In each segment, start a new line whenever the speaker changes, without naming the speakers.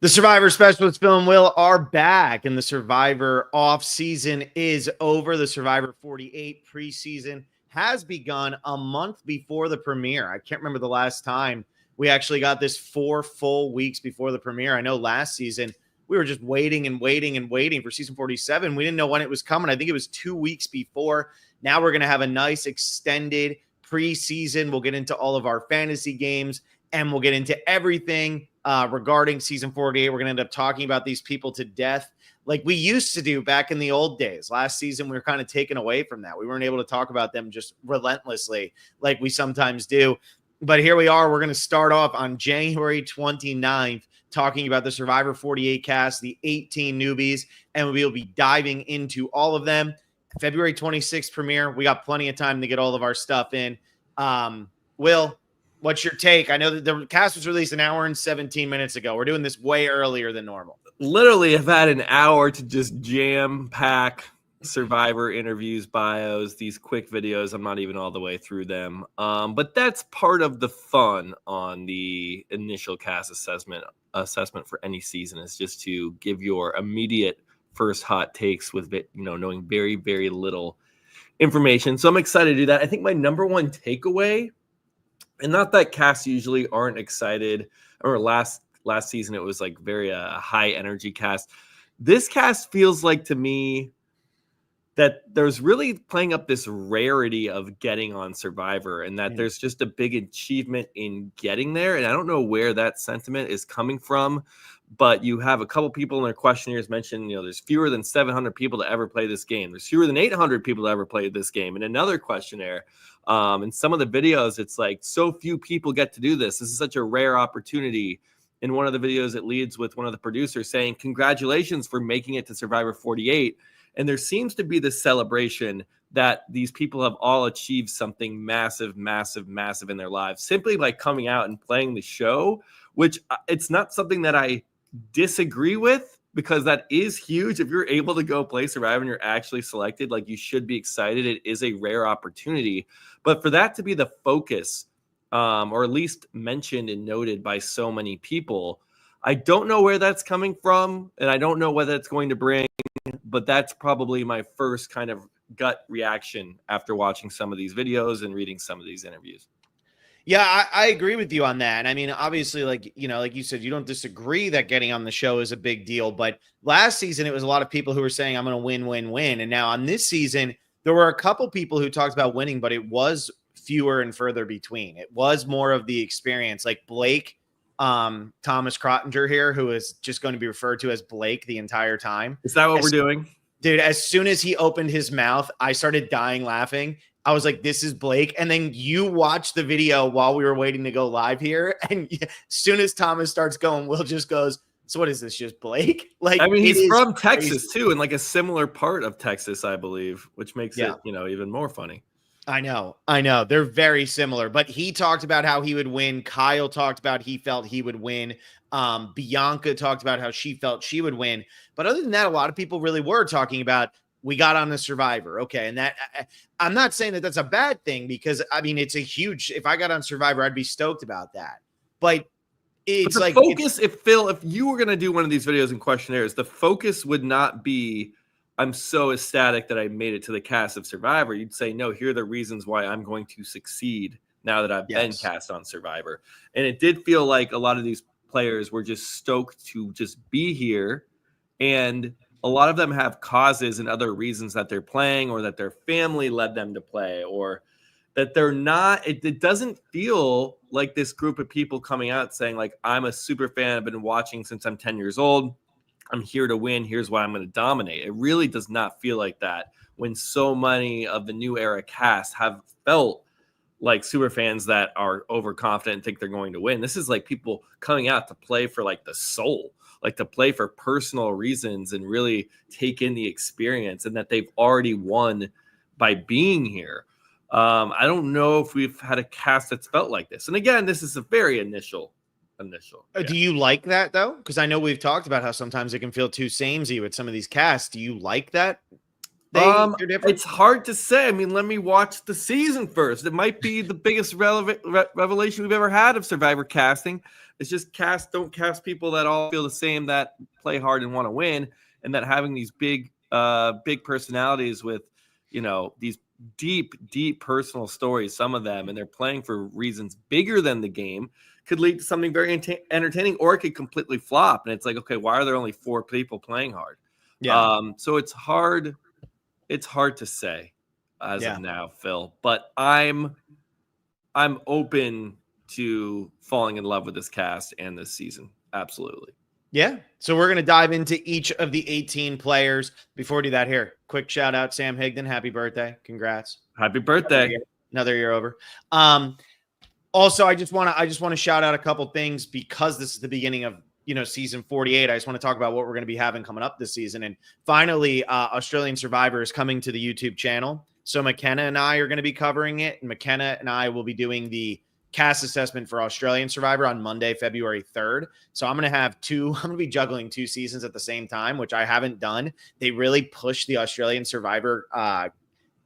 The Survivor Specialist Bill and Will are back, and the Survivor off season is over. The Survivor 48 preseason has begun a month before the premiere. I can't remember the last time we actually got this 4 full weeks before the premiere. I know last season we were just waiting and waiting and waiting for season 47. We didn't know when it was coming. I think it was 2 weeks before. Now we're going to have a nice extended preseason. We'll get into all of our fantasy games, and we'll get into everything regarding season 48. We're going to end up talking about these people to death like we used to do back in the old days. Last season, we were kind of taken away from that. We weren't able to talk about them just relentlessly like we sometimes do. But here we are. We're going to start off on January 29th talking about the Survivor 48 cast, the 18 newbies, and we'll be diving into all of them. February 26th premiere. We got plenty of time to get all of our stuff in. Will, what's your take? I know that the cast was released an hour and 17 minutes ago. We're doing this way earlier than normal.
Literally, I've had an hour to just jam pack Survivor interviews, bios, these quick videos. I'm not even all the way through them. But that's part of the fun on the initial cast assessment for any season, is just to give your immediate first hot takes with knowing very, very little information. So I'm excited to do that. I think my number one takeaway, and not that casts usually aren't excited, or last season it was like very high energy cast. This cast feels like to me that there's really playing up this rarity of getting on Survivor, and that there's just a big achievement in getting there. And I don't know where that sentiment is coming from, but you have a couple people in their questionnaires mention, there's fewer than 700 people to ever play this game. There's fewer than 800 people to ever play this game. And another questionnaire, in some of the videos, it's like, so few people get to do this. This is such a rare opportunity. In one of the videos, it leads with one of the producers saying, congratulations for making it to Survivor 48. And there seems to be this celebration that these people have all achieved something massive, massive, massive in their lives simply by coming out and playing the show, which it's not something that I disagree with, because that is huge. If you're able to go play Survivor and you're actually selected, like, you should be excited. It is a rare opportunity. But for that to be the focus, or at least mentioned and noted by so many people, I don't know where that's coming from, and I don't know what that's going to bring, but that's probably my first kind of gut reaction after watching some of these videos and reading some of these interviews.
Yeah, I agree with you on that. And I mean, obviously, like you said, you don't disagree that getting on the show is a big deal. But last season, it was a lot of people who were saying, I'm going to win, win, win. And now on this season, there were a couple people who talked about winning, but it was fewer and further between. It was more of the experience, like Blake, Thomas Crottinger here, who is just going to be referred to as Blake the entire time.
Is that what we're doing?
Dude, as soon as he opened his mouth, I started dying laughing. I was like, this is Blake. And then you watch the video while we were waiting to go live here. And as soon as Thomas starts going, Will just goes, so what is this, just Blake? Like,
I mean, he's from Texas too, and like a similar part of Texas, I believe, which makes it, even more funny.
I know. They're very similar, but he talked about how he would win. Kyle talked about he felt he would win. Bianca talked about how she felt she would win. But other than that, a lot of people really were talking about, we got on the Survivor. Okay. And that, I'm not saying that that's a bad thing, because I mean, it's a huge, if I got on Survivor, I'd be stoked about that. But it's
the
like
focus, if you were going to do one of these videos and questionnaires, the focus would not be, I'm so ecstatic that I made it to the cast of Survivor. You'd say, no, here are the reasons why I'm going to succeed now that I've been cast on Survivor. And it did feel like a lot of these players were just stoked to just be here. And a lot of them have causes and other reasons that they're playing, or that their family led them to play, or that they're not. It doesn't feel like this group of people coming out saying, like, I'm a super fan. I've been watching since I'm 10 years old. I'm here to win. Here's why I'm going to dominate. It really does not feel like that when so many of the new era cast have felt like super fans that are overconfident and think they're going to win. This is like people coming out to play for like the soul, like to play for personal reasons and really take in the experience, and that they've already won by being here. I don't know if we've had a cast that's felt like this. And again, this is a very initial.
Do you like that though? Because I know we've talked about how sometimes it can feel too samey with some of these casts. Do you like that?
It's hard to say. I mean, let me watch the season first. It might be the biggest revelation we've ever had of Survivor casting. It's just don't cast people that all feel the same, that play hard and want to win, and that having these big personalities with, these deep personal stories, some of them, and they're playing for reasons bigger than the game, could lead to something very entertaining, or it could completely flop. And it's like, okay, why are there only 4 people playing hard?
Yeah.
So it's hard to say as of now, Phil, but I'm open to falling in love with this cast and this season. Absolutely.
Yeah. So we're going to dive into each of the 18 players. Before we do that, here, quick shout out, Sam Higdon. Happy birthday. Congrats.
Happy birthday.
Another year over. Also, I just want to shout out a couple things because this is the beginning of, season 48. I just want to talk about what we're going to be having coming up this season. And finally, Australian Survivor is coming to the YouTube channel. So McKenna and I are going to be covering it. And McKenna and I will be doing the cast assessment for Australian Survivor on Monday, February 3rd. So I'm going to be juggling 2 seasons at the same time, which I haven't done. They really pushed the Australian Survivor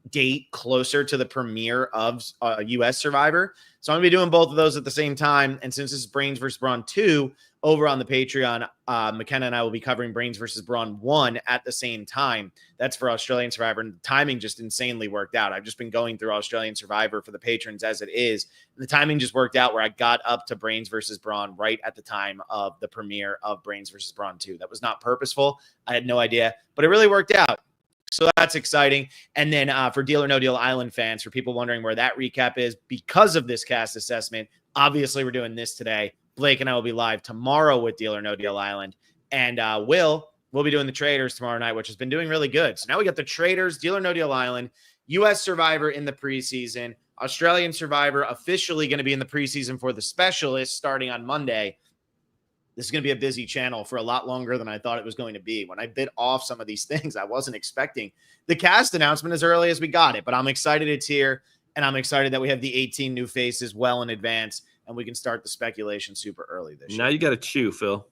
date closer to the premiere of US Survivor. So I'm gonna be doing both of those at the same time. And since this is Brains versus Brawn 2 over on the Patreon, McKenna and I will be covering Brains versus Brawn 1 at the same time. That's for Australian Survivor. And the timing just insanely worked out. I've just been going through Australian Survivor for the patrons as it is. And the timing just worked out where I got up to Brains versus Brawn right at the time of the premiere of Brains versus Brawn 2. That was not purposeful. I had no idea, but it really worked out. So that's exciting. And then for Deal or No Deal Island fans, for people wondering where that recap is, because of this cast assessment, obviously we're doing this today. Blake and I will be live tomorrow with Deal or No Deal Island. And we'll be doing the Traders tomorrow night, which has been doing really good. So now we got the Traders, Deal or No Deal Island, US Survivor in the preseason, Australian Survivor officially going to be in the preseason for the Specialists starting on Monday. This is going to be a busy channel for a lot longer than I thought it was going to be. When I bit off some of these things, I wasn't expecting the cast announcement as early as we got it, but I'm excited it's here, and I'm excited that we have the 18 new faces well in advance, and we can start the speculation super early this year.
Now you got to chew, Phil.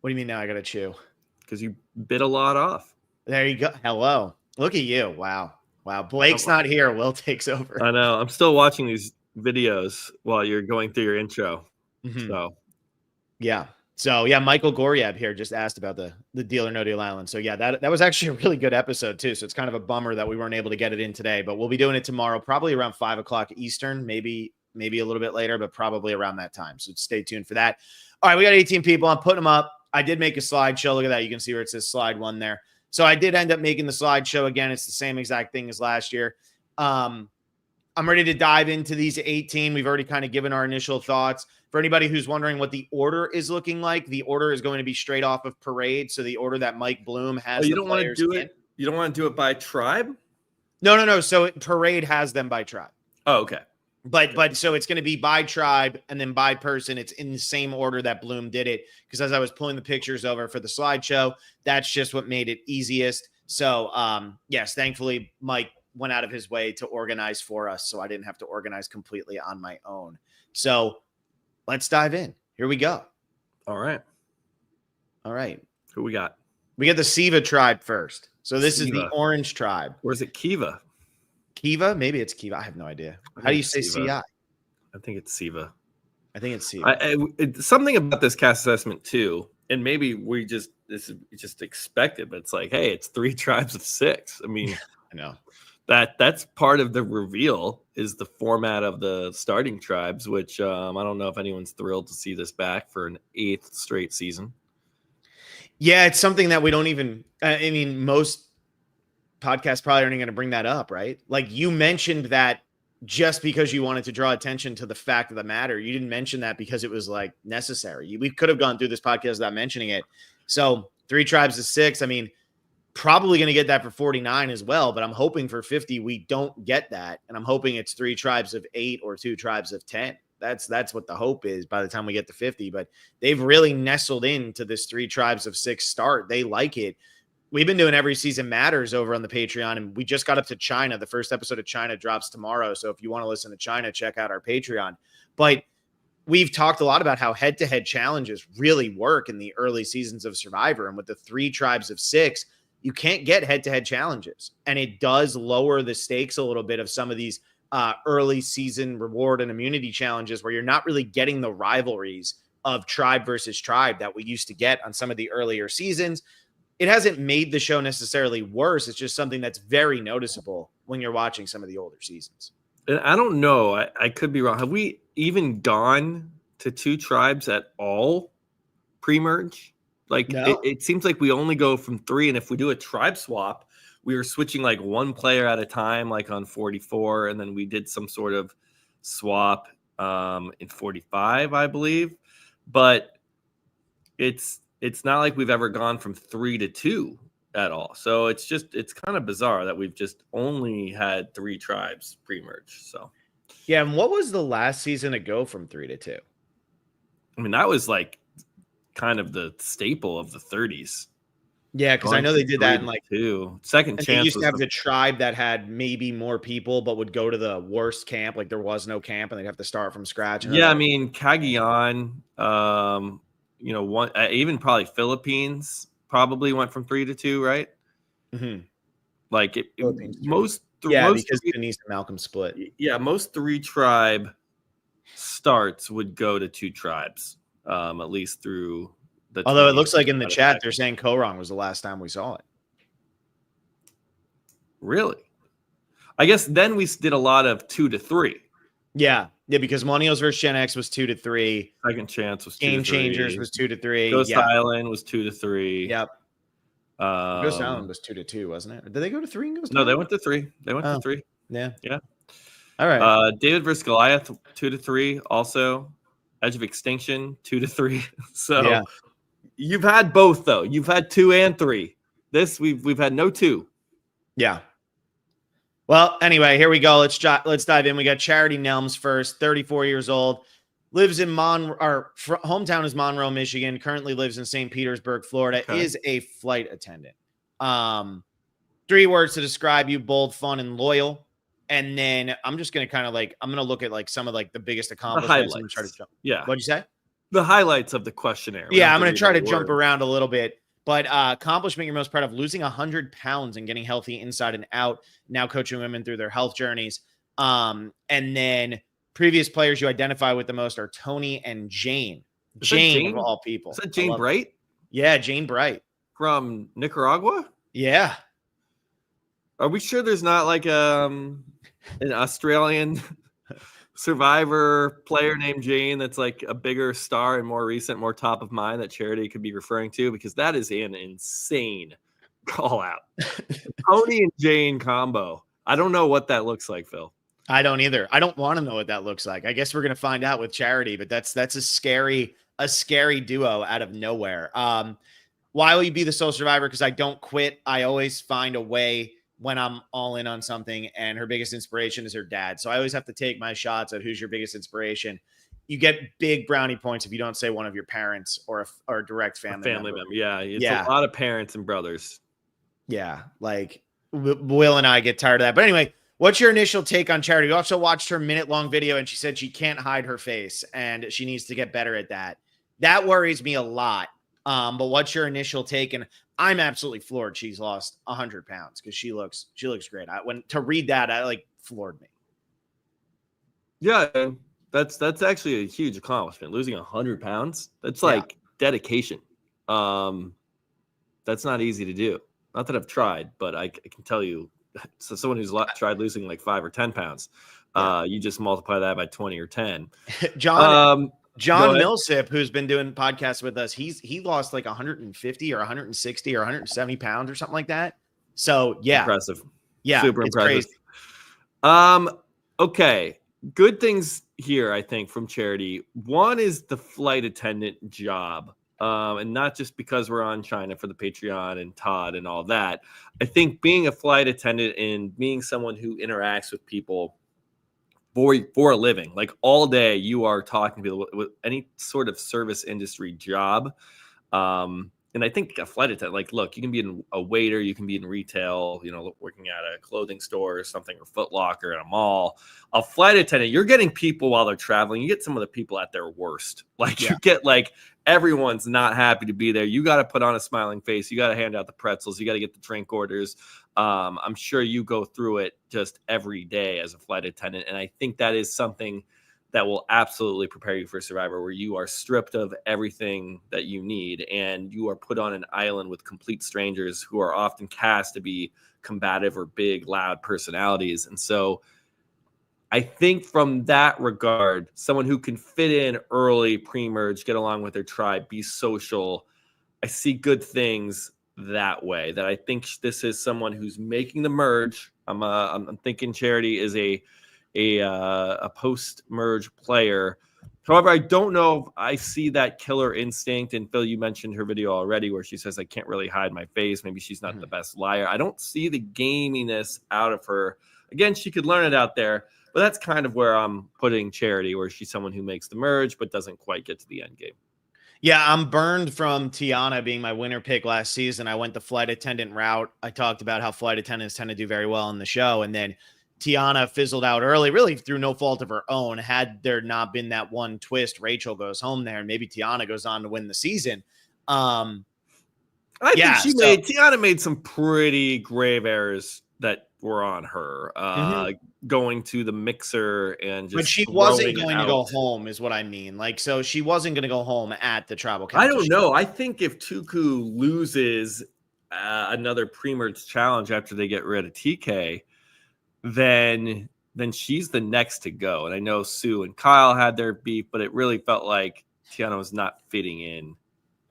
What do you mean now I got to chew?
Because you bit a lot off.
There you go. Hello. Look at you. Wow. Blake's not here. Will takes over.
I know. I'm still watching these videos while you're going through your intro.
Mm-hmm.
So
Michael Goryab here just asked about the Deal or No Deal Island. So yeah, that was actually a really good episode too. So it's kind of a bummer that we weren't able to get it in today, but we'll be doing it tomorrow, probably around 5 o'clock Eastern, maybe a little bit later, but probably around that time. So stay tuned for that. All right, we got 18 people. I'm putting them up. I did make a slideshow. Look at that. You can see where it says slide 1 there. So I did end up making the slideshow again. It's the same exact thing as last year. I'm ready to dive into these 18. We've already kind of given our initial thoughts. For anybody who's wondering what the order is looking like, the order is going to be straight off of Parade. So the order that Mike Bloom has.
You don't want to do it. You don't want to do it by tribe?
No. So Parade has them by tribe.
Oh, okay.
But so it's going to be by tribe and then by person. It's in the same order that Bloom did it. Because as I was pulling the pictures over for the slideshow, that's just what made it easiest. So yes, thankfully Mike went out of his way to organize for us, so I didn't have to organize completely on my own. So let's dive in. Here we go.
All right. Who we got?
We get the Siva tribe first. So this is the orange tribe.
Or is it Kiva?
Kiva? Maybe it's Kiva. I have no idea. How do you say CI?
I think it's Siva.
I think it's Siva.
It's something about this cast assessment too, and maybe this is just expected, but it's like, hey, it's 3 tribes of 6. I mean,
I know.
That's part of the reveal is the format of the starting tribes, which I don't know if anyone's thrilled to see this back for an 8th straight season.
Yeah, it's something that we don't even. I mean, most podcasts probably aren't going to bring that up, right? Like you mentioned that just because you wanted to draw attention to the fact of the matter. You didn't mention that because it was like necessary. We could have gone through this podcast without mentioning it. So 3 tribes of 6. I mean, probably going to get that for 49 as well, but I'm hoping for 50 we don't get that, and I'm hoping it's 3 tribes of 8 or 2 tribes of 10. That's what the hope is by the time we get to 50. But they've really nestled into this 3 tribes of 6 start. They like it. We've been doing Every Season Matters over on the Patreon, and we just got up to China. The first episode of China drops tomorrow, so if you want to listen to China, check out our Patreon. But we've talked a lot about how head-to-head challenges really work in the early seasons of Survivor, and with the 3 tribes of 6, you can't get head-to-head challenges, and it does lower the stakes a little bit of some of these early season reward and immunity challenges where you're not really getting the rivalries of tribe versus tribe that we used to get on some of the earlier seasons. It hasn't made the show necessarily worse. It's just something that's very noticeable when you're watching some of the older seasons.
And I don't know. I could be wrong. Have we even gone to 2 tribes at all pre-merge? Like
No.
it seems like we only go from 3. And if we do a tribe swap, we were switching like one player at a time, like on 44. And then we did some sort of swap in 45, I believe. But it's not like we've ever gone from 3 to 2 at all. So it's kind of bizarre that we've just only had 3 tribes pre-merge. So
yeah. And what was the last season to go from 3 to 2?
I mean, that was like kind of the staple of the 30s.
Yeah, because I know they did that in like
2. Second
and
chance.
they used to have the tribe that had maybe more people, but would go to the worst camp. Like there was no camp, and they'd have to start from scratch.
Yeah, I mean, Cagayan, one even probably Philippines probably went from 3 to 2, right?
Mm-hmm.
Like most
because Denise and Malcolm split.
Yeah, most 3 tribe starts would go to 2 tribes, at least through the.
Although it looks like in the chat they're saying Korong was the last time we saw it.
Really? I guess then we did a lot of 2 to 3.
Yeah, because Millennials versus Gen X was 2 to 3.
Second Chance was 2
Game
to 3.
Changers was 2 to 3.
Ghost Island was 2 to 3.
Yep. Ghost Island was 2 to 2, wasn't it? Or did they go to 3 and Ghost Island?
No, they went to 3. They went to 3.
Yeah.
Yeah.
All right.
David versus Goliath 2 to 3. Also, Edge of Extinction 2 to 3. So
yeah.
You've had both though. You've had 2 and 3. This we've had no 2.
Yeah. Well, anyway, here we go. Let's dive in. We got Charity Nelms first, 34 years old, lives in hometown is Monroe, Michigan. Currently lives in St. Petersburg, Florida. Okay. Is a flight attendant. 3 words to describe you: bold, fun, and loyal. And then I'm just gonna kind of I'm gonna look at like some of like the biggest accomplishments.
The
try to jump.
Yeah.
What'd you say?
The highlights of the questionnaire.
Yeah, I'm gonna try to jump around a little bit. But accomplishment you're most proud of: losing 100 pounds and getting healthy inside and out. Now coaching women through their health journeys. And then previous players you identify with the most are Tony and Jane. Jane of all people.
Is that Jane Bright?
Yeah, Jane Bright.
From Nicaragua?
Yeah.
Are we sure there's not like an Australian Survivor player named Jane that's like a bigger star and more recent, more top of mind that Charity could be referring to? Because that is an insane call out. Tony and Jane combo. I don't know what that looks like, Phil.
I don't either. I don't want to know what that looks like. I guess we're gonna find out with Charity, but that's a scary duo out of nowhere. Why will you be the sole survivor? Because I don't quit. I always find a way when I'm all in on something, and her biggest inspiration is her dad. So I always have to take my shots at who's your biggest inspiration. You get big brownie points if you don't say one of your parents or a direct family member.
Yeah, it's a lot of parents and brothers.
Yeah, like Will and I get tired of that. But anyway, what's your initial take on Charity? We also watched her minute-long video, and she said she can't hide her face, and she needs to get better at that. That worries me a lot. But what's your initial take? And I'm absolutely floored she's lost 100 pounds because she looks great. To read that, floored me.
Yeah, that's actually a huge accomplishment. Losing 100 pounds, that's like dedication. That's not easy to do. Not that I've tried, but I can tell you, so someone who's tried losing like 5 or 10 pounds, you just multiply that by 20 or 10.
John Millsip, who's been doing podcasts with us, he lost like 150 or 160 or 170 pounds or something like that. So yeah,
impressive.
Yeah,
super impressive. Crazy. Okay, good things here, I think, from Charity. One is the flight attendant job, and not just because we're on China for the Patreon and Todd and all that. I think being a flight attendant and being someone who interacts with people for a living, like all day, you are talking to people with any sort of service industry job. And I think a flight attendant, like, look, you can be a waiter, you can be in retail, working at a clothing store or something, or Foot Locker at a mall. A flight attendant, you're getting people while they're traveling. You get some of the people at their worst. You get everyone's not happy to be there. You got to put on a smiling face. You got to hand out the pretzels. You got to get the drink orders. I'm sure you go through it just every day as a flight attendant. And I think that is something that will absolutely prepare you for Survivor, where you are stripped of everything that you need and you are put on an island with complete strangers who are often cast to be combative or big, loud personalities. And so I think from that regard, someone who can fit in early, pre-merge, get along with their tribe, be social, I see good things that way. That I think this is someone who's making the merge. I'm thinking Charity is a post-merge player. However, I don't know if I see that killer instinct. And Phil, you mentioned her video already where she says, I can't really hide my face. Maybe she's not the best liar. I don't see the gaminess out of her. Again, she could learn it out there. But that's kind of where I'm putting Charity, where she's someone who makes the merge but doesn't quite get to the end game.
Yeah, I'm burned from Tiana being my winner pick last season. I went the flight attendant route. I talked about how flight attendants tend to do very well in the show. And then Tiana fizzled out early, really through no fault of her own. Had there not been that one twist, Rachel goes home there, and maybe Tiana goes on to win the season.
I think Tiana made some pretty grave errors that were on her, going to the mixer and just.
But she wasn't going to go home, is what I mean. Like, so she wasn't going to go home at the tribal council.
I don't know. I think if Tuku loses another pre-merge challenge after they get rid of TK, then she's the next to go. And I know Sue and Kyle had their beef, but it really felt like Tiana was not fitting in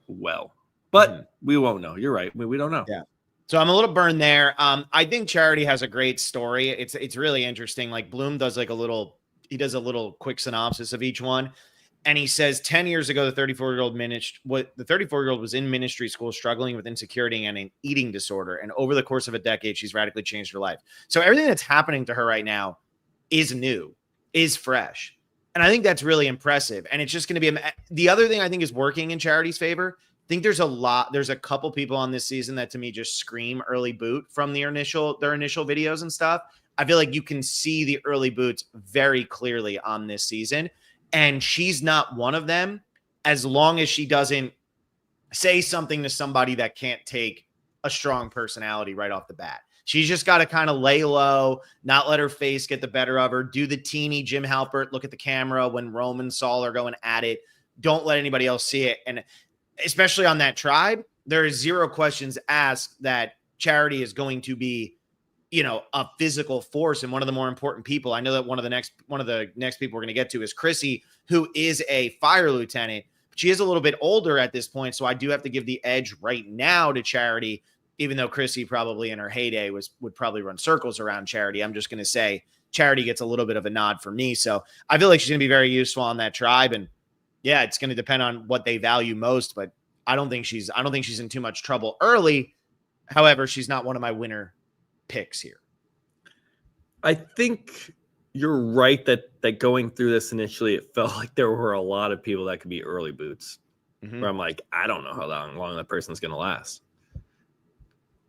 well. But we won't know. You're right. We don't know.
Yeah. So I'm a little burned there. I think Charity has a great story. It's really interesting. Like Bloom does he does a little quick synopsis of each one. And he says 10 years ago, the 34-year-old was in ministry school, struggling with insecurity and an eating disorder. And over the course of a decade, she's radically changed her life. So everything that's happening to her right now is new, is fresh. And I think that's really impressive. And it's just going to be the other thing I think is working in Charity's favor. I think there's a couple people on this season that to me just scream early boot from their initial videos and stuff. I feel like you can see the early boots very clearly on this season, and she's not one of them as long as she doesn't say something to somebody that can't take a strong personality right off the bat. She's just got to kind of lay low, not let her face get the better of her, do the teeny Jim Halpert, look at the camera when Roman and Saul are going at it. Don't let anybody else see it. And especially on that tribe, there is zero questions asked that Charity is going to be, a physical force and one of the more important people. I know that one of the next people we're going to get to is Chrissy, who is a fire lieutenant. She is a little bit older at this point, so I do have to give the edge right now to Charity, even though Chrissy probably in her heyday would probably run circles around Charity. I'm just going to say Charity gets a little bit of a nod for me. So I feel like she's going to be very useful on that tribe. And yeah, it's going to depend on what they value most, but I don't think she's in too much trouble early. However, she's not one of my winner picks here.
I think you're right that going through this initially, it felt like there were a lot of people that could be early boots. Where I'm like, I don't know how long that person's going to last. Yeah.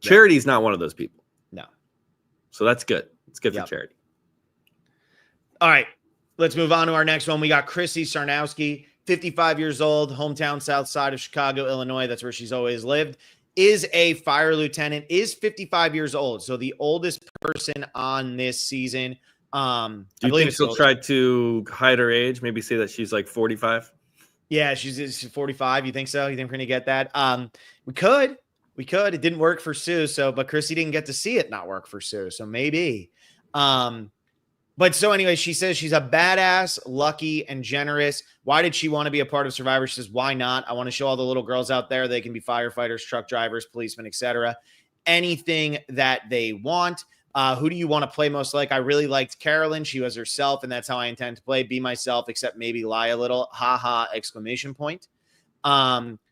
Charity's not one of those people.
No.
So that's good. It's good for Charity.
All right. Let's move on to our next one. We got Chrissy Sarnowski, 55 years old, hometown south side of Chicago, Illinois. That's where she's always lived. Is a fire lieutenant, is 55 years old. So the oldest person on this season.
Do you think she'll try to hide her age? Maybe say that she's like 45?
Yeah, she's 45. You think so? You think we're going to get that? We could. It didn't work for Sue. But Chrissy didn't get to see it not work for Sue. So maybe. But so anyway, she says she's a badass, lucky, and generous. Why did she want to be a part of Survivor? She says, why not? I want to show all the little girls out there they can be firefighters, truck drivers, policemen, etc. Anything that they want. Who do you want to play most like? I really liked Carolyn. She was herself, and that's how I intend to play. Be myself, except maybe lie a little. Ha ha! Exclamation point.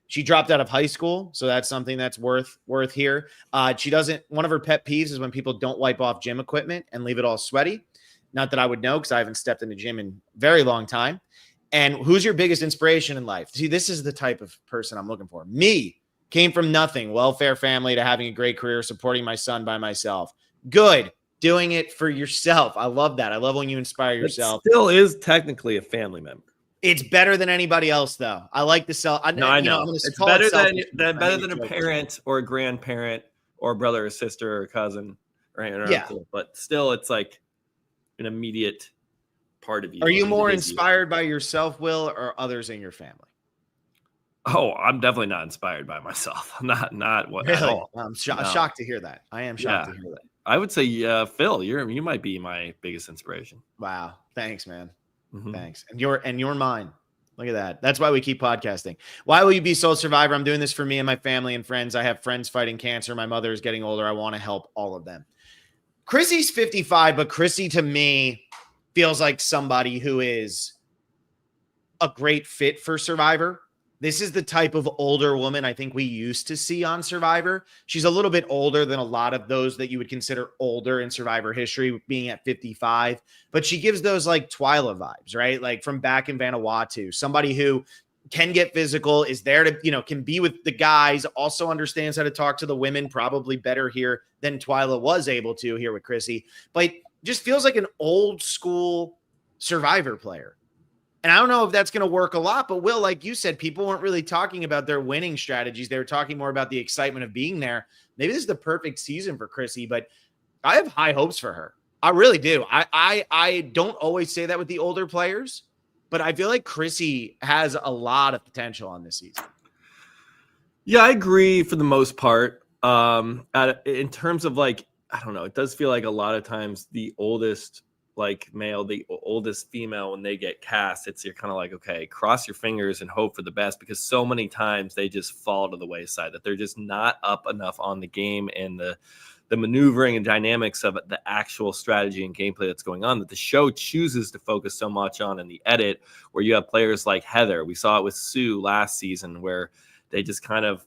She dropped out of high school, so that's something that's worth here. She doesn't. One of her pet peeves is when people don't wipe off gym equipment and leave it all sweaty. Not that I would know because I haven't stepped in the gym in a very long time. And who's your biggest inspiration in life? See, this is the type of person I'm looking for. Me, came from nothing, welfare family, to having a great career, supporting my son by myself. Good. Doing it for yourself. I love that. I love when you inspire yourself.
It still is technically a family member.
It's better than anybody else, though. I like the self.
I know. It's better than a parent or a grandparent or a brother or sister or cousin or aunt or uncle. But still, it's like an immediate part of you.
Are you
and it
more
is you.
inspired by yourself, Will, or others in your family?
Oh, I'm definitely not inspired by myself. Not what at
Really?
all.
I'm
No.
shocked to hear that. I am shocked
Yeah.
to hear that.
I would say, Phil, you might be my biggest inspiration.
Wow. Thanks, man.
Mhm.
Thanks. And you're mine. Look at that. That's why we keep podcasting. Why will you be sole survivor? I'm doing this for me and my family and friends. I have friends fighting cancer. My mother is getting older. I want to help all of them. Chrissy's 55, but Chrissy to me feels like somebody who is a great fit for Survivor. This is the type of older woman I think we used to see on Survivor. She's a little bit older than a lot of those that you would consider older in Survivor history, being at 55. But she gives those like Twyla vibes, right? Like from back in Vanuatu, somebody who can get physical, is there to, can be with the guys, also understands how to talk to the women, probably better here than Twyla was able to here with Chrissy, but just feels like an old school Survivor player. And I don't know if that's going to work a lot, but Will, like you said, people weren't really talking about their winning strategies. They were talking more about the excitement of being there. Maybe this is the perfect season for Chrissy, but I have high hopes for her. I really do. I don't always say that with the older players, but I feel like Chrissy has a lot of potential on this season.
Yeah, I agree for the most part. In terms of like, I don't know, it does feel like a lot of times the oldest like male, the oldest female, when they get cast, you're kind of like, okay, cross your fingers and hope for the best, because so many times they just fall to the wayside, that they're just not up enough on the game and the maneuvering and dynamics of the actual strategy and gameplay that's going on, that the show chooses to focus so much on in the edit, where you have players like Heather. We saw it with Sue last season, where they just kind of,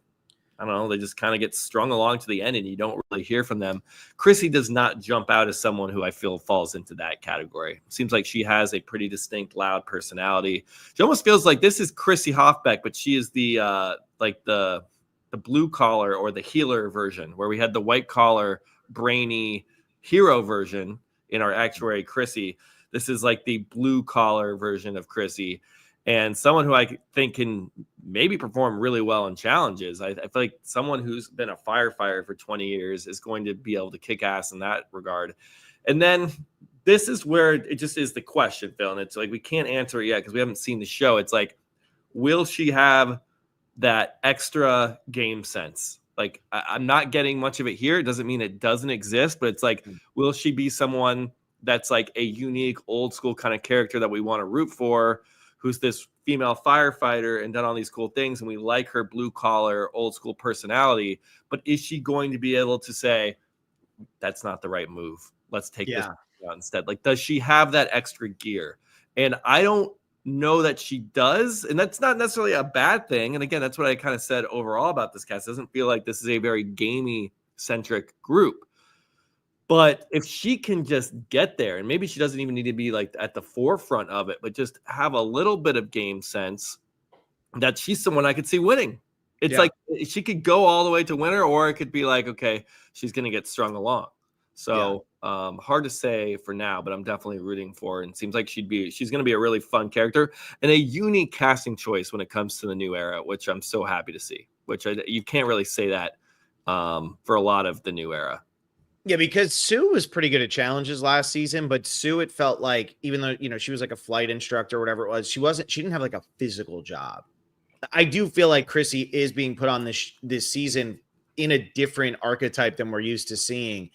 I don't know, they just kind of get strung along to the end and you don't really hear from them. Chrissy does not jump out as someone who I feel falls into that category. Seems like she has a pretty distinct, loud personality. She almost feels like this is Chrissy Hoffbeck, but she is the blue collar or the healer version, where we had the white collar, brainy hero version in our actuary Chrissy. This is like the blue collar version of Chrissy, and someone who I think can maybe perform really well in challenges. I feel like someone who's been a firefighter for 20 years is going to be able to kick ass in that regard. And then this is where it just is the question, Phil, and it's like we can't answer it yet because we haven't seen the show. It's like, will she have that extra game sense? Like, I'm not getting much of it here. It doesn't mean it doesn't exist, but it's like, will she be someone that's like a unique old school kind of character that we want to root for, who's this female firefighter and done all these cool things, and we like her blue collar old school personality, but is she going to be able to say, that's not the right move, let's take this out instead? Like, does she have that extra gear? And I don't know that she does, and that's not necessarily a bad thing. And again, that's what I kind of said overall about this cast. It doesn't feel like this is a very gamey centric group, but if she can just get there, and maybe she doesn't even need to be like at the forefront of it, but just have a little bit of game sense, that she's someone I could see winning. It's like she could go all the way to winner, or it could be like, okay, she's going to get strung along. So hard to say for now, but I'm definitely rooting for her. And it seems like she's going to be a really fun character and a unique casting choice when it comes to the new era, which I'm so happy to see, which you can't really say that for a lot of the new era.
Yeah, because Sue was pretty good at challenges last season, but Sue, it felt like, even though, she was like a flight instructor or whatever it was, she didn't have like a physical job. I do feel like Chrissy is being put on this season in a different archetype than we're used to seeing.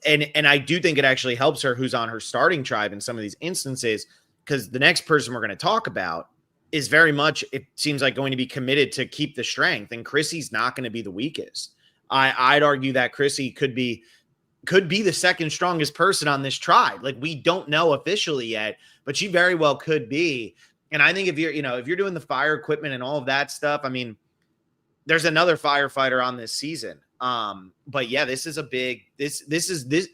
And I do think it actually helps her, who's on her starting tribe in some of these instances, because the next person we're going to talk about is very much, it seems like, going to be committed to keep the strength, and Chrissy's not going to be the weakest. I'd argue that Chrissy could be the second strongest person on this tribe. Like, we don't know officially yet, but she very well could be. And I think if you're doing the fire equipment and all of that stuff, I mean, there's another firefighter on this season. But yeah, this is a big,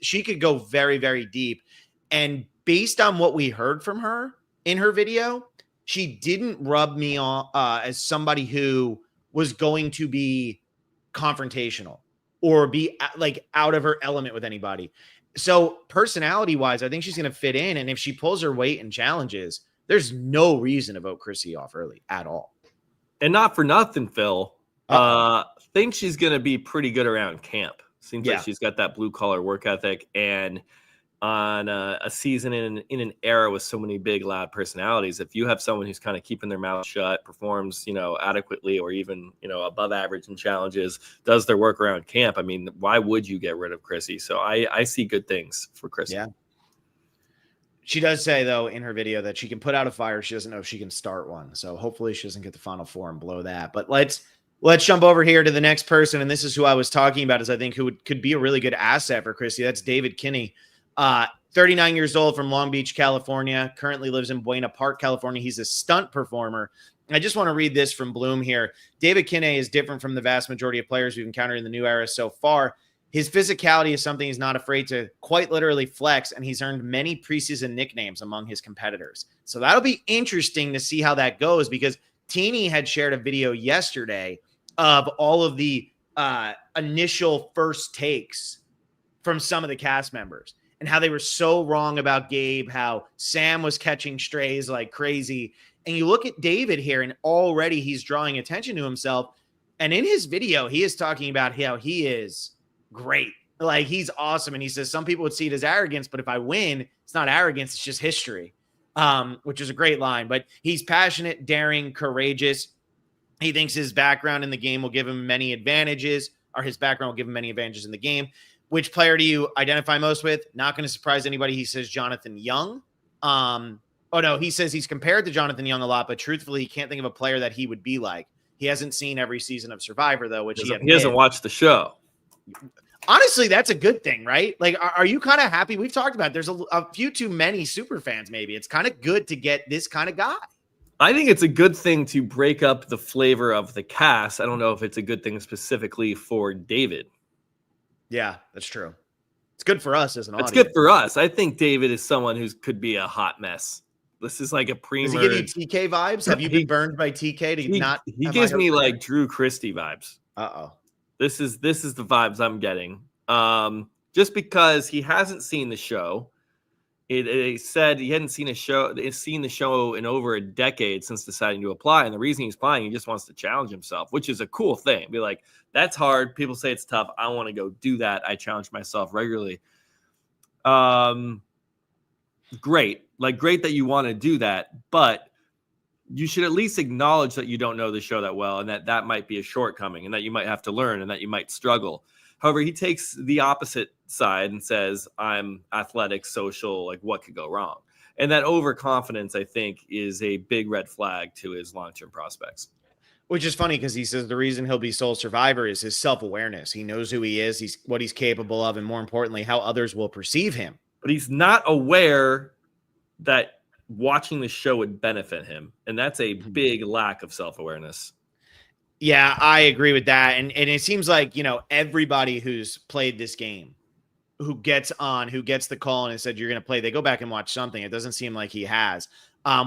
she could go very, very deep. And based on what we heard from her in her video, she didn't rub me on as somebody who was going to be confrontational or be like out of her element with anybody. So personality wise, I think she's going to fit in. And if she pulls her weight in challenges, there's no reason to vote Chrissy off early at all.
And not for nothing, Phil. Think she's going to be pretty good around camp. Seems like she's got that blue collar work ethic. And on a season in an era with so many big, loud personalities. If you have someone who's kind of keeping their mouth shut, performs, adequately or even, above average in challenges, does their work around camp, I mean, why would you get rid of Chrissy? So I see good things for Chrissy.
Yeah. She does say, though, in her video that she can put out a fire. She doesn't know if she can start one. So hopefully she doesn't get the Final Four and blow that. But let's jump over here to the next person. And this is who I was talking about, is I think who could be a really good asset for Chrissy. That's David Kinney. 39 years old, from Long Beach, California, currently lives in Buena Park, California. He's a stunt performer. I just want to read this from Bloom here. David Kinney is different from the vast majority of players we've encountered in the new era so far. His physicality is something he's not afraid to quite literally flex, and he's earned many preseason nicknames among his competitors. So that'll be interesting to see how that goes, because Teeny had shared a video yesterday of all of the initial first takes from some of the cast members and how they were so wrong about Gabe, how Sam was catching strays like crazy. And you look at David here, and already he's drawing attention to himself. And in his video, he is talking about how he is great. Like, he's awesome. And he says, some people would see it as arrogance, but if I win, it's not arrogance, it's just history, which is a great line. But he's passionate, daring, courageous. He thinks his background in the game will give him many advantages, or his background will give him many advantages in the game. Which player do you identify most with? Not going to surprise anybody. He says Jonathan Young. He says he's compared to Jonathan Young a lot, but truthfully, he can't think of a player that he would be like. He hasn't seen every season of Survivor, though, which he
hasn't watched the show.
Honestly, that's a good thing, right? Like, are you kind of happy? We've talked about there's a few too many super fans, maybe. It's kind of good to get this kind of guy.
I think it's a good thing to break up the flavor of the cast. I don't know if it's a good thing specifically for David.
Yeah, that's true. It's good for us as an audience.
It's good for us. I think David is someone who could be a hot mess. This is like a
Does he give you TK vibes? Have you been burned by TK?
He gives me like Drew Christie vibes.
Uh-oh.
This is the vibes I'm getting. Just because he hasn't seen the show. It said he hadn't seen the show in over a decade since deciding to apply. And the reason he's applying, he just wants to challenge himself, which is a cool thing. Be like, that's hard. People say it's tough. I want to go do that. I challenge myself regularly. Great. Like, great that you want to do that, but you should at least acknowledge that you don't know the show that well, and that might be a shortcoming, and that you might have to learn, and that you might struggle. However, he takes the opposite side and says, I'm athletic, social, like, what could go wrong? And that overconfidence, I think, is a big red flag to his long-term prospects.
Which is funny, because he says the reason he'll be sole survivor is his self-awareness. He knows who he is, what he's capable of, and more importantly, how others will perceive him.
But he's not aware that watching the show would benefit him. And that's a big lack of self-awareness.
Yeah, I agree with that. And it seems like, everybody who's played this game, who gets the call and said, you're going to play, they go back and watch something. It doesn't seem like he has.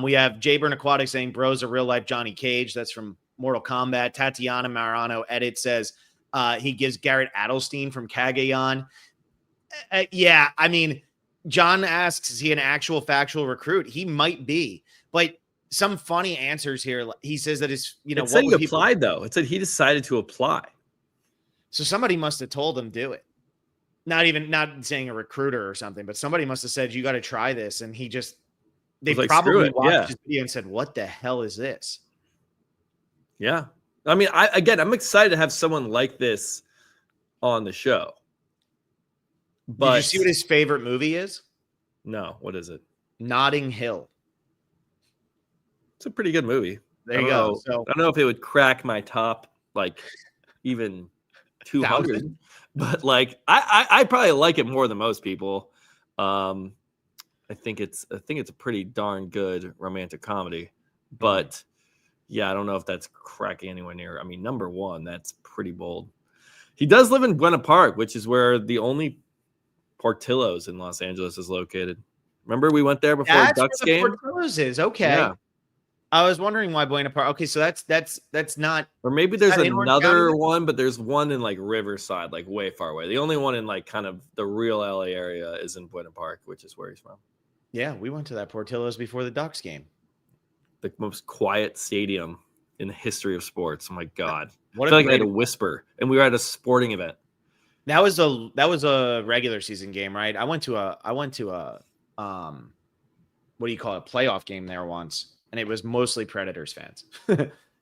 We have Jay Burn Aquatic saying, bro's a real life Johnny Cage. That's from Mortal Kombat. Tatiana Marano edit says he gives Garrett Adelstein from Kagayan. Yeah, I mean, John asks, is he an actual factual recruit? He might be, but some funny answers here. He says that it's,
it said he applied, though. It said he decided to apply.
So somebody must have told him do it. Not saying a recruiter or something, but somebody must have said, you got to try this. And they probably watched his video and said, what the hell is this?
Yeah. I mean, I'm excited to have someone like this on the show. But
did you see what his favorite movie is?
No. What is it?
Notting Hill.
It's a pretty good movie.
There you go.
So, I don't know if it would crack my top, like, even 200, but like I probably like it more than most people. I think it's a pretty darn good romantic comedy, but yeah, I don't know if that's cracking anywhere near. I mean, number one, that's pretty bold. He does live in Buena Park, which is where the only Portillo's in Los Angeles is located. Remember we went there before the Ducks game?
Portillo's is okay. Yeah. I was wondering why Buena Park. Okay, so that's not.
Or maybe there's another one, but there's one in like Riverside, like way far away. The only one in like kind of the real LA area is in Buena Park, which is where he's from.
Yeah, we went to that Portillo's before the Ducks game.
The most quiet stadium in the history of sports. Oh my God. I feel like I had to whisper, and we were at a sporting event.
That was a regular season game, right? I went to a what do you call it? Playoff game there once, and it was mostly Predators fans.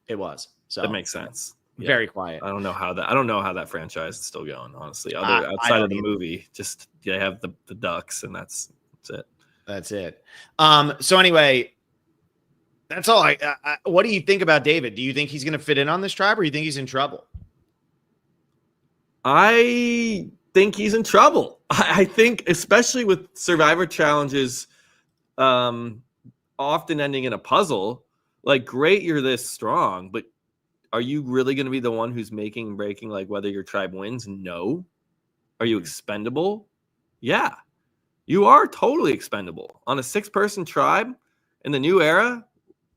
It was.
That
So
makes sense. Yeah.
very quiet.
I don't know how that franchise is still going, honestly.
I
Outside of
don't
the
either.
movie, just they have the Ducks, and that's it.
That's it. So anyway, that's all. What do you think about David? Do you think he's going to fit in on this tribe, or do you think he's in trouble?
I think he's in trouble. I think, especially with Survivor challenges, often ending in a puzzle. Like, great, you're this strong, but are you really going to be the one who's making and breaking, like, whether your tribe wins? No. Are you expendable? Yeah, you are totally expendable. On a 6-person tribe in the new era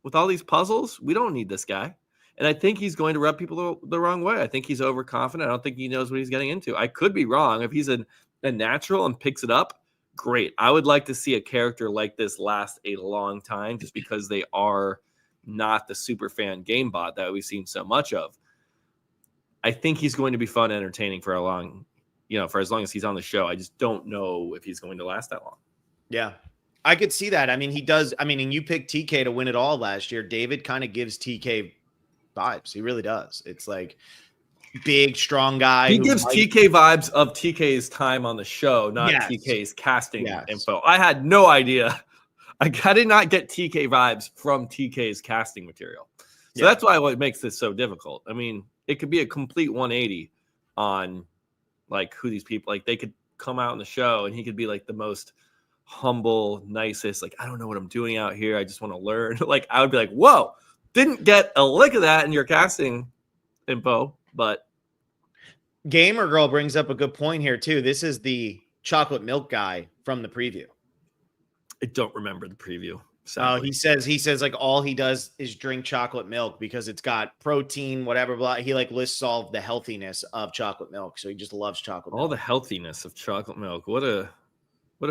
with all these puzzles, we don't need this guy. And I think he's going to rub people the wrong way. I think he's overconfident. I don't think he knows what he's getting into. I could be wrong. If he's a natural and picks it up, great. I would like to see a character like this last a long time, just because they are not the super fan game bot that we've seen so much of. I think he's going to be fun and entertaining for for as long as he's on the show. I just don't know if he's going to last that long.
Yeah, I could see that. I mean, he does. I mean, and you picked TK to win it all last year. David kind of gives TK vibes. He really does. It's like big, strong guy.
He gives TK vibes of TK's time on the show, not TK's casting info. I had no idea. I did not get TK vibes from TK's casting material. So that's why what makes this so difficult. I mean, it could be a complete 180 on like who these people, like they could come out in the show and he could be like the most humble, nicest, like, I don't know what I'm doing out here. I just want to learn. Like, I would be like, whoa, didn't get a lick of that in your casting info. But
Gamer Girl brings up a good point here too. This is the chocolate milk guy from the preview.
I don't remember the preview.
Oh, he says like all he does is drink chocolate milk because it's got protein, whatever. Blah. He like lists all the healthiness of chocolate milk, so he just loves chocolate milk.
All the healthiness of chocolate milk. What a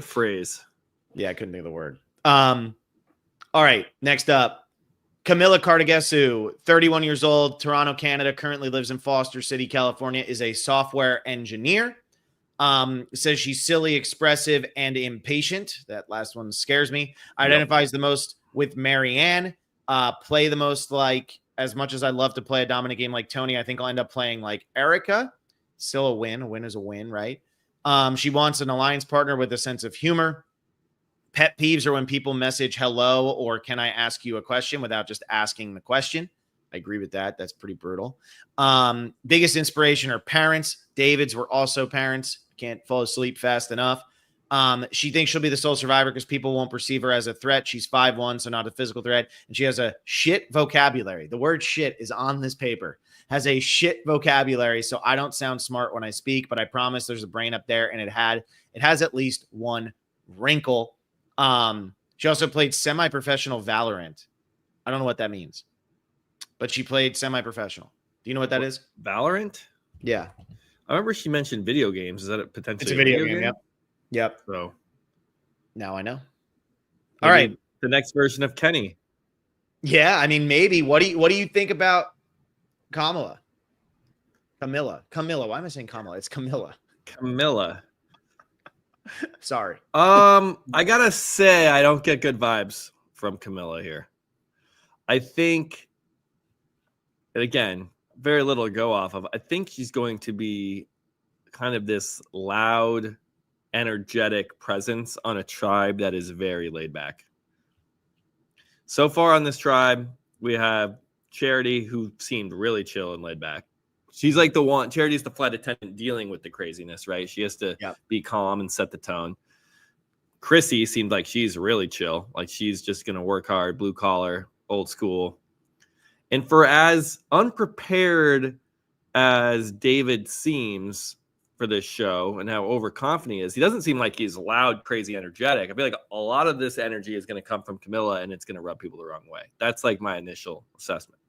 phrase.
Yeah, I couldn't think of the word. All right, next up, Camilla Cartagesu, 31 years old, Toronto, Canada, currently lives in Foster City, California, is a software engineer. Says she's silly, expressive, and impatient. That last one scares me. Identifies the most with Marianne. Play the most like, as much as I love to play a dominant game like Tony, I think I'll end up playing like Erica. Still a win. A win is a win, right? She wants an alliance partner with a sense of humor. Pet peeves are when people message hello or can I ask you a question without just asking the question. I agree with that. That's pretty brutal. Biggest inspiration are parents. David's were also parents. Can't fall asleep fast enough. She thinks she'll be the sole survivor because people won't perceive her as a threat. She's 5'1", so not a physical threat. And she has a shit vocabulary. The word shit is on this paper. Has a shit vocabulary, so I don't sound smart when I speak, but I promise there's a brain up there, and it has at least one wrinkle. She also played semi-professional Valorant. I don't know what that means, but she played semi-professional. Do you know what that is?
Valorant?
Yeah.
I remember she mentioned video games. Is that a potentially
It's a video game? Yep.
So
now I know. All right.
The next version of Kenny.
Yeah, I mean, maybe. What do you think about Camilla? Why am I saying Kamala? It's Camilla. Sorry.
I gotta say, I don't get good vibes from Camilla here. I think, and again, very little to go off of. I think she's going to be kind of this loud, energetic presence on a tribe that is very laid back. So far on this tribe, we have Charity, who seemed really chill and laid back. She's like the one. Charity's the flight attendant dealing with the craziness, right? She has to be calm and set the tone. Chrissy seemed like she's really chill. Like she's just going to work hard, blue collar, old school. And for as unprepared as David seems for this show and how overconfident he is, he doesn't seem like he's loud, crazy, energetic. I feel like a lot of this energy is going to come from Camilla, and it's going to rub people the wrong way. That's like my initial assessment.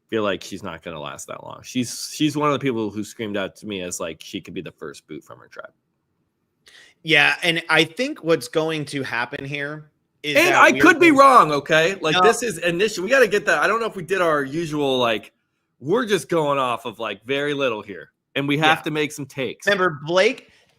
Feel like she's not going to last that long. She's one of the people who screamed out to me as like she could be the first boot from her tribe.
Yeah, and I think what's going to happen here is,
and I could be wrong, okay? Like this is initial. We got to get that. I don't know if we did our usual like we're just going off of like very little here. and we have to make some takes.
Remember,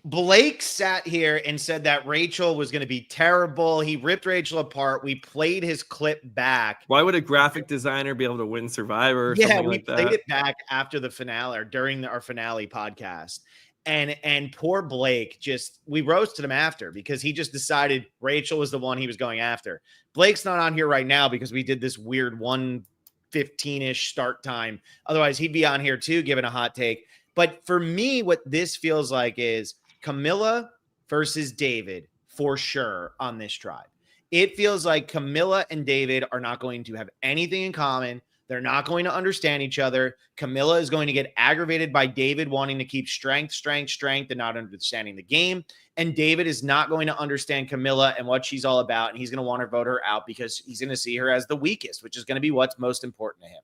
Blake sat here and said that Rachel was going to be terrible. He ripped Rachel apart. We played his clip back.
Why would a graphic designer be able to win Survivor or
Yeah,
something
we
like that?
played it back after the finale or during our finale podcast. And poor Blake, we roasted him after because he just decided Rachel was the one he was going after. Blake's not on here right now because we did this weird 1:15-ish start time. Otherwise, he'd be on here too, giving a hot take. But for me, what this feels like is Camilla versus David for sure on this tribe. It feels like Camilla and David are not going to have anything in common. They're not going to understand each other. Camilla is going to get aggravated by David wanting to keep strength, and not understanding the game. And David is not going to understand Camilla and what she's all about. And he's going to want to vote her out because he's going to see her as the weakest, which is going to be what's most important to him.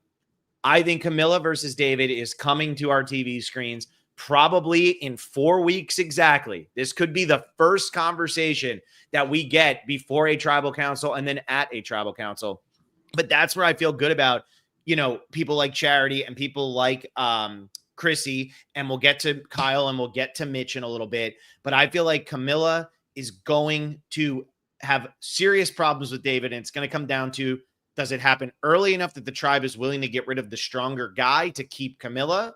I think Camilla versus David is coming to our TV screens probably in 4 weeks exactly. This could be the first conversation that we get before a tribal council and then at a tribal council. But that's where I feel good about, people like Charity and people like Chrissy, and we'll get to Kyle and we'll get to Mitch in a little bit. But I feel like Camilla is going to have serious problems with David, and it's going to come down to, does it happen early enough that the tribe is willing to get rid of the stronger guy to keep Camilla?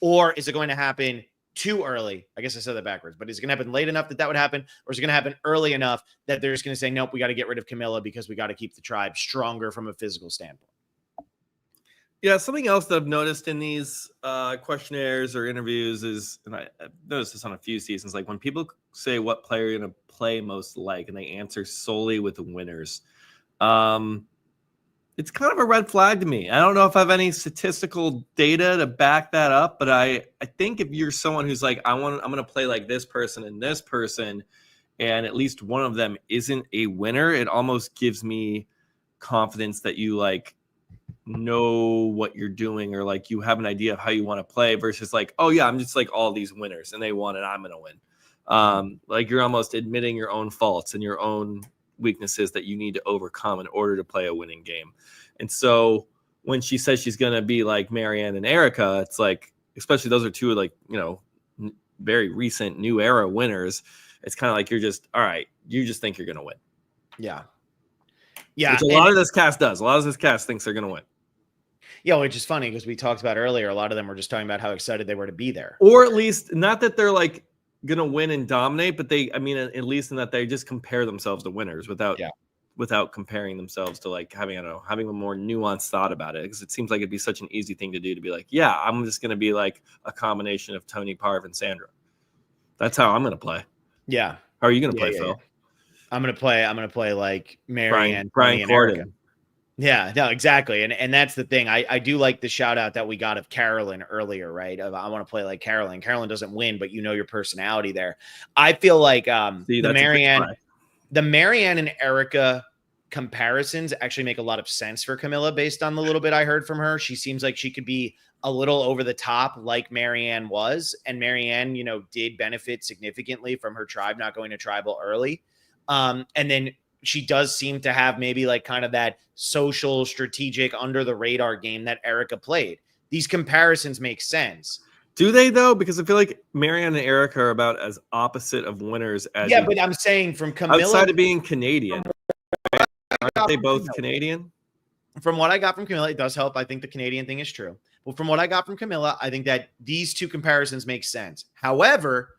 Or is it going to happen too early? I guess I said that backwards, but is it going to happen late enough that would happen? Or is it going to happen early enough that they're just going to say, nope, we got to get rid of Camilla because we got to keep the tribe stronger from a physical standpoint?
Yeah, something else that I've noticed in these questionnaires or interviews is, and I've noticed this on a few seasons, like when people say what player you're going to play most like, and they answer solely with the winners, it's kind of a red flag to me. I don't know if I have any statistical data to back that up, but I think if you're someone who's like, I'm going to play like this person and this person, and at least one of them isn't a winner, it almost gives me confidence that you like know what you're doing, or like you have an idea of how you want to play, versus like, oh yeah, I'm just like all these winners and they won and I'm going to win. Like you're almost admitting your own faults and your own weaknesses that you need to overcome in order to play a winning game. And so when she says she's going to be like Marianne and Erica, it's like, especially those are two like, very recent new era winners. It's kind of like, you're just, all right, you just think you're going to win.
Yeah. Yeah.
Which a lot of this cast does. A lot of this cast thinks they're going to win.
Yeah, which is funny because we talked about earlier, a lot of them were just talking about how excited they were to be there.
Or at least, not that they're like gonna win and dominate, but at least in that they just compare themselves to winners without comparing themselves to like having a more nuanced thought about it, because it seems like it'd be such an easy thing to do, to be like, yeah, I'm just gonna be like a combination of Tony, Parv, and Sandra. That's how I'm gonna play.
Yeah.
How are you gonna play, Phil?
Yeah. I'm gonna play like Marianne,
Brian
and
Corden.
Erica. Yeah, no, exactly. And that's the thing. I do like the shout out that we got of Carolyn earlier, right? I want to play like Carolyn. Carolyn doesn't win, but your personality there. I feel like the Marianne and Erica comparisons actually make a lot of sense for Camilla based on the little bit I heard from her. She seems like she could be a little over the top like Marianne was. And Marianne, did benefit significantly from her tribe not going to tribal early. And then she does seem to have maybe like kind of that social, strategic, under the radar game that Erica played. These comparisons make sense.
Do they though? Because I feel like Marianne and Erica are about as opposite of winners as.
Yeah, but I'm saying from Camilla,
outside of being Canadian, right? Aren't they both Canadian?
From what I got from Camilla, it does help. I think the Canadian thing is true. But from what I got from Camilla, I think that these two comparisons make sense. However,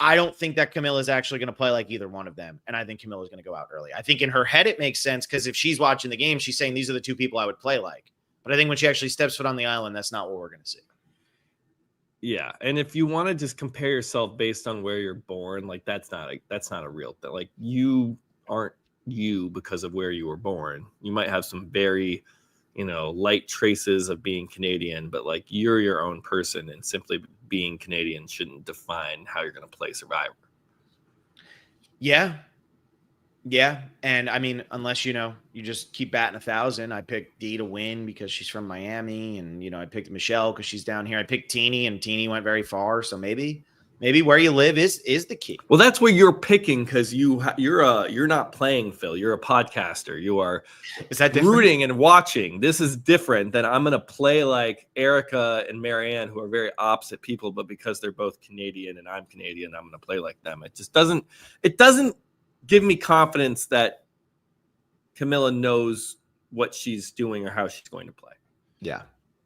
I don't think that Camilla is actually going to play like either one of them. And I think Camilla is going to go out early. I think in her head, it makes sense because if she's watching the game, she's saying these are the two people I would play like. But I think when she actually steps foot on the island, that's not what we're going to see.
Yeah. And if you want to just compare yourself based on where you're born, like that's not a real thing. Like you aren't you because of where you were born. You might have some very, light traces of being Canadian, but like you're your own person, and simply being Canadian shouldn't define how you're going to play Survivor.
Yeah. Yeah. And I mean, unless, you just keep batting 1,000, I picked Dee to win because she's from Miami, and, I picked Michelle because she's down here. I picked Teeny, and Teeny went very far. So maybe Maybe where you live is the key.
Well, that's where you're picking because you're not playing, Phil. You're a podcaster. You are
Is that different?
rooting and watching. This is different than I'm going to play like Erica and Marianne, who are very opposite people, but because they're both Canadian and I'm Canadian, I'm going to play like them. It just doesn't give me confidence that Camilla knows what she's doing or how she's going to play.
Yeah.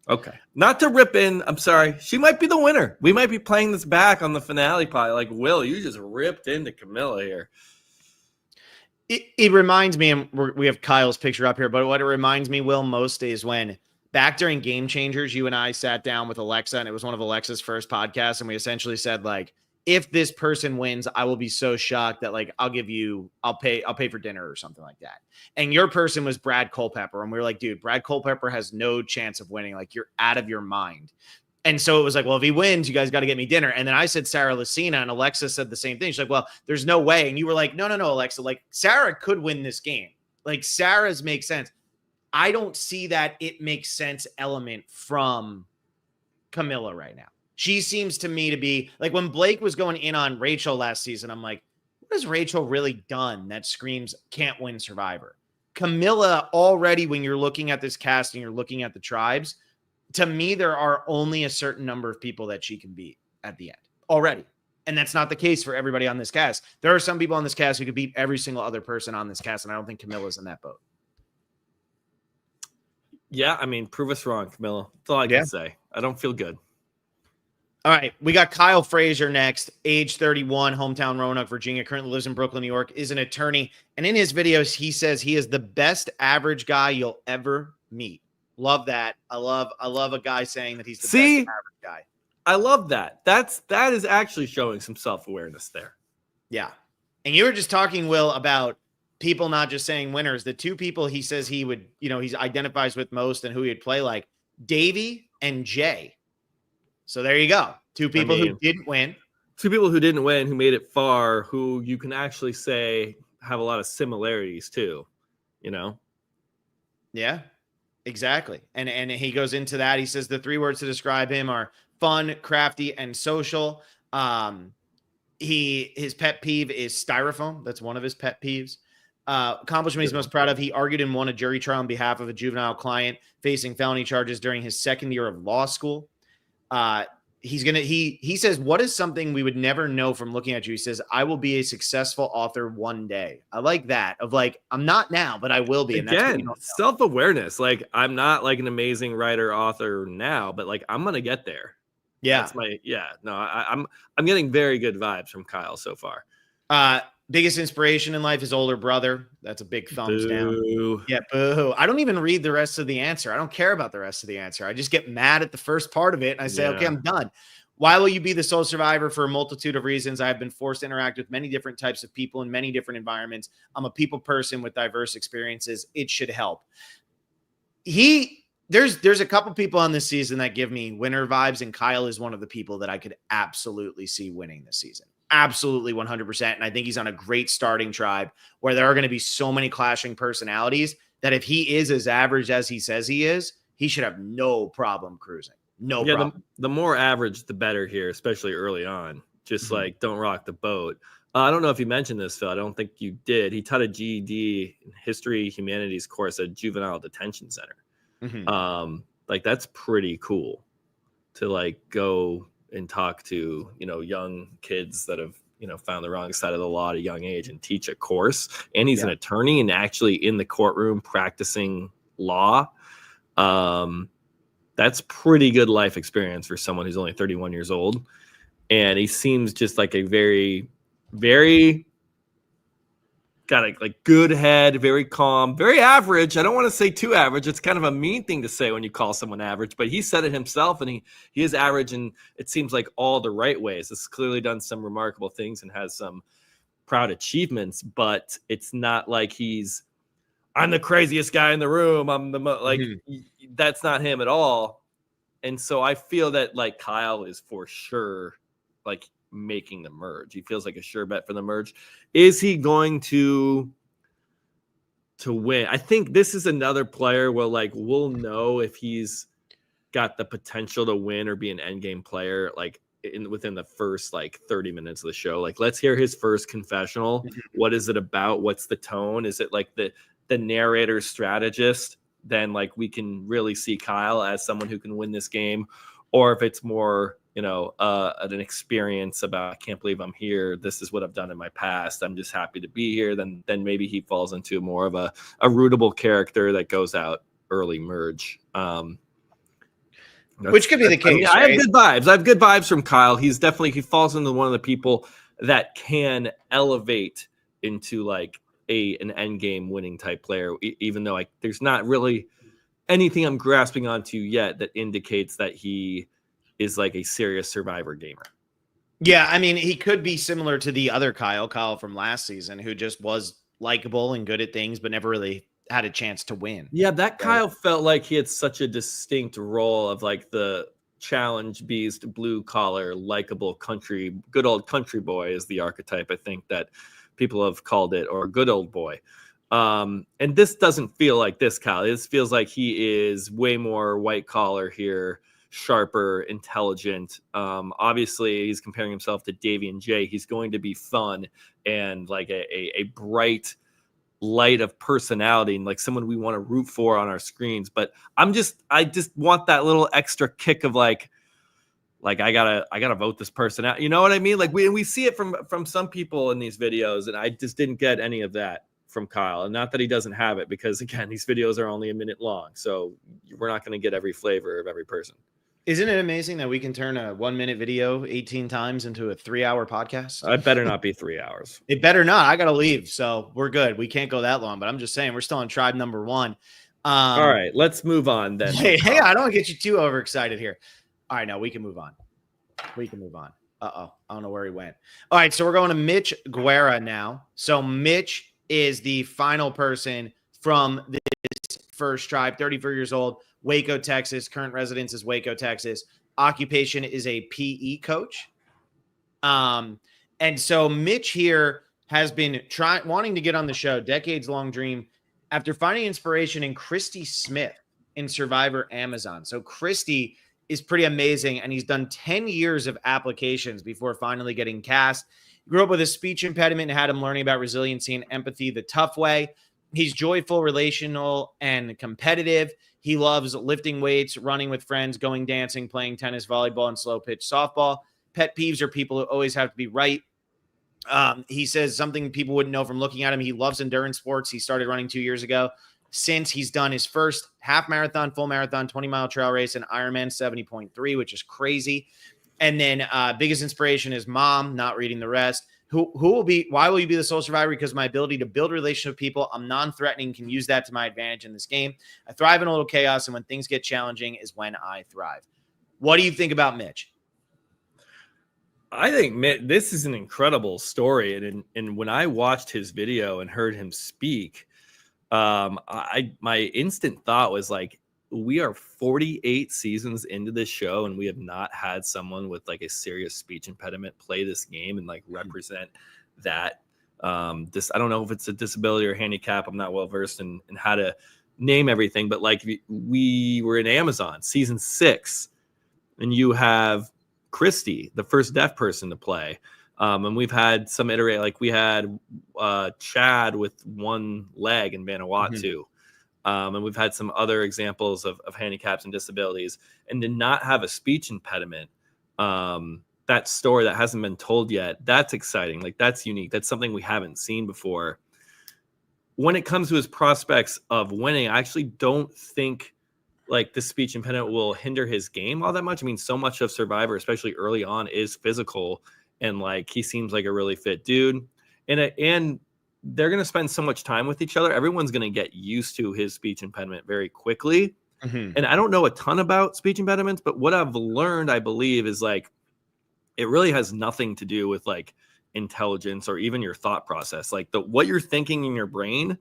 Okay. Not to rip in. I'm sorry. She might be the winner. We might be playing this back on the finale pie. Like, Will, you just ripped into Camilla here.
It reminds me, and we have Kyle's picture up here, but what it reminds me, Will, most is when back during Game Changers, you and I sat down with Alexa, and it was one of Alexa's first podcasts, and we essentially said, like, if this person wins, I will be so shocked that, like, I'll pay for dinner or something like that. And your person was Brad Culpepper. And we were like, dude, Brad Culpepper has no chance of winning. Like, you're out of your mind. And so it was like, well, if he wins, you guys got to get me dinner. And then I said Sarah Lucina, and Alexa said the same thing. She's like, well, there's no way. And you were like, no, Alexa, like, Sarah could win this game. Like, Sarah's makes sense. I don't see that it makes sense element from Camilla right now. She seems to me to be like, when Blake was going in on Rachel last season, I'm like, what has Rachel really done that screams can't win Survivor? Camilla already, when you're looking at this cast and you're looking at the tribes, to me, there are only a certain number of people that she can beat at the end already. And that's not the case for everybody on this cast. There are some people on this cast who could beat every single other person on this cast, and I don't think Camilla's in that boat.
Yeah, I mean, prove us wrong, Camilla. That's all I can say. I don't feel good.
All right, we got Kyle Frazier next, age 31, hometown Roanoke, Virginia, currently lives in Brooklyn, New York, is an attorney. And in his videos, he says he is the best average guy you'll ever meet. Love that. I love a guy saying that he's the best average guy.
I love that. That is actually showing some self-awareness there.
Yeah. And you were just talking, Will, about people not just saying winners. The two people he says he would, he identifies with most and who he'd play like, Davey and Jay. So there you go. Two people who didn't win.
Two people who didn't win, who made it far, who you can actually say have a lot of similarities too,
Yeah, exactly. And he goes into that. He says the three words to describe him are fun, crafty, and social. His pet peeve is styrofoam. That's one of his pet peeves. Accomplishment he's most proud of. He argued and won a jury trial on behalf of a juvenile client facing felony charges during his second year of law school. He says, what is something we would never know from looking at you? He says, I will be a successful author one day. I like that of like, I'm not now, but I will be. And
again, that's self-awareness. Like, I'm not like an amazing writer, author now, but like, I'm going to get there.
Yeah.
I'm getting very good vibes from Kyle so far.
Biggest inspiration in life is older brother. That's a big thumbs down. Yeah, boo. I don't even read the rest of the answer. I don't care about the rest of the answer. I just get mad at the first part of it. And I say, okay, I'm done. Why will you be the sole survivor? For a multitude of reasons. I have been forced to interact with many different types of people in many different environments. I'm a people person with diverse experiences. It should help. There's a couple people on this season that give me winner vibes, and Kyle is one of the people that I could absolutely see winning this season. Absolutely 100%. And I think he's on a great starting tribe where there are going to be so many clashing personalities that if he is as average as he says he is, he should have no problem cruising. No problem.
The more average, the better here, especially early on. Just like, don't rock the boat. I don't know if you mentioned this, Phil. I don't think you did. He taught a GED history humanities course at Juvenile Detention Center. Like, that's pretty cool to like go and talk to, young kids that have, found the wrong side of the law at a young age and teach a course. And he's an attorney and actually in the courtroom practicing law. That's pretty good life experience for someone who's only 31 years old. And he seems just like a very, very got a like good head, very calm, very average. I don't want to say too average. It's kind of a mean thing to say when you call someone average, but he said it himself, and he is average, and it seems like all the right ways. This clearly done some remarkable things and has some proud achievements, but it's not like I'm the craziest guy in the room. I'm the that's not him at all. And so I feel that like Kyle is for sure like making the merge. He feels like a sure bet for the merge. Is he going to win? I think this is another player where like we'll know if he's got the potential to win or be an end game player like within the first like 30 minutes of the show. Like, let's hear his first confessional. What is it about? What's the tone? Is it like the narrator strategist? Then like we can really see Kyle as someone who can win this game, or if it's more, an experience about, I can't believe I'm here. This is what I've done in my past. I'm just happy to be here. Then maybe he falls into more of a rootable character that goes out early merge.
Which could be the case.
I have good vibes. I have good vibes from Kyle. He falls into one of the people that can elevate into like an end game winning type player, even though there's not really anything I'm grasping onto yet that indicates that he is like a serious Survivor gamer.
Yeah, I mean, he could be similar to the other Kyle from last season, who just was likable and good at things, but never really had a chance to win.
Yeah, that Kyle felt like he had such a distinct role of like the challenge beast, blue collar, likable country, good old country boy is the archetype I think that people have called it, or good old boy. And this doesn't feel like this Kyle. This feels like he is way more white collar here, sharper, intelligent. Obviously, he's comparing himself to Davian J. He's going to be fun and like a bright light of personality and like someone we want to root for on our screens. But I just want that little extra kick of like I gotta vote this person out. You know what I mean? Like we see it from some people in these videos, and I just didn't get any of that from Kyle. And not that he doesn't have it, because again, these videos are only a minute long, so we're not going to get every flavor of every person.
Isn't it amazing that we can turn a 1 minute video 18 times into a 3-hour podcast?
It better not be 3 hours.
It better not. I got to leave. So we're good. We can't go that long, but I'm just saying we're still on tribe number 1.
All right, let's move on then.
Hey, I don't want to get you too overexcited here. All right, no, we can move on. Uh-oh. I don't know where he went. All right, so we're going to Mitch Guerra now. So Mitch is the final person from this first tribe, 34 years old, Waco, Texas. Current residence is Waco, Texas. Occupation is a PE coach. And so Mitch here has been wanting to get on the show, decades-long dream, after finding inspiration in Christy Smith in Survivor Amazon. So Christy is pretty amazing, and he's done 10 years of applications before finally getting cast. He grew up with a speech impediment and had him learning about resiliency and empathy the tough way. He's joyful, relational, and competitive. He loves lifting weights, running with friends, going dancing, playing tennis, volleyball, and slow pitch softball. Pet peeves are people who always have to be right. He says something people wouldn't know from looking at him. He loves endurance sports. He started running 2 years ago. Since he's done his first half marathon, full marathon, 20-mile trail race, and Ironman 70.3, which is crazy. And then biggest inspiration is mom, not reading the rest. Why will you be the sole survivor? Because my ability to build a relationship with people, I'm non-threatening, can use that to my advantage in this game. I thrive in a little chaos, and when things get challenging is when I thrive. What do you think about Mitch?
I think this is an incredible story. And when I watched his video and heard him speak, my instant thought was like, we are 48 seasons into this show, and we have not had someone with like a serious speech impediment play this game and like represent that. I don't know if it's a disability or handicap. I'm not well versed in how to name everything, but like we were in Amazon season 6, and you have Christy, the first deaf person to play. And we've had some iterate, like we had Chad with one leg in Vanuatu. And we've had some other examples of handicaps and disabilities, and to not have a speech impediment, that story that hasn't been told yet, that's exciting. Like that's unique. That's something we haven't seen before. When it comes to his prospects of winning, I actually don't think like the speech impediment will hinder his game all that much. I mean, so much of Survivor, especially early on, is physical, and like he seems like a really fit dude. And they're going to spend so much time with each other. Everyone's going to get used to his speech impediment very quickly. And I don't know a ton about speech impediments, but what I've learned, I believe, is like, it really has nothing to do with like intelligence or even your thought process. Like what you're thinking in your brain,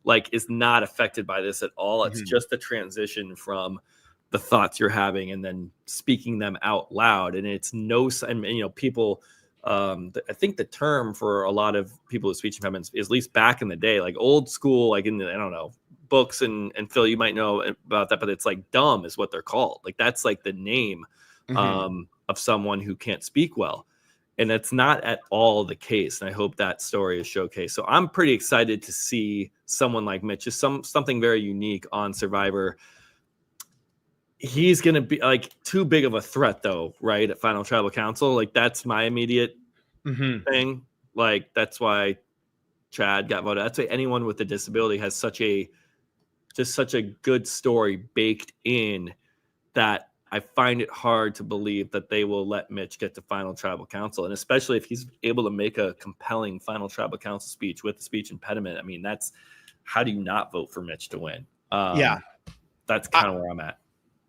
like is not affected by this at all. It's just the transition from the thoughts you're having and then speaking them out loud. And it's people, I think the term for a lot of people with speech impediments is, at least back in the day, like old school, like in the, I don't know, books and Phil, you might know about that, but it's like dumb is what they're called. Like that's like the name. of someone who can't speak well. And that's not at all the case. And I hope that story is showcased. So I'm pretty excited to see someone like Mitch, just something very unique on Survivor. He's going to be like too big of a threat though, right? At Final Tribal Council. Like that's my immediate thing. Like that's why Chad got voted. That's why anyone with a disability has such a good story baked in that I find it hard to believe that they will let Mitch get to Final Tribal Council. And especially if he's able to make a compelling Final Tribal Council speech with the speech impediment. I mean, that's how do you not vote for Mitch to win? That's kind of where I'm at.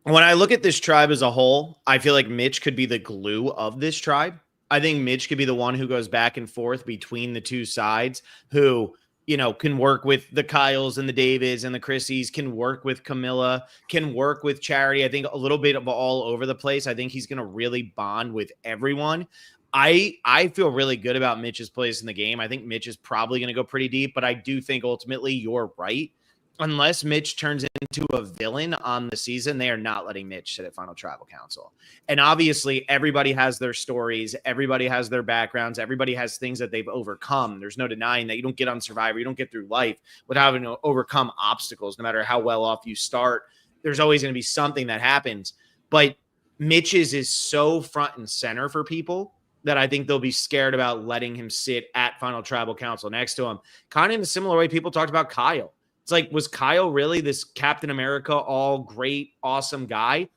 When I look at this tribe as a whole, I feel like Mitch could be the glue of this tribe. I think Mitch could be the one who goes back and forth between the two sides, who, you know, can work with the Kyles and the Davids and the Chrissies, can work with Camilla, can work with Charity. I think a little bit of all over the place. I think he's going to really bond with everyone. I feel really good about Mitch's place in the game. I think Mitch is probably going to go pretty deep, but I do think ultimately you're right. Unless Mitch turns into a villain on the season, they are not letting Mitch sit at Final Tribal Council. And obviously, everybody has their stories. Everybody has their backgrounds. Everybody has things that they've overcome. There's no denying that you don't get on Survivor. You don't get through life without having to overcome obstacles. No matter how well off you start, there's always going to be something that happens. But Mitch's is so front and center for people that I think they'll be scared about letting him sit at Final Tribal Council next to him. Kind of in a similar way people talked about Kyle. It's like, was Kyle really this Captain America, all great, awesome guy?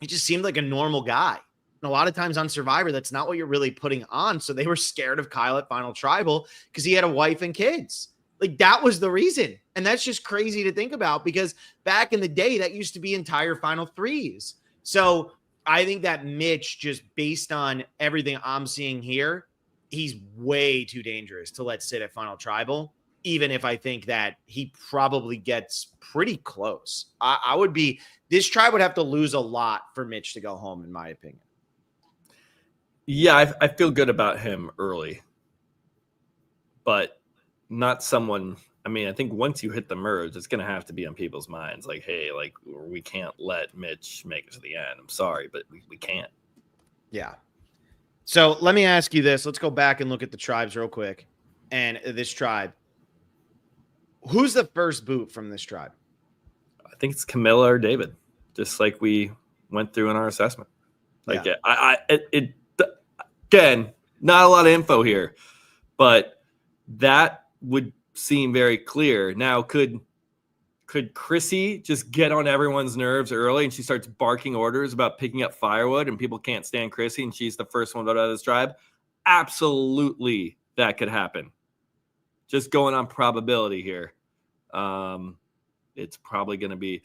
He just seemed like a normal guy. And a lot of times on Survivor, that's not what you're really putting on. So they were scared of Kyle at Final Tribal because he had a wife and kids. Like that was the reason. And that's just crazy to think about because back in the day, that used to be entire Final Threes. So I think that Mitch, just based on everything I'm seeing here, he's way too dangerous to let sit at Final Tribal. Even if I think that he probably gets pretty close. I would be, this tribe would have to lose a lot for Mitch to go home, in my opinion.
Yeah, I feel good about him early, but not someone, I mean, I think once you hit the merge, it's going to have to be on people's minds. Like, hey, like we can't let Mitch make it to the end. I'm sorry, but we can't.
Yeah. So let me ask you this. Let's go back and look at the tribes real quick. And this tribe, who's the first boot from this tribe?
I think it's Camilla or David, just like we went through in our assessment. Like, yeah. Again, not a lot of info here, but that would seem very clear. Now, could Chrissy just get on everyone's nerves early and she starts barking orders about picking up firewood and people can't stand Chrissy and she's the first one out of this tribe? Absolutely, that could happen. Just going on probability here. It's probably going to be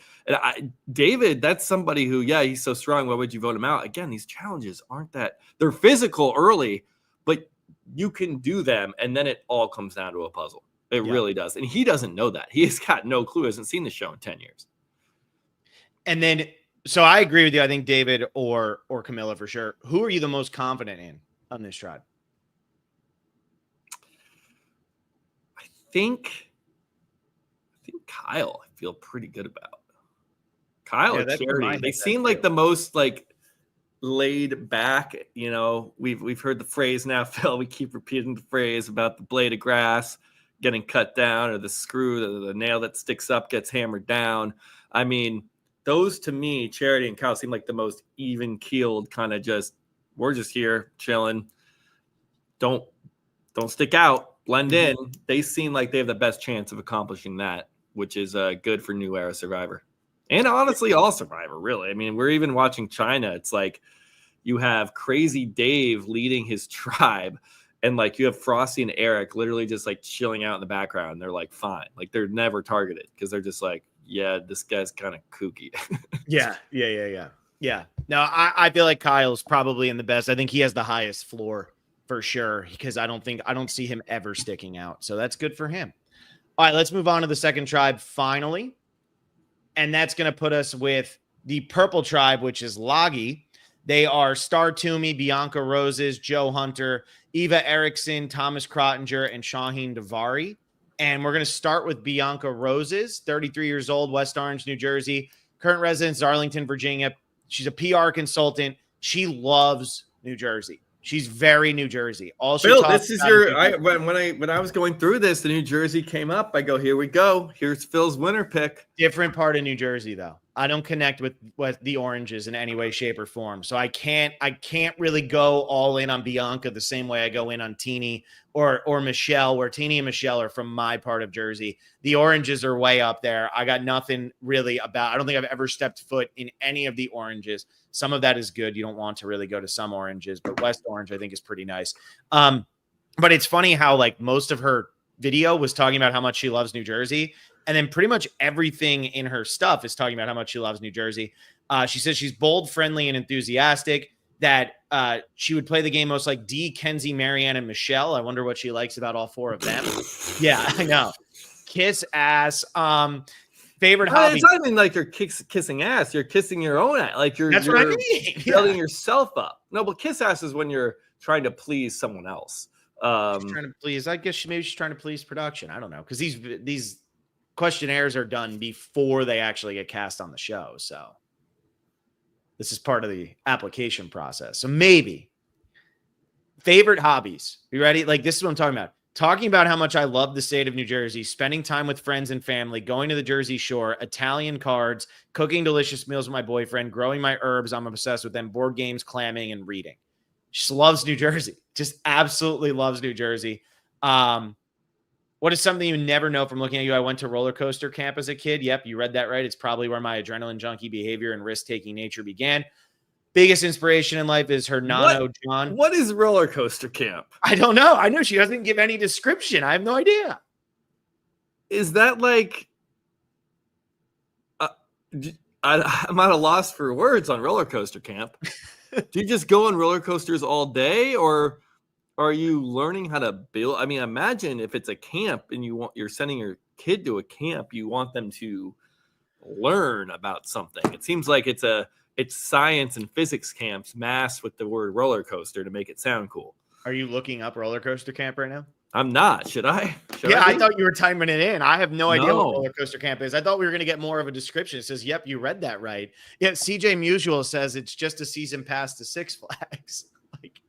David. That's somebody who, yeah, he's so strong. Why would you vote him out? Again, these challenges aren't that they're physical early, but you can do them. And then it all comes down to a puzzle. It really does. And he doesn't know that. He has got no clue. Hasn't seen the show in 10 years.
And then, so I agree with you. I think David or Camilla for sure. Who are you the most confident in on this tribe?
I think Kyle, I feel pretty good about. Kyle and Charity, they seem like the most like laid back. You know, we've heard the phrase now, Phil. We keep repeating the phrase about the blade of grass getting cut down or the screw, the nail that sticks up gets hammered down. I mean, those to me, Charity and Kyle seem like the most even keeled kind of just, we're just here chilling. Don't stick out, blend in. They seem like they have the best chance of accomplishing that, which is good for New Era Survivor. And honestly, all Survivor, really. I mean, we're even watching China. It's like you have Crazy Dave leading his tribe, and like you have Frosty and Eric literally just like chilling out in the background. They're like, fine. Like they're never targeted because they're just like, yeah, this guy's kind of kooky.
Yeah. No, I feel like Kyle's probably in the best. I think he has the highest floor for sure because I don't see him ever sticking out. So that's good for him. All right, let's move on to the second tribe finally. And that's going to put us with the purple tribe, which is Loggy. They are Star Toomey, Bianca Roses, Joe Hunter, Eva Erickson, Thomas Krottinger, and Shaheen Davari. And we're going to start with Bianca Roses, 33 years old, West Orange, New Jersey. Current residence, Arlington, Virginia. She's a PR consultant. She loves New Jersey. She's very New Jersey. All she
Bill,
talks
this is
about
your. When I was going through this, the New Jersey came up. I go, here we go. Here's Phil's winner pick.
different part of New Jersey, though. I don't connect with the Oranges in any way, shape, or form. So I can't really go all in on Bianca the same way I go in on Teeny or Michelle, where Teeny and Michelle are from my part of Jersey. The Oranges are way up there. I got nothing really about. I don't think I've ever stepped foot in any of the Oranges. Some of that is good. You don't want to really go to some Oranges, but West Orange I think is pretty nice. But it's funny how like most of her video was talking about how much she loves New Jersey. And then pretty much everything in her stuff is talking about how much she loves New Jersey. She says she's bold, friendly, and enthusiastic, that she would play the game most like Dee, Kenzie, Marianne, and Michelle. I wonder what she likes about all four of them. Yeah, I know. Kiss ass. Favorite hobby.
It's not even like you're kissing ass. You're kissing your own ass. Like
That's what I mean.
Building yourself up. No, but kiss ass is when you're trying to please someone else.
She's trying to please. I guess maybe she's trying to please production. I don't know, because these questionnaires are done before they actually get cast on the show. So this is part of the application process. So maybe favorite hobbies. You ready? Like, this is what I'm talking about. Talking about how much I love the state of New Jersey, spending time with friends and family, going to the Jersey Shore, Italian cards, cooking delicious meals with my boyfriend, growing my herbs. I'm obsessed with them, board games, clamming, and reading. She just loves New Jersey. Just absolutely loves New Jersey. What is something you never know from looking at you? I went to roller coaster camp as a kid. Yep, you read that right. It's probably where my adrenaline junkie behavior and risk-taking nature began. Biggest inspiration in life is her Nano John.
What is roller coaster camp?
I don't know. I know she doesn't give any description. I have no idea.
Is that like I'm at a loss for words on roller coaster camp. Do you just go on roller coasters all day, or are you learning how to build? I mean, imagine if it's a camp and you're sending your kid to a camp, you want them to learn about something. It seems like it's science and physics camps masked with the word roller coaster to make it sound cool.
Are you looking up roller coaster camp right now?
I'm not. Should I?
I thought you were timing it in. I have no idea what roller coaster camp is. I thought we were going to get more of a description. It says, yep, you read that right. Yeah, CJ Musial says it's just a season pass to Six Flags. Like,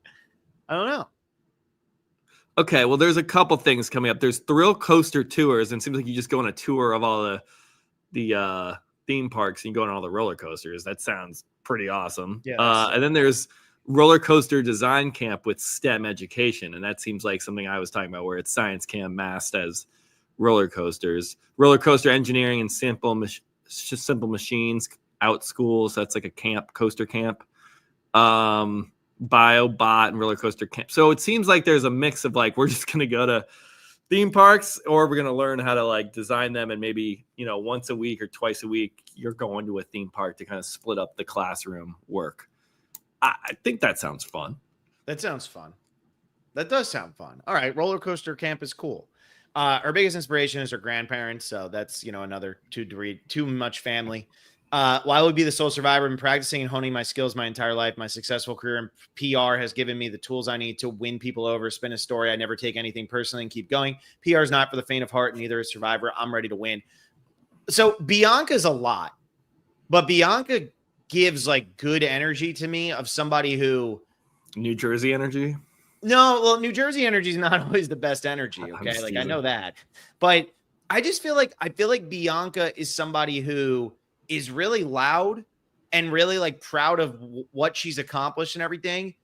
I don't know.
Okay, well, there's a couple things coming up. There's thrill coaster tours, and it seems like you just go on a tour of all the theme parks and you go on all the roller coasters. That sounds pretty awesome. Yeah, and then there's roller coaster design camp with STEM education, and that seems like something I was talking about, where it's science camp masked as roller coasters. Roller coaster engineering and simple machines out schools. That's like a camp, coaster camp. Bio bot and roller coaster camp. So it seems like there's a mix of like, we're just going to go to theme parks, or we're going to learn how to like design them, and maybe, once a week or twice a week you're going to a theme park to kind of split up the classroom work. I think that sounds fun. That
sounds fun. That does sound fun. All right, roller coaster camp is cool. Our biggest inspiration is her grandparents, so that's another too much family. While I would be the sole survivor, I've been practicing and honing my skills my entire life. My successful career in PR has given me the tools I need to win people over, spin a story. I never take anything personally and keep going. PR is not for the faint of heart, neither is Survivor. I'm ready to win. So Bianca's a lot, but Bianca gives like good energy to me, of somebody who
New Jersey energy.
No, well, New Jersey energy is not always the best energy. Okay. Like, I know that, but I just feel like Bianca is somebody who is really loud and really like proud of what she's accomplished and everything.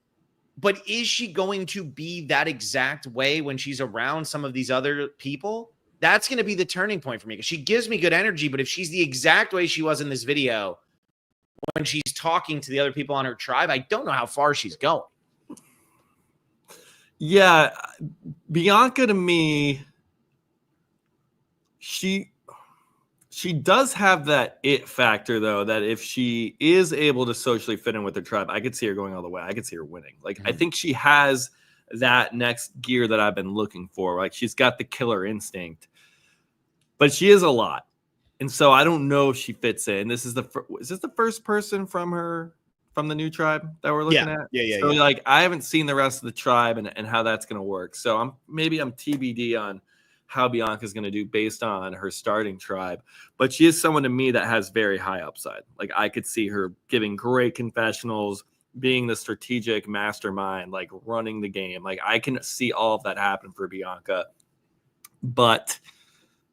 But is she going to be that exact way when she's around some of these other people? That's going to be the turning point for me, because she gives me good energy. But if she's the exact way she was in this video when she's talking to the other people on her tribe, I don't know how far she's going.
Yeah. Bianca, to me, she does have that it factor, though, that if she is able to socially fit in with her tribe, I could see her going all the way. I could see her winning. Like, I think she has that next gear that I've been looking for. Like, she's got the killer instinct, but she is a lot. And so I don't know if she fits in. Is this the first person from the new tribe that we're looking at?
Yeah.
So like, I haven't seen the rest of the tribe and how that's going to work. So I'm TBD on how Bianca's going to do based on her starting tribe. But she is someone to me that has very high upside. Like, I could see her giving great confessionals, being the strategic mastermind, like running the game. Like I can see all of that happen for Bianca, but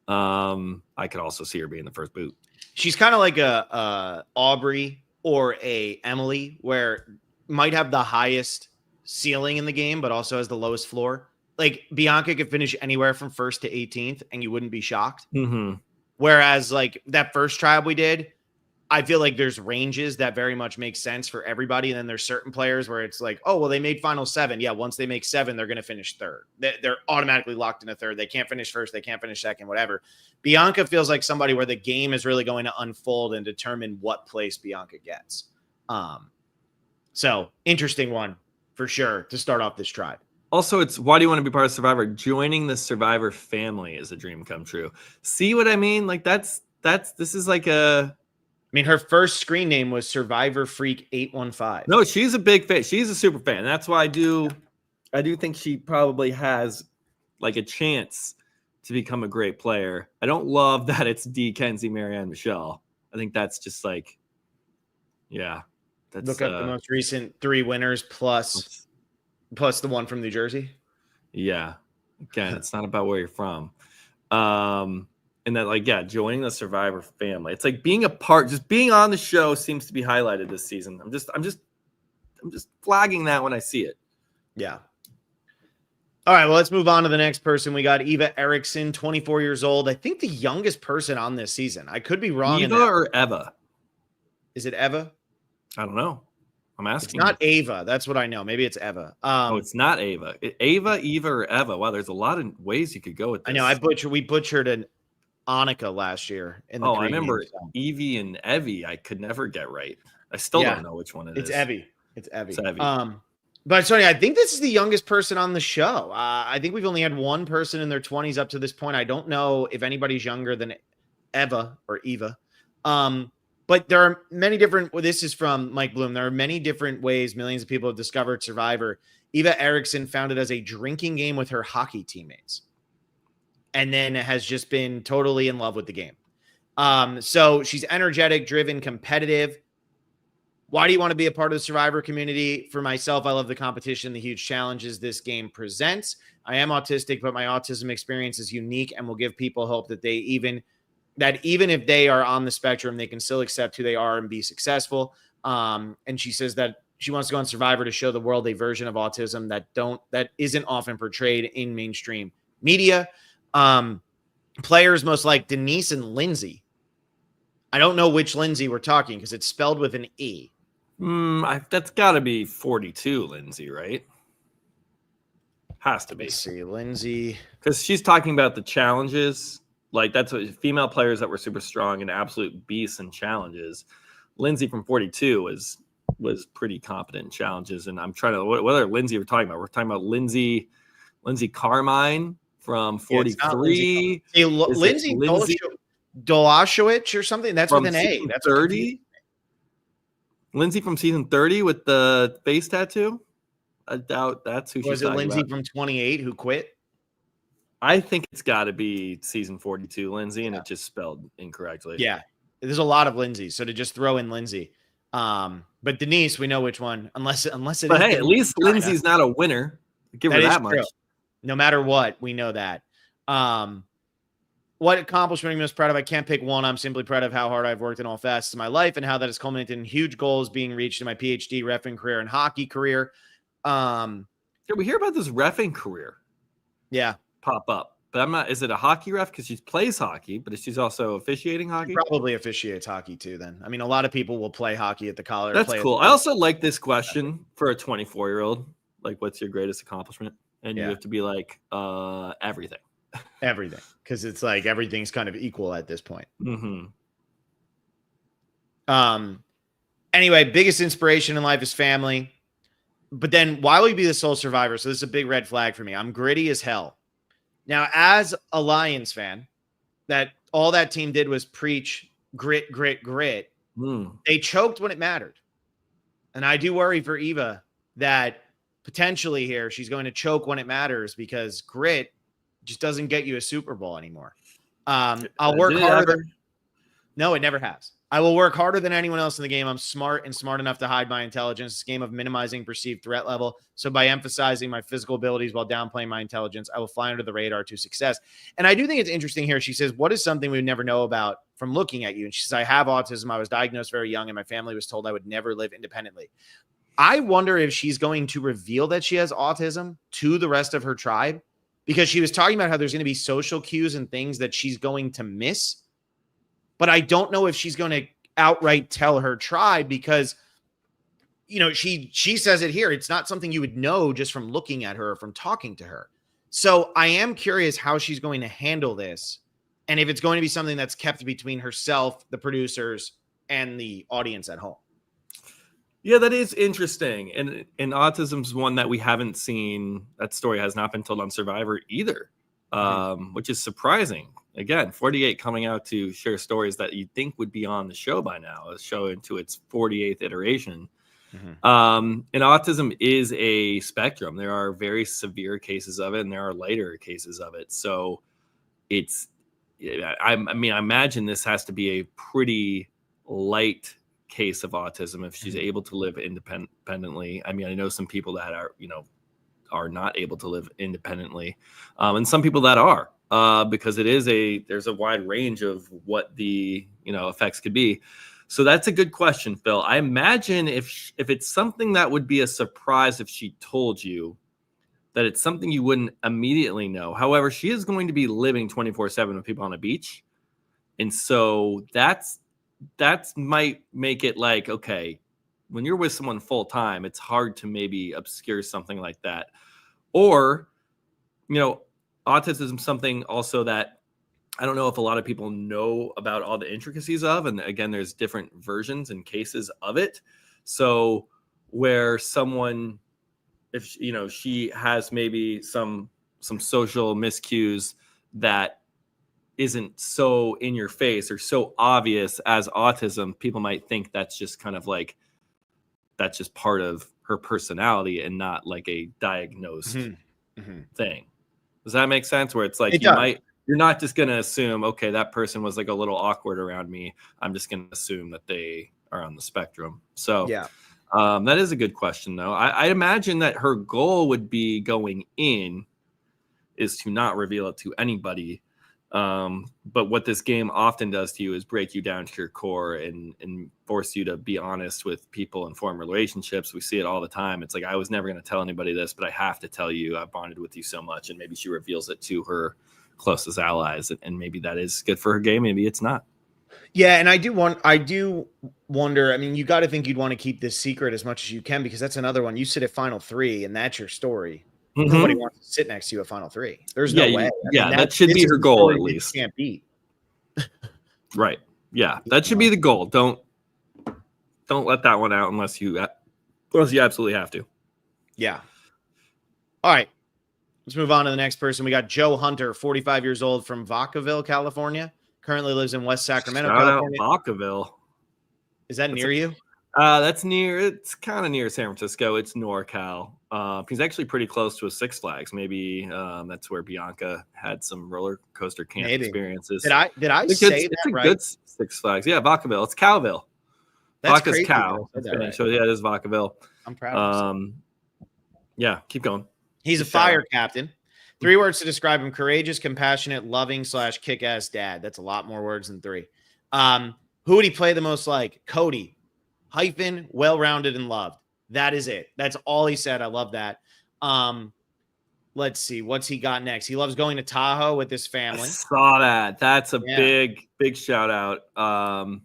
I could also see her being the first boot.
She's kind of like a Aubrey or a Emily, where might have the highest ceiling in the game, but also has the lowest floor. Like Bianca could finish anywhere from 1st to 18th, and you wouldn't be shocked.
Mm-hmm.
Whereas like that first tribe we did, I feel like there's ranges that very much make sense for everybody. And then there's certain players where it's like, oh, well, they made final 7. Yeah, once they make 7, they're going to finish 3rd. They're automatically locked in a 3rd. They can't finish 1st. They can't finish 2nd, whatever. Bianca feels like somebody where the game is really going to unfold and determine what place Bianca gets. So interesting one for sure to start off this tribe.
Also, it's why do you want to be part of Survivor? Joining the Survivor family is a dream come true. See what I mean? Like this is like a.
I mean, her first screen name was Survivor Freak 815.
No, she's a big fan. She's a super fan. That's why I do think she probably has like a chance to become a great player. I don't love that it's D, Kenzie, Marianne, Michelle. I think that's just like, yeah. That's,
look up the most recent 3 winners plus the one from New Jersey.
Yeah. Again, it's not about where you're from. And that, like, yeah, joining the Survivor family. It's like being a part, just being on the show seems to be highlighted this season. I'm just flagging that when I see it.
Yeah. All right, well, let's move on to the next person. We got Eva Eriksson, 24 years old. I think the youngest person on this season. I could be wrong.
Eva or Eva?
Is it Eva?
I don't know. I'm asking.
It's not Ava. That's what I know. Maybe it's Eva.
It's not Ava. Ava, Eva, or Eva. Wow, there's a lot of ways you could go with this.
I know. We butchered an Annika last year. In the
I remember Evie and Evie. I could never get right. I still don't know which one it is.
It's Evie. It's Evie.
It's Evie.
But Sonny, I think this is the youngest person on the show. I think we've only had one person in their 20s up to this point. I don't know if anybody's younger than Eva or Eva. But there are many different, this is from Mike Bloom. There are many different ways millions of people have discovered Survivor. Eva Eriksson found it as a drinking game with her hockey teammates, and then has just been totally in love with the game. So she's energetic, driven, competitive. Why do you want to be a part of the Survivor community? For myself, I love the competition, the huge challenges this game presents. I am autistic, but my autism experience is unique and will give people hope that even if they are on the spectrum, they can still accept who they are and be successful. And she says that she wants to go on Survivor to show the world a version of autism that isn't often portrayed in mainstream media. Players most like Denise and Lindsay. I don't know which Lindsay we're talking because it's spelled with an E.
That's got to be 42, Lindsay, right? Has to be.
Let's see, Lindsay.
Because she's talking about the challenges. Like, that's what female players that were super strong and absolute beasts in challenges. Lindsay from 42 was pretty competent in challenges. And I'm trying to, what other Lindsay we're talking about? We're talking about Lindsay Carmine from 43.
Yeah, Lindsay Dolashowicz or something. That's with an A. That's
30. Lindsay from season 30 with the face tattoo. I doubt that's who she's talking about.
Was it Lindsay from 28 who quit?
I think it's got to be season 42, Lindsay, and it just spelled incorrectly.
Yeah, there's a lot of Lindsays, so to just throw in Lindsay. But Denise, we know which one, unless it is.
But hey, at least Lindsay's not a winner. Give her that much.
True. No matter what, we know that. What accomplishment I'm most proud of? I can't pick one. I'm simply proud of how hard I've worked in all facets of my life and how that has culminated in huge goals being reached in my PhD, reffing career, and hockey career.
Did we hear about this reffing career?
Yeah.
Pop up. But I'm not, is it a hockey ref? Because she plays hockey, but she's also officiating hockey?
She probably officiates hockey too, then. I mean, a lot of people will play hockey at the college.
That's cool. I also like this question for a 24-year-old. Like, what's your greatest accomplishment? And you have to be like, everything.
Everything. Because it's like everything's kind of equal at this point.
Mm-hmm.
Anyway, biggest inspiration in life is family. But then why will you be the sole survivor? So this is a big red flag for me. I'm gritty as hell. Now, as a Lions fan, that all that team did was preach grit, grit, grit. They choked when it mattered. And I do worry for Eva that potentially here she's going to choke when it matters because grit just doesn't get you a Super Bowl anymore. I'll work harder. No, it never has. I will work harder than anyone else in the game. I'm smart and smart enough to hide my intelligence. It's a game of minimizing perceived threat level. So by emphasizing my physical abilities while downplaying my intelligence, I will fly under the radar to success. And I do think it's interesting here. She says, what is something we never know about from looking at you? And she says, I have autism. I was diagnosed very young and my family was told I would never live independently. I wonder if she's going to reveal that she has autism to the rest of her tribe, because she was talking about how there's going to be social cues and things that she's going to miss. But I don't know if she's going to outright tell her tribe, because, you know, she says it here. It's not something you would know just from looking at her or from talking to her. So I am curious how she's going to handle this, and if it's going to be something that's kept between herself, the producers, and the audience at home.
Yeah, that is interesting. And autism's one that we haven't seen. That story has not been told on Survivor either, which is surprising. Again, 48 coming out to share stories that you'd think would be on the show by now, a show into its 48th iteration. And autism is a spectrum. There are very severe cases of it, and there are lighter cases of it. So I imagine this has to be a pretty light case of autism if she's able to live independently. I mean, I know some people that are not able to live independently, and some people that are. Because there's a wide range of what the effects could be. So that's a good question, Phil. I imagine if it's something that would be a surprise if she told you, that it's something you wouldn't immediately know. However, she is going to be living 24/7 with people on a beach, and so that might make it like, okay, when you're with someone full time, it's hard to maybe obscure something like that, or autism is something also that I don't know if a lot of people know about all the intricacies of. And again, there's different versions and cases of it. So where someone, if she has maybe some social miscues that isn't so in your face or so obvious as autism, people might think that's just kind of like, that's just part of her personality and not like a diagnosed thing. Does that make sense? Where it's like you're not just going to assume, okay, that person was like a little awkward around me. I'm just going to assume that they are on the spectrum. So
yeah,
that is a good question, though. I imagine that her goal would be going in is to not reveal it to anybody. But what this game often does to you is break you down to your core and force you to be honest with people and form relationships. We see it all the time. It's like, I was never going to tell anybody this, but I have to tell you, I bonded with you so much. And maybe she reveals it to her closest allies, and maybe that is good for her game. Maybe it's not.
Yeah, and I do wonder. I mean, you got to think you'd want to keep this secret as much as you can, because that's another one. You sit at Final 3, and that's your story. Nobody wants to sit next to you at Final 3. There's no way.
That should be her goal, at least.
Can't beat.
Right. Yeah, that should be the goal. Don't let that one out unless you absolutely have to.
Yeah. All right. Let's move on to the next person. We got Joe Hunter, 45 years old, from Vacaville, California. Currently lives in West Sacramento, California.
Out Vacaville.
Is that near you?
It's kind of near San Francisco. It's NorCal. He's actually pretty close to a Six Flags. Maybe that's where Bianca had some roller coaster camp experiences.
Did I say that right?
It's a good Six Flags. Yeah, Vacaville. It's Cowville.
That's
Vaca's
crazy.
cow.
Right.
So yeah, it is Vacaville.
I'm proud of him.
Yeah, keep going.
He's a fire captain. 3 words to describe him: courageous, compassionate, loving / kick-ass dad. That's a lot more words than 3. Who would he play the most like? Cody. Hyphen, well-rounded and loved. That is it. That's all he said. I love that. Let's see. What's he got next? He loves going to Tahoe with his family.
I saw that. That's a big shout out.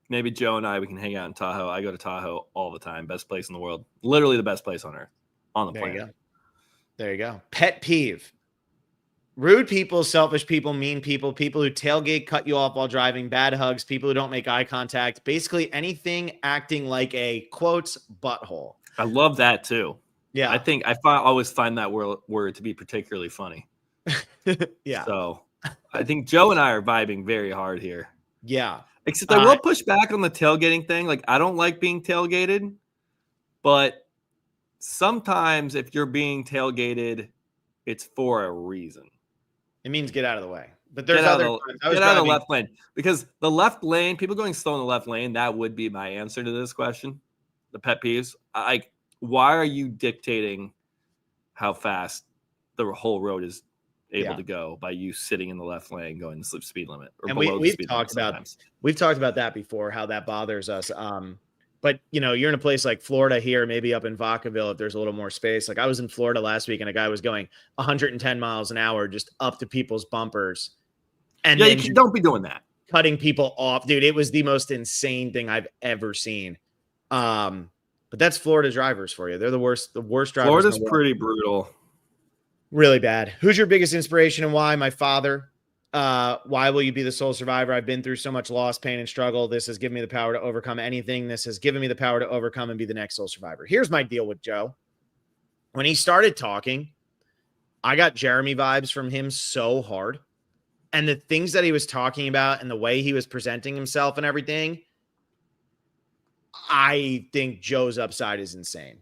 Maybe Joe and we can hang out in Tahoe. I go to Tahoe all the time. Best place in the world. Literally the best place on earth. On the planet.
There you go. Pet peeve. Rude people, selfish people, mean people, people who tailgate, cut you off while driving, bad hugs, people who don't make eye contact, basically anything acting like a, quotes, butthole.
I love that too.
Yeah.
I think I always find that word to be particularly funny.
Yeah.
So I think Joe and I are vibing very hard here.
Yeah.
Except I will push back on the tailgating thing. Like, I don't like being tailgated, but sometimes if you're being tailgated, it's for a reason.
It means get out of the way. But there's other times.
Get out of the left lane, because the left lane, people going slow in the left lane, that would be my answer to this question. The pet peeves. Why are you dictating how fast the whole road is able to go by you sitting in the left lane going the speed limit or
and
below the speed limit
sometimes? We've talked about that before, how that bothers us. But you're in a place like Florida here, maybe up in Vacaville, if there's a little more space. Like I was in Florida last week and a guy was going 110 miles an hour just up to people's bumpers. And
then don't be doing that.
Cutting people off, dude. It was the most insane thing I've ever seen. But that's Florida drivers for you. They're the worst drivers.
Florida's pretty brutal.
Really bad. Who's your biggest inspiration and why? My father. Why will you be the sole survivor? I've been through so much loss, pain, and struggle. This has given me the power to overcome anything. This has given me the power to overcome and be the next sole survivor. Here's my deal with Joe. When he started talking, I got Jeremy vibes from him so hard. And the things that he was talking about and the way he was presenting himself and everything, I think Joe's upside is insane.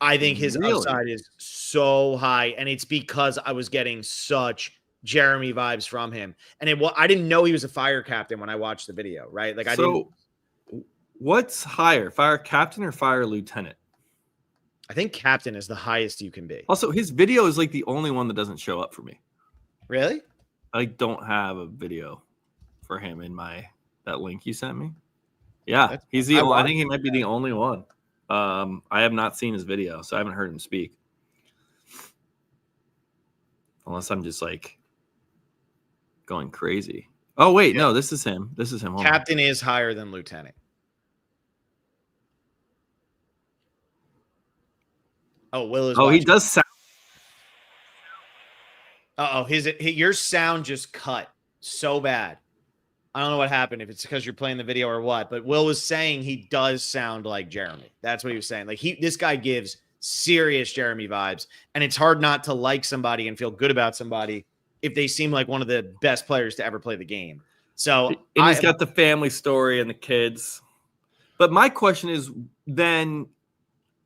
I think his upside is so high. And it's because I was getting such Jeremy vibes from him. And I didn't know he was a fire captain when I watched the video, right? Like
what's higher, fire captain or fire lieutenant?
I think captain is the highest you can be.
Also, his video is like the only one that doesn't show up for me.
Really?
I don't have a video for him in that link you sent me. Yeah, he's the only, I think he might be the only one. I have not seen his video, so I haven't heard him speak. Unless I'm just like going crazy. Oh, wait, no, this is him. This is him. Hold
Captain is higher than lieutenant. Oh, Will is.
Oh, he does sound.
Your sound just cut so bad. I don't know what happened, if it's because you're playing the video or what, but Will was saying he does sound like Jeremy. That's what he was saying. Like this guy gives serious Jeremy vibes, and it's hard not to like somebody and feel good about somebody if they seem like one of the best players to ever play the game. So
he's got the family story and the kids. But my question is then,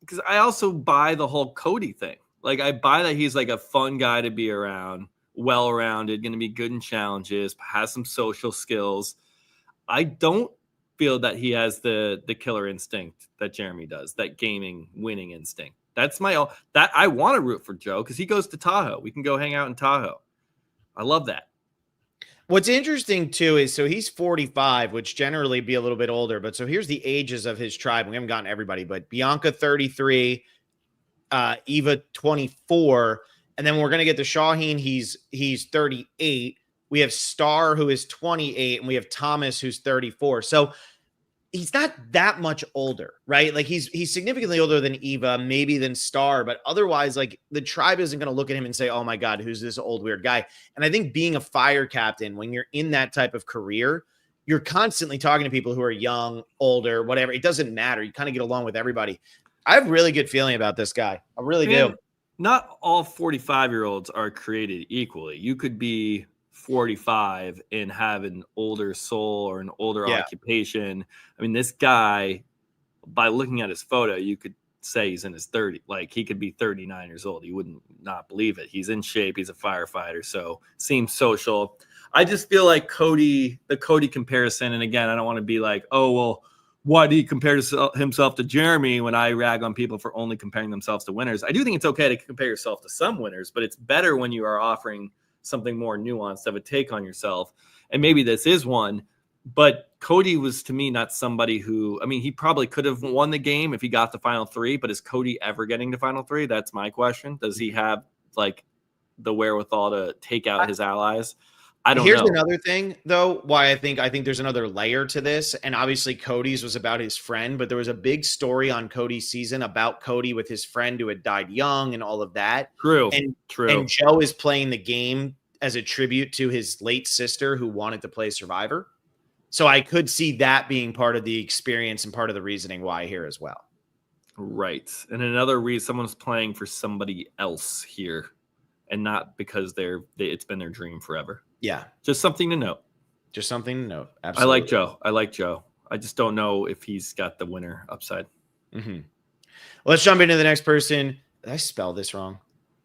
because I also buy the whole Cody thing. Like I buy that he's like a fun guy to be around, well-rounded, going to be good in challenges, has some social skills. I don't feel that he has the killer instinct that Jeremy does, that gaming winning instinct. That's that I want to root for Joe because he goes to Tahoe. We can go hang out in Tahoe. I love that.
What's interesting too is, so he's 45, which generally be a little bit older, but so here's the ages of his tribe. We haven't gotten everybody, but Bianca 33, Eva 24, and then we're gonna get to Shaheen. He's 38. We have Star, who is 28, and we have Thomas, who's 34. So he's not that much older, right? Like he's significantly older than Eva, maybe than Star, but otherwise, like the tribe isn't going to look at him and say, oh my God, who's this old weird guy? And I think being a fire captain, when you're in that type of career, you're constantly talking to people who are young, older, whatever. It doesn't matter. You kind of get along with everybody. I have a really good feeling about this guy. I really do.
Not all 45-year-olds are created equally. You could be 45 and have an older soul or an older occupation. I mean, this guy, by looking at his photo, you could say he's in his 30s. Like he could be 39 years old. You wouldn't not believe it. He's in shape. He's a firefighter. So seems social. I just feel like the Cody comparison. And again, I don't want to be like, oh, well, why do he compare himself to Jeremy when I rag on people for only comparing themselves to winners? I do think it's okay to compare yourself to some winners, but it's better when you are offering something more nuanced of a take on yourself. And maybe this is one, but Cody was to me not somebody who, I mean, he probably could have won the game if he got the final three, but is Cody ever getting to final three? That's my question. Does he have like the wherewithal to take out his allies? I don't know.
Here's another thing though, why I think there's another layer to this. And obviously Cody's was about his friend, but there was a big story on Cody's season about Cody with his friend who had died young and all of that.
True.
And Joe is playing the game as a tribute to his late sister who wanted to play Survivor. So I could see that being part of the experience and part of the reasoning why here as well.
Right. And another reason someone's playing for somebody else here and not because it's been their dream forever.
Yeah.
Just something to note.
Absolutely.
I like Joe. I just don't know if he's got the winner upside.
Mm-hmm. Let's jump into the next person. Did I spell this wrong?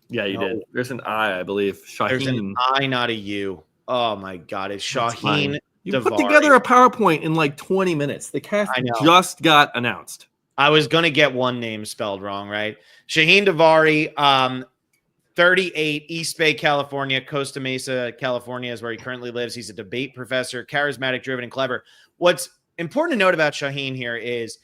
Yeah, you did. There's an I believe. Shaheen.
There's an I, not a U. Oh my God, it's
That's
Shaheen
fine. You put
Davari.
together a PowerPoint in like 20 minutes. The cast
I know.
just got announced.
I was gonna get one name spelled wrong, right? Shaheen Davari, 38, East Bay, California, Costa Mesa, California is where he currently lives. He's a debate professor, charismatic, driven, and clever. What's important to note about Shaheen here is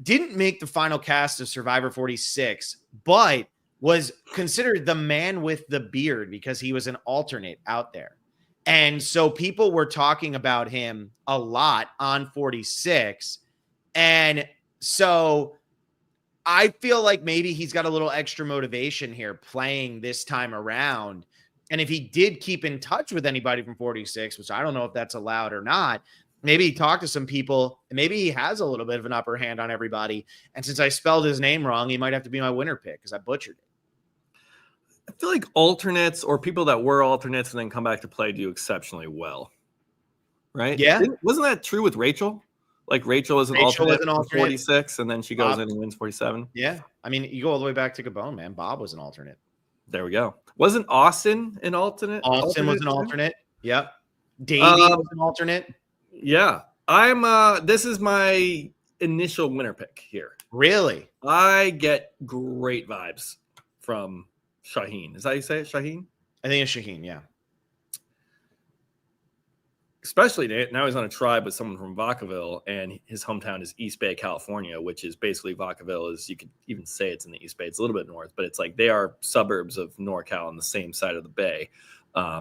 didn't make the final cast of Survivor 46, but was considered the man with the beard because he was an alternate out there. And so people were talking about him a lot on 46. And so I feel like maybe he's got a little extra motivation here playing this time around. And if he did keep in touch with anybody from 46, which I don't know if that's allowed or not, maybe he talked to some people and maybe he has a little bit of an upper hand on everybody. And since I spelled his name wrong, he might have to be my winner pick because I butchered it.
I feel like alternates or people that were alternates and then come back to play do exceptionally well. Right?
Yeah.
Wasn't that true with Rachel? Like Rachel was an alternate for 46 and then she goes in and wins 47.
Yeah. I mean, you go all the way back to Gabon, man. Bob was an alternate.
There we go. Wasn't Austin an alternate?
Austin was an alternate. Yep. Davey was an alternate.
Yeah. This is my initial winner pick here.
Really?
I get great vibes from Shaheen. Is that how you say it? Shaheen?
I think it's Shaheen, yeah.
Especially now he's on a tribe with someone from Vacaville, and his hometown is East Bay, California, which is basically Vacaville is, you could even say it's in the East Bay. It's a little bit north, but it's like they are suburbs of NorCal on the same side of the bay.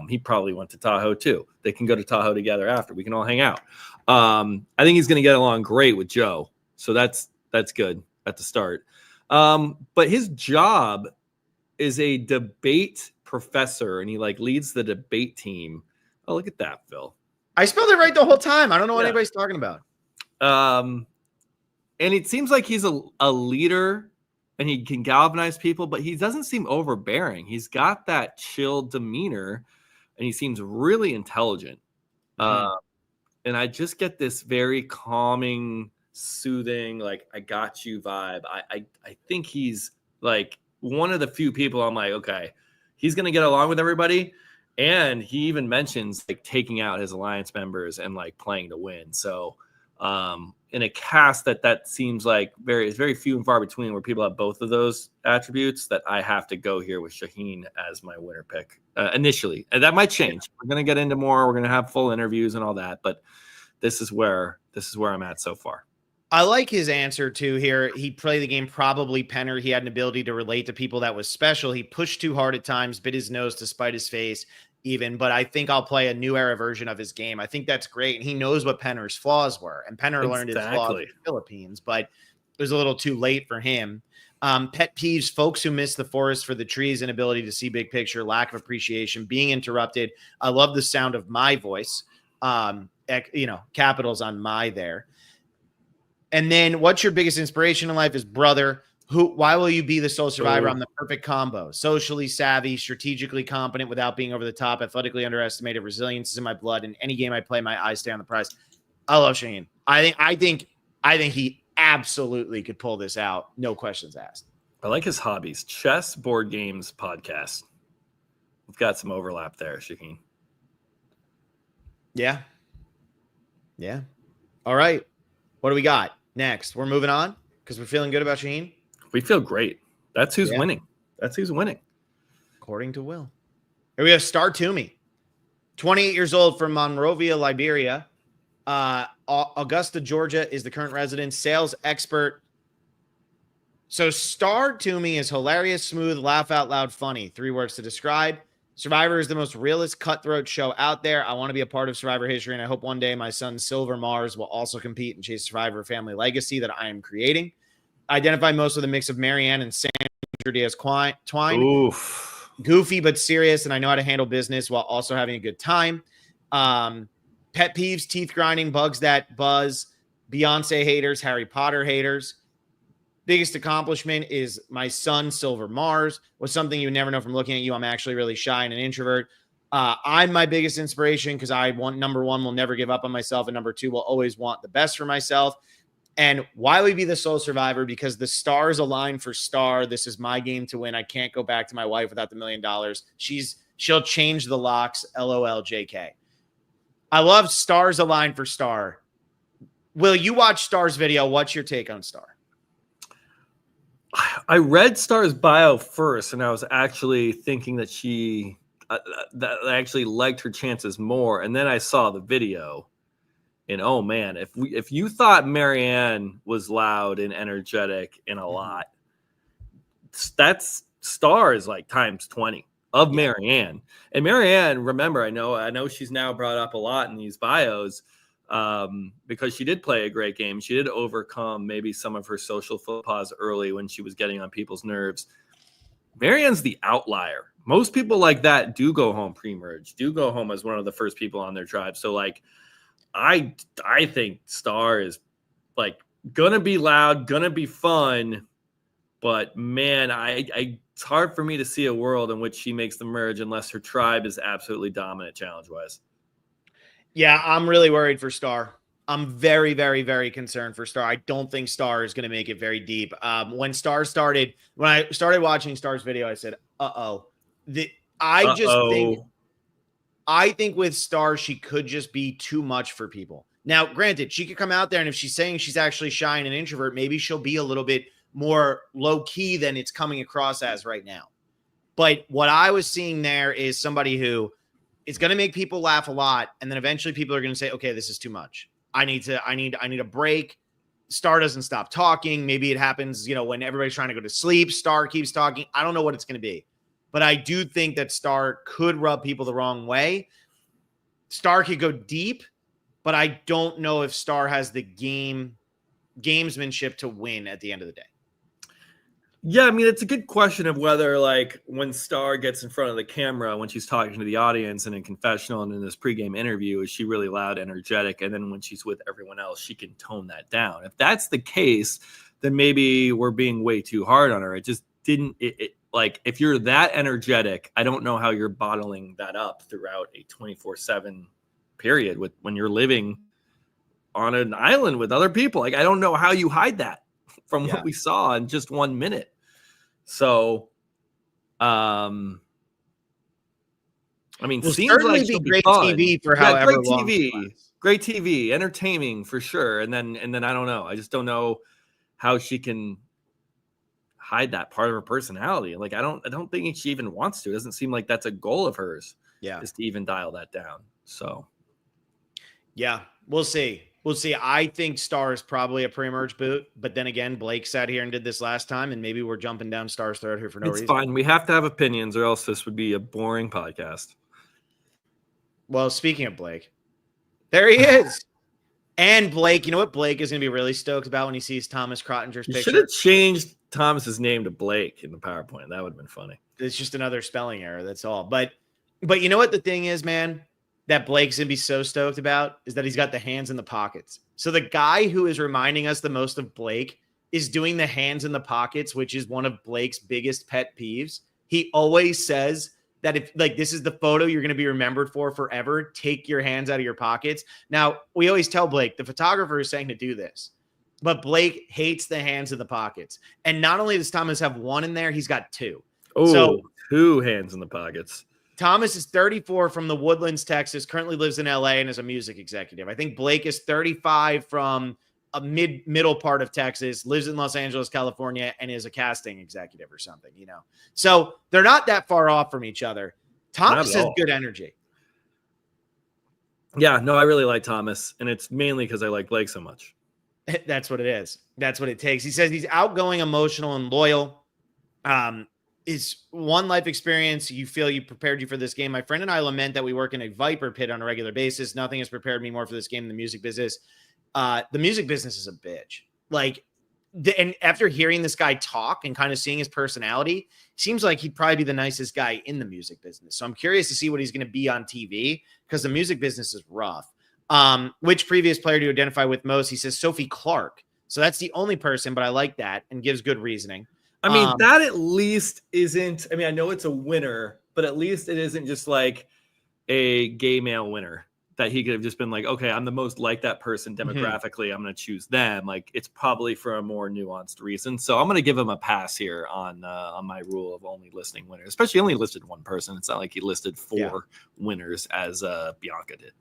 He probably went to Tahoe too. They can go to Tahoe together after. We can all hang out. I think he's going to get along great with Joe. So that's good at the start. But his job is a debate professor, and he like leads the debate team. Oh, look at that, Phil.
I spelled it right the whole time. I don't know what anybody's talking about.
And it seems like he's a leader and he can galvanize people, but he doesn't seem overbearing. He's got that chill demeanor and he seems really intelligent. And I just get this very calming, soothing, like, I got you vibe. I think he's like one of the few people I'm like, okay, he's going to get along with everybody. And he even mentions like taking out his alliance members and like playing to win. So in a cast that seems like very few and far between where people have both of those attributes, that I have to go here with Shaheen as my winner pick initially. And that might change. We're going to get into more. We're going to have full interviews and all that. But this is where I'm at so far.
I like his answer too here. He played the game probably Penner. He had an ability to relate to people that was special. He pushed too hard at times, bit his nose to spite his face even, but I think I'll play a new era version of his game. I think that's great. And he knows what Penner's flaws were, and Penner learned his flaws in the Philippines, but it was a little too late for him. Pet peeves, folks who miss the forest for the trees, inability to see big picture, lack of appreciation, being interrupted. I love the sound of my voice. Capitals on my there. And then what's your biggest inspiration in life is brother. Why will you be the sole survivor? I'm the perfect combo. Socially savvy, strategically competent without being over the top, athletically underestimated, resilience is in my blood. In any game I play, my eyes stay on the prize. I love Shaheen. I think he absolutely could pull this out. No questions asked.
I like his hobbies. Chess, board games, podcast. We've got some overlap there, Shaheen.
Yeah. Yeah. All right. What do we got next? We're moving on because we're feeling good about Shaheen.
We feel great. That's who's winning. That's who's winning.
According to Will. Here we have Star Toomey, 28 years old from Monrovia, Liberia. Augusta, Georgia is the current resident, sales expert. So Star Toomey is hilarious, smooth, laugh out loud, funny. 3 words to describe. Survivor is the most realist, cutthroat show out there. I want to be a part of Survivor history, and I hope one day my son Silver Mars will also compete and chase Survivor family legacy that I am creating. Identify most with a mix of Marianne and Sandra Diaz-Twine.
Oof.
Goofy but serious, and I know how to handle business while also having a good time. Pet peeves, teeth grinding, bugs that buzz, Beyonce haters, Harry Potter haters. Biggest accomplishment is my son, Silver Mars, was something you never know from looking at you. I'm actually really shy and an introvert. I'm my biggest inspiration because number one, will never give up on myself, and number 2, will always want the best for myself. And why we be the sole survivor? Because the stars align for Star. This is my game to win. I can't go back to my wife without the $1 million. She'll change the locks. LOL, JK. I love stars align for Star. Will, you watch Star's video? What's your take on Star?
I read Star's bio first, and I was actually thinking that that I actually liked her chances more. And then I saw the video, and oh man, if you thought Marianne was loud and energetic and a lot, that's Star is like times 20 of Marianne. And Marianne, remember, I know she's now brought up a lot in these bios. Because she did play a great game. She did overcome maybe some of her social faux pas early when she was getting on people's nerves. Marianne's the outlier. Most people like that do go home pre-merge, do go home as one of the first people on their tribe. So like, I think Star is like gonna be loud, gonna be fun, but man, it's hard for me to see a world in which she makes the merge unless her tribe is absolutely dominant challenge-wise.
Yeah, I'm really worried for Star. I'm very, very, very concerned for Star. I don't think Star is going to make it very deep. When I started watching Star's video, I said, I think with Star, she could just be too much for people. Now, granted, she could come out there, and if she's saying she's actually shy and an introvert, maybe she'll be a little bit more low key than it's coming across as right now. But what I was seeing there is somebody who it's going to make people laugh a lot. And then eventually people are going to say, okay, this is too much. I need a break. Star doesn't stop talking. Maybe it happens, when everybody's trying to go to sleep, Star keeps talking. I don't know what it's going to be, but I do think that Star could rub people the wrong way. Star could go deep, but I don't know if Star has the gamesmanship to win at the end of the day.
Yeah, I mean, it's a good question of whether, like, when Star gets in front of the camera, when she's talking to the audience and in confessional and in this pregame interview, is she really loud, energetic? And then when she's with everyone else, she can tone that down. If that's the case, then maybe we're being way too hard on her. It just didn't, like, if you're that energetic, I don't know how you're bottling that up throughout a 24/7 period when you're living on an island with other people. Like, I don't know how you hide that from what we saw in just 1 minute. So, I mean, seems like she'll be
great
fun.
TV for however long.
Great TV, entertaining for sure. And then I don't know. I just don't know how she can hide that part of her personality. Like, I don't think she even wants to. It doesn't seem like that's a goal of hers.
Yeah,
is to even dial that down. So,
yeah, we'll see. We'll see. I think Star is probably a pre-merge boot, but then again, Blake sat here and did this last time, and maybe we're jumping down Star's throat here for no reason.
It's fine. We have to have opinions, or else this would be a boring podcast.
Well, speaking of Blake, there he is. And Blake, you know what Blake is going to be really stoked about when he sees Thomas Crottinger's picture?
You should have changed Thomas's name to Blake in the PowerPoint. That would have been funny.
It's just another spelling error. That's all. But you know what the thing is, man? That Blake's going to be so stoked about is that he's got the hands in the pockets. So the guy who is reminding us the most of Blake is doing the hands in the pockets, which is one of Blake's biggest pet peeves. He always says that if this is the photo you're going to be remembered for forever, take your hands out of your pockets. Now, we always tell Blake, the photographer is saying to do this, but Blake hates the hands in the pockets. And not only does Thomas have one in there, he's got two.
Oh, so, 2 hands in the pockets.
Thomas is 34 from the Woodlands, Texas, currently lives in LA and is a music executive. I think Blake is 35 from a middle part of Texas, lives in Los Angeles, California, and is a casting executive or something, So they're not that far off from each other. Thomas has good energy.
Yeah, no, I really like Thomas, and it's mainly because I like Blake so much.
That's what it is. That's what it takes. He says he's outgoing, emotional, and loyal. Is one life experience you feel you prepared you for this game? My friend and I lament that we work in a viper pit on a regular basis. Nothing has prepared me more for this game than the music business. The music business is a bitch. And after hearing this guy talk and kind of seeing his personality, seems like he'd probably be the nicest guy in the music business. So I'm curious to see what he's going to be on TV because the music business is rough. Which previous player do you identify with most? He says Sophie Clark. So that's the only person, but I like that and gives good reasoning.
I mean, that at least isn't, I mean, I know it's a winner, but at least it isn't just like a gay male winner that he could have just been like, okay, I'm the most like that person demographically. I'm going to choose them. Like, it's probably for a more nuanced reason. So I'm going to give him a pass here on my rule of only listing winners, especially only listed one person. It's not like he listed 4 winners as Bianca did.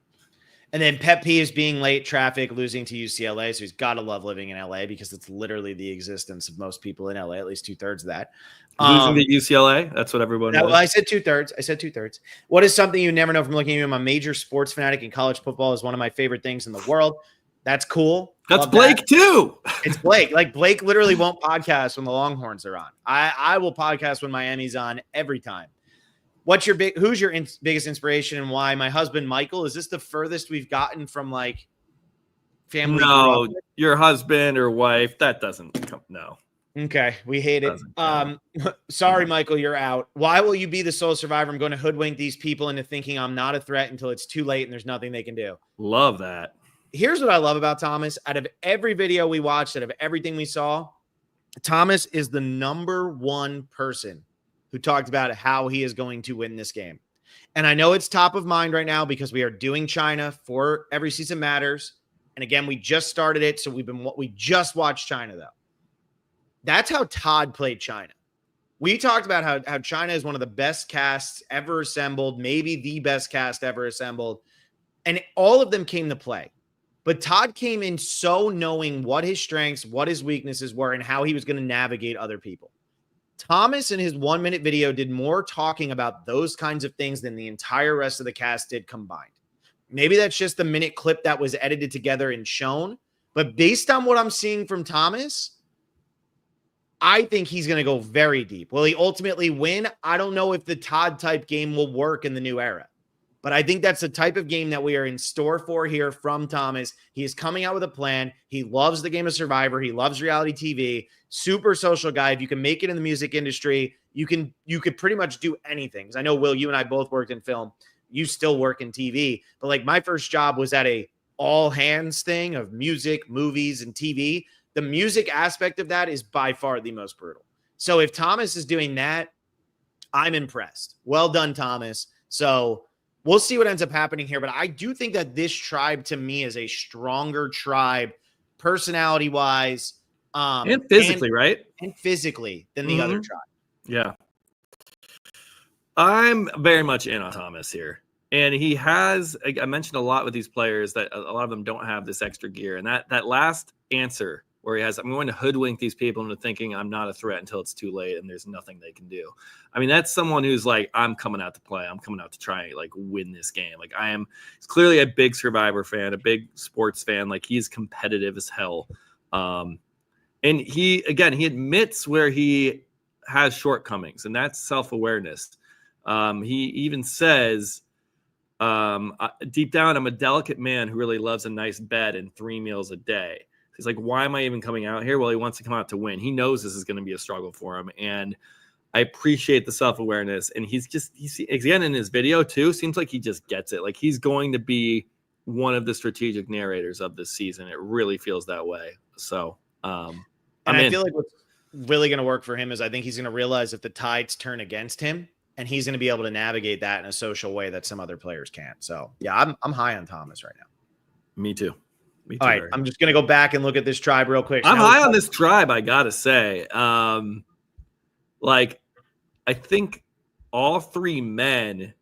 And then pet peeves being late, traffic, losing to UCLA. So he's got to love living in LA because it's literally the existence of most people in LA, at least 2/3 of that.
Losing to UCLA. That's what everyone knows.
Well, I said 2/3. I said 2/3. What is something you never know from looking at you? I'm a major sports fanatic, and college football is one of my favorite things in the world. That's cool.
That's
Love
Blake
that.
too.
It's Blake. Like Blake literally won't podcast when the Longhorns are on. I will podcast when Miami's on every time. Who's your biggest inspiration and why? My husband, Michael. Is this the furthest we've gotten from like family?
No, your husband or wife. That doesn't come. No.
Okay. We hate it. Sorry, Michael, you're out. Why will you be the sole survivor? I'm going to hoodwink these people into thinking I'm not a threat until it's too late and there's nothing they can do.
Love that.
Here's what I love about Thomas. Out of every video we watched, out of everything we saw, Thomas is the number one person who talked about how he is going to win this game. And I know it's top of mind right now because we are doing China for Every Season Matters. And again, we just started it. So we just watched China though. That's how Todd played China. We talked about how China is one of the best casts ever assembled, maybe the best cast ever assembled. And all of them came to play. But Todd came in so knowing what his strengths, what his weaknesses were, and how he was going to navigate other people. Thomas in his 1-minute video did more talking about those kinds of things than the entire rest of the cast did combined. Maybe that's just the minute clip that was edited together and shown. But based on what I'm seeing from Thomas, I think he's going to go very deep. Will he ultimately win? I don't know if the Todd type game will work in the new era. But I think that's the type of game that we are in store for here from Thomas. He is coming out with a plan. He loves the game of Survivor. He loves reality TV. Super social guy. If you can make it in the music industry, you could pretty much do anything. I know, Will, you and I both worked in film. You still work in TV. But like my first job was at a all hands thing of music, movies, and TV. The music aspect of that is by far the most brutal. So if Thomas is doing that, I'm impressed. Well done, Thomas. So we'll see what ends up happening here. But I do think that this tribe to me is a stronger tribe personality-wise.
And physically, right?
And physically than the other tribe.
Yeah. I'm very much in on Thomas here. And he has, I mentioned a lot with these players that a lot of them don't have this extra gear. And that last answer where he has, I'm going to hoodwink these people into thinking I'm not a threat until it's too late and there's nothing they can do. I mean, that's someone who's like, I'm coming out to play. I'm coming out to try like win this game. Like he's clearly a big Survivor fan, a big sports fan. Like he's competitive as hell. And he admits where he has shortcomings, and that's self-awareness. He even says, deep down, I'm a delicate man who really loves a nice bed and 3 meals a day. He's like, why am I even coming out here? Well, he wants to come out to win. He knows this is going to be a struggle for him. And I appreciate the self-awareness. And he's again, in his video too, seems like he just gets it. Like he's going to be one of the strategic narrators of this season. It really feels that way. So,
I feel like what's really going to work for him is I think he's going to realize if the tides turn against him, and he's going to be able to navigate that in a social way that some other players can't. So yeah, I'm high on Thomas right now.
Me too.
All right, I'm just going to go back and look at this tribe real quick.
I'm high on this tribe, I got to say. Like, I think all 3 men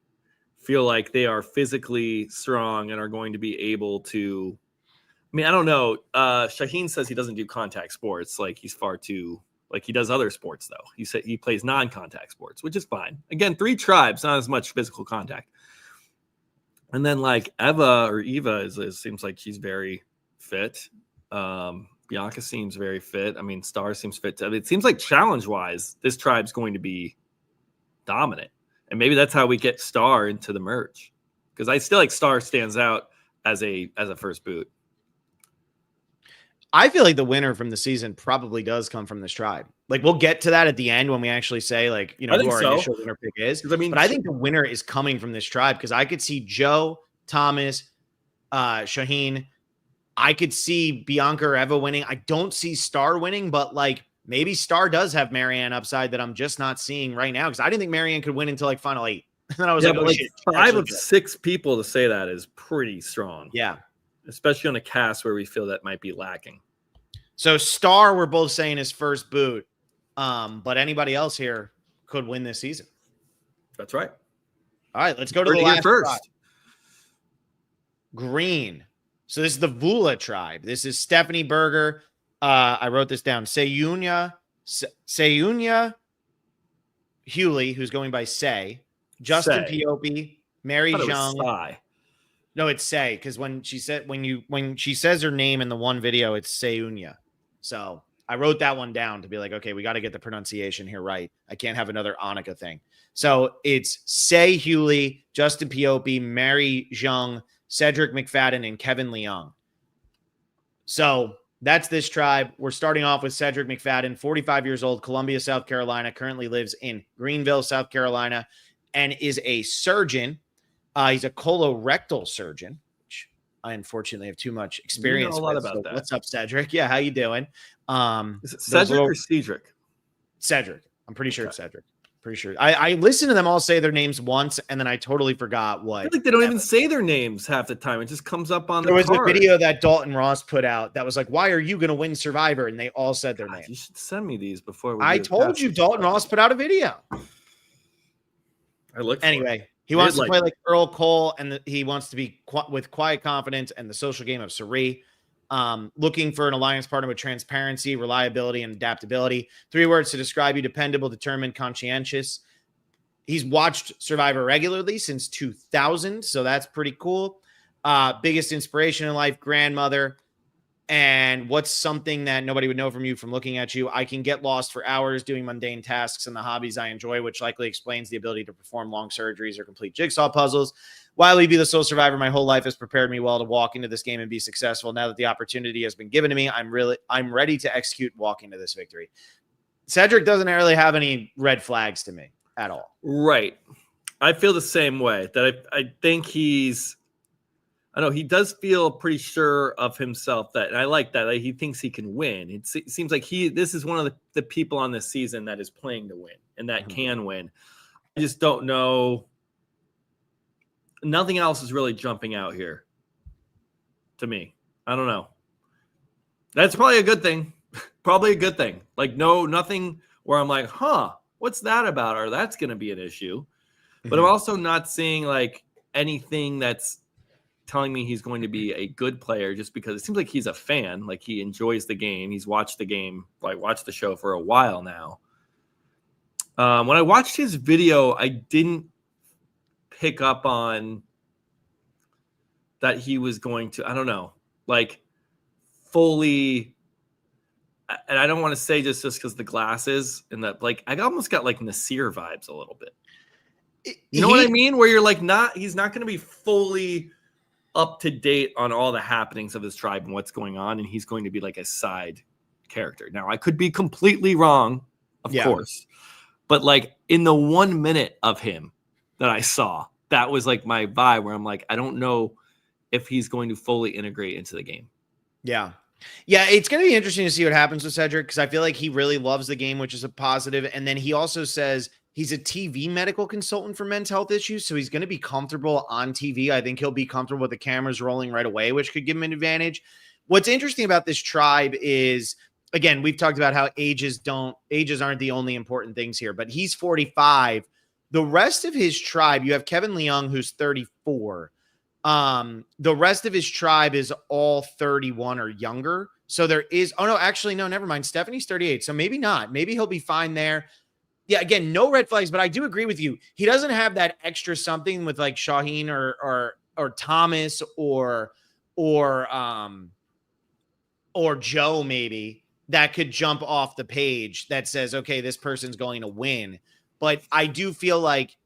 feel like they are physically strong and are going to be able to – I mean, I don't know. Shaheen says he doesn't do contact sports. Like, he's far too – like, he does other sports, though. He said he plays non-contact sports, which is fine. Again, 3 tribes, not as much physical contact. And then, like, Eva seems like she's very – fit. Bianca seems very fit. I mean, Star seems fit. It seems like challenge-wise, this tribe's going to be dominant. And maybe that's how we get Star into the merge. Because I still like Star stands out as a first boot.
I feel like the winner from the season probably does come from this tribe. Like we'll get to that at the end when we actually say like, you know, who our initial winner pick is. I mean, but I think the winner is coming from this tribe because I could see Joe, Thomas, Shaheen. I could see Bianca or Eva winning. I don't see Star winning, but like maybe Star does have Marianne upside that I'm just not seeing right now because I didn't think Marianne could win until like final 8. And then I was like, oh, shit,
5 of 6 people to say that is pretty strong.
Yeah.
Especially on a cast where we feel that might be lacking.
So Star, we're both saying is first boot. But anybody else here could win this season.
That's right.
All right, let's go to the last
first.
spot. green. So this is the Vula tribe. This is Stephanie Berger. I wrote this down. Seyunya Hewley, who's going by Say. Justin
Say.
Piopi,
I
Mary
thought it was
Zhang.
Sai.
No, it's Say, because when she says her name in the one video, it's Seyunya. So I wrote that one down to be like, okay, we got to get the pronunciation here right. I can't have another Annika thing. So it's Say Hewley, Justin Piopi, Mary Zhang, Cedric McFadden, and Kevin Leung. So that's this tribe. We're starting off with Cedric McFadden, 45 years old, Columbia, South Carolina, currently lives in Greenville, South Carolina, and is a surgeon. He's a colorectal surgeon, which I unfortunately have too much experience
You know a lot
with.
about
So
that.
what's up, Cedric? Yeah, how you doing?
Is it Cedric or Cedric?
Cedric. I'm pretty sure it's Cedric. Pretty sure. I listened to them all say their names once, and then I totally forgot what.
I feel like they don't even say their names half the time. It just comes up on
there
the
was
card.
a video that Dalton Ross put out that was like, "Why are you going to win Survivor?" And they all said their name.
You should send me these before we.
I told you Dalton Ross put out a video.
I look.
Anyway, he wants to play like Earl Cole, and he wants to be with quiet confidence and the social game of Suri. Looking for an alliance partner with transparency, reliability, and adaptability. 3 words to describe you: dependable, determined, conscientious. He's watched Survivor regularly since 2000, so that's pretty cool. Biggest inspiration in life: grandmother. And what's something that nobody would know from you from looking at you? I can get lost for hours doing mundane tasks and the hobbies I enjoy, which likely explains the ability to perform long surgeries or complete jigsaw puzzles. While we be the sole survivor, my whole life has prepared me well to walk into this game and be successful. Now that the opportunity has been given to me, I'm ready to execute and walk into this victory. Cedric doesn't really have any red flags to me at all.
Right. I feel the same way. That I think he's. I know he does feel pretty sure of himself, that, and I like that. Like, he thinks he can win. It seems like this is one of the people on this season that is playing to win and that can win. I just don't know. Nothing else is really jumping out here to me. I don't know. That's probably a good thing. Probably a good thing. Like, nothing where I'm like, what's that about? Or that's going to be an issue. But I'm also not seeing like anything that's telling me he's going to be a good player, just because it seems like he's a fan. Like, he enjoys the game. He's watched the game, like watched the show for a while now. When I watched his video, I didn't pick up on that he was going to, I don't know, like fully, and I don't want to say just because the glasses and that, like, I almost got like Nasir vibes a little bit. You know what I mean? Where you're like, he's not going to be fully up to date on all the happenings of his tribe and what's going on, and he's going to be like a side character. Now, I could be completely wrong, of course, but like in the 1 minute of him that I saw, that was like my vibe, where I'm like, I don't know if he's going to fully integrate into the game.
Yeah, it's going to be interesting to see what happens with Cedric, because I feel like he really loves the game, which is a positive. And then he also says he's a TV medical consultant for men's health issues, so he's going to be comfortable on TV. I think he'll be comfortable with the cameras rolling right away, which could give him an advantage. What's interesting about this tribe is, again, we've talked about how ages aren't the only important things here, but he's 45. The rest of his tribe, you have Kevin Leung, who's 34. The rest of his tribe is all 31 or younger. So there is, never mind. Stephanie's 38. So maybe not. Maybe he'll be fine there. Yeah, again, no red flags, but I do agree with you. He doesn't have that extra something with like Shaheen or Thomas or Joe, maybe, that could jump off the page that says, okay, this person's going to win. But I feel like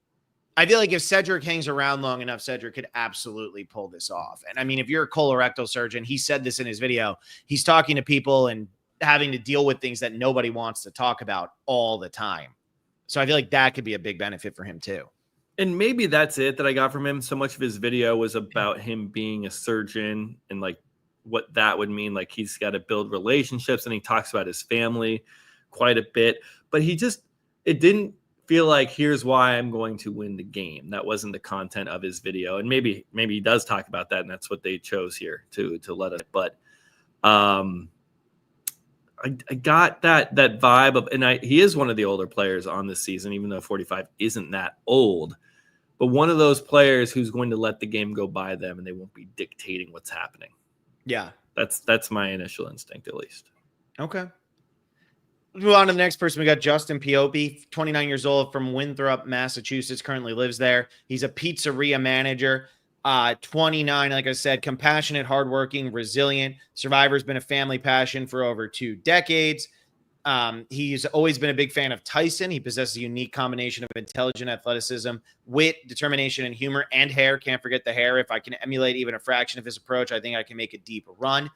if Cedric hangs around long enough, Cedric could absolutely pull this off. And I mean, if you're a colorectal surgeon, he said this in his video, he's talking to people and having to deal with things that nobody wants to talk about all the time. So I feel like that could be a big benefit for him too.
And maybe that's it that I got from him. So much of his video was about him being a surgeon and like what that would mean. Like, he's got to build relationships, and he talks about his family quite a bit, but it didn't feel like, here's why I'm going to win the game. That wasn't the content of his video. And maybe he does talk about that, and that's what they chose here to let us. But I got that vibe of, and he is one of the older players on this season, even though 45 isn't that old. but one of those players who's going to let the game go by them and they won't be dictating what's happening.
Yeah.
That's my initial instinct, at least.
Okay. Move on to the next person. We got Justin Piopi, 29 years old, from Winthrop, Massachusetts, currently lives there. He's a pizzeria manager. 29, like I said, compassionate, hardworking, resilient. Survivor's been a family passion for over 2 decades. He's always been a big fan of Tyson. He possesses a unique combination of intelligent athleticism, wit, determination, and humor, and hair. Can't forget the hair. If I can emulate even a fraction of his approach, I think I can make a deep run.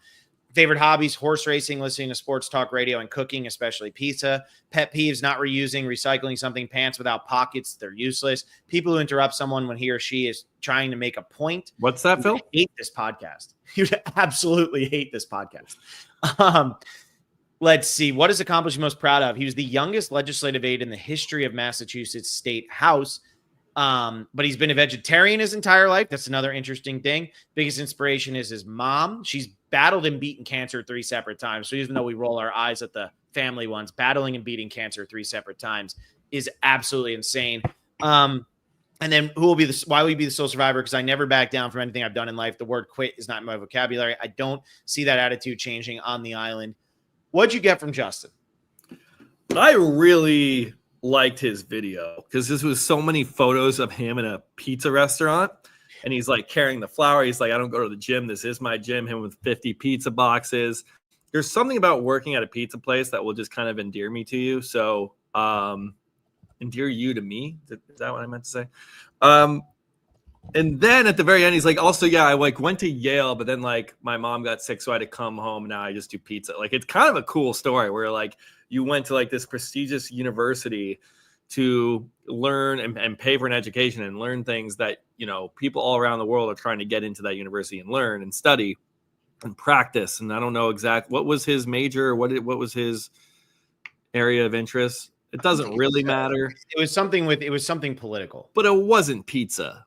Favorite hobbies: horse racing, listening to sports talk radio, and cooking, especially pizza. Pet peeves: not reusing, recycling something, pants without pockets, they're useless. People who interrupt someone when he or she is trying to make a point.
What's that, Phil?
Hate this podcast. You'd absolutely hate this podcast. Let's see. What is accomplished most proud of? He was the youngest legislative aide in the history of Massachusetts State House. But he's been a vegetarian his entire life. That's another interesting thing. Biggest inspiration is his mom. She's battled and beaten cancer 3 separate times. So even though we roll our eyes at the family ones, battling and beating cancer 3 separate times is absolutely insane. And then why will you be the sole survivor? Because I never back down from anything I've done in life. The word quit is not in my vocabulary. I don't see that attitude changing on the island. What'd you get from Justin?
I really liked his video because this was so many photos of him in a pizza restaurant, and he's like carrying the flour. He's like, I don't go to the gym. This is my gym. Him with 50 pizza boxes. There's something about working at a pizza place that will just kind of endear me to you. So, endear you to me. Is that what I meant to say? And then at the very end, he's like, also, yeah, I like went to Yale, but then like my mom got sick, so I had to come home. Now I just do pizza. Like, it's kind of a cool story where like you went to like this prestigious university to learn and pay for an education and learn things that, you know, people all around the world are trying to get into that university and learn and study and practice. And I don't know exactly what was his major, what was his area of interest. It doesn't really matter.
It was something political,
but it wasn't pizza.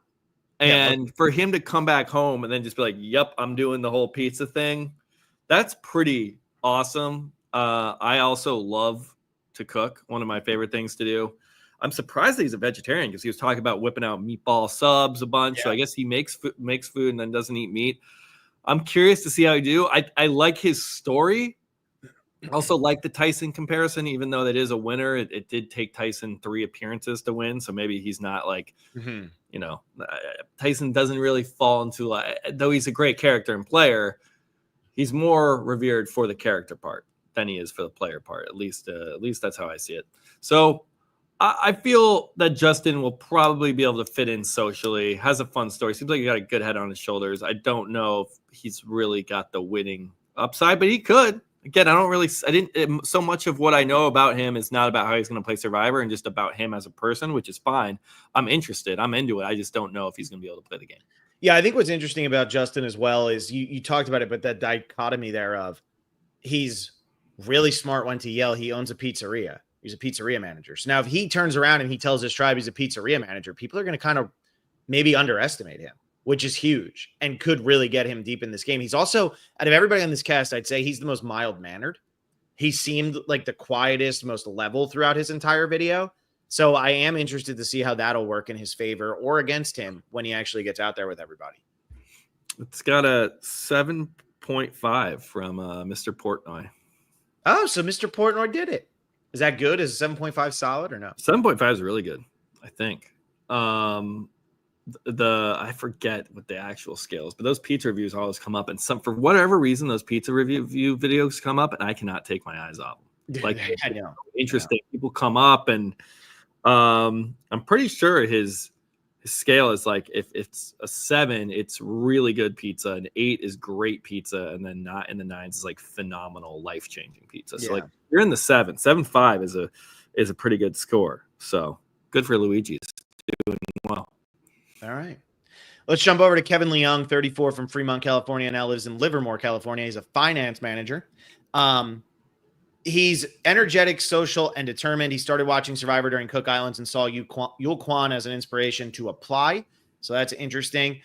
And for him to come back home and then just be like, yep, I'm doing the whole pizza thing, that's pretty awesome. I also love to cook. One of my favorite things to do. I'm surprised that he's a vegetarian because he was talking about whipping out meatball subs a bunch. Yeah. So I guess he makes food and then doesn't eat meat. I'm curious to see how he do. I like his story. Also like the Tyson comparison, even though that is a winner. It did take Tyson 3 appearances to win. So maybe he's not like, you know, Tyson doesn't really fall into like, though he's a great character and player, he's more revered for the character part than he is for the player part. At least that's how I see it. So I feel that Justin will probably be able to fit in socially, has a fun story. Seems like he got a good head on his shoulders. I don't know if he's really got the winning upside, but he could. Again, so much of what I know about him is not about how he's going to play Survivor and just about him as a person, which is fine. I'm interested. I'm into it. I just don't know if he's going to be able to play the game.
Yeah, I think what's interesting about Justin as well is you talked about it, but that dichotomy there of he's really smart, went to Yale. He owns a pizzeria. He's a pizzeria manager. So now if he turns around and he tells his tribe he's a pizzeria manager, people are going to kind of maybe underestimate him, which is huge and could really get him deep in this game. He's also, out of everybody on this cast, I'd say he's the most mild-mannered. He seemed like the quietest, most level throughout his entire video. So I am interested to see how that'll work in his favor or against him when he actually gets out there with everybody.
It's got a 7.5 from Mr. Portnoy.
Oh, so Mr. Portnoy did it. Is that good? Is 7.5 solid or no?
7.5 is really good, I think. I forget what the actual scale is, but those pizza reviews always come up, and for whatever reason, those pizza review videos come up, and I cannot take my eyes off them. Like,
I know.
Interesting. People come up, and I'm pretty sure his scale is like if it's a 7, it's really good pizza, and 8 is great pizza, and then not in the 9s is like phenomenal, life changing pizza. So like you're in the 7.5 is a pretty good score. So good for Luigi's doing well.
All right. Let's jump over to Kevin Leung, 34, from Fremont, California, now lives in Livermore, California. He's a finance manager. He's energetic, social, and determined. He started watching Survivor during Cook Islands and saw Yul Kwan as an inspiration to apply. So that's interesting.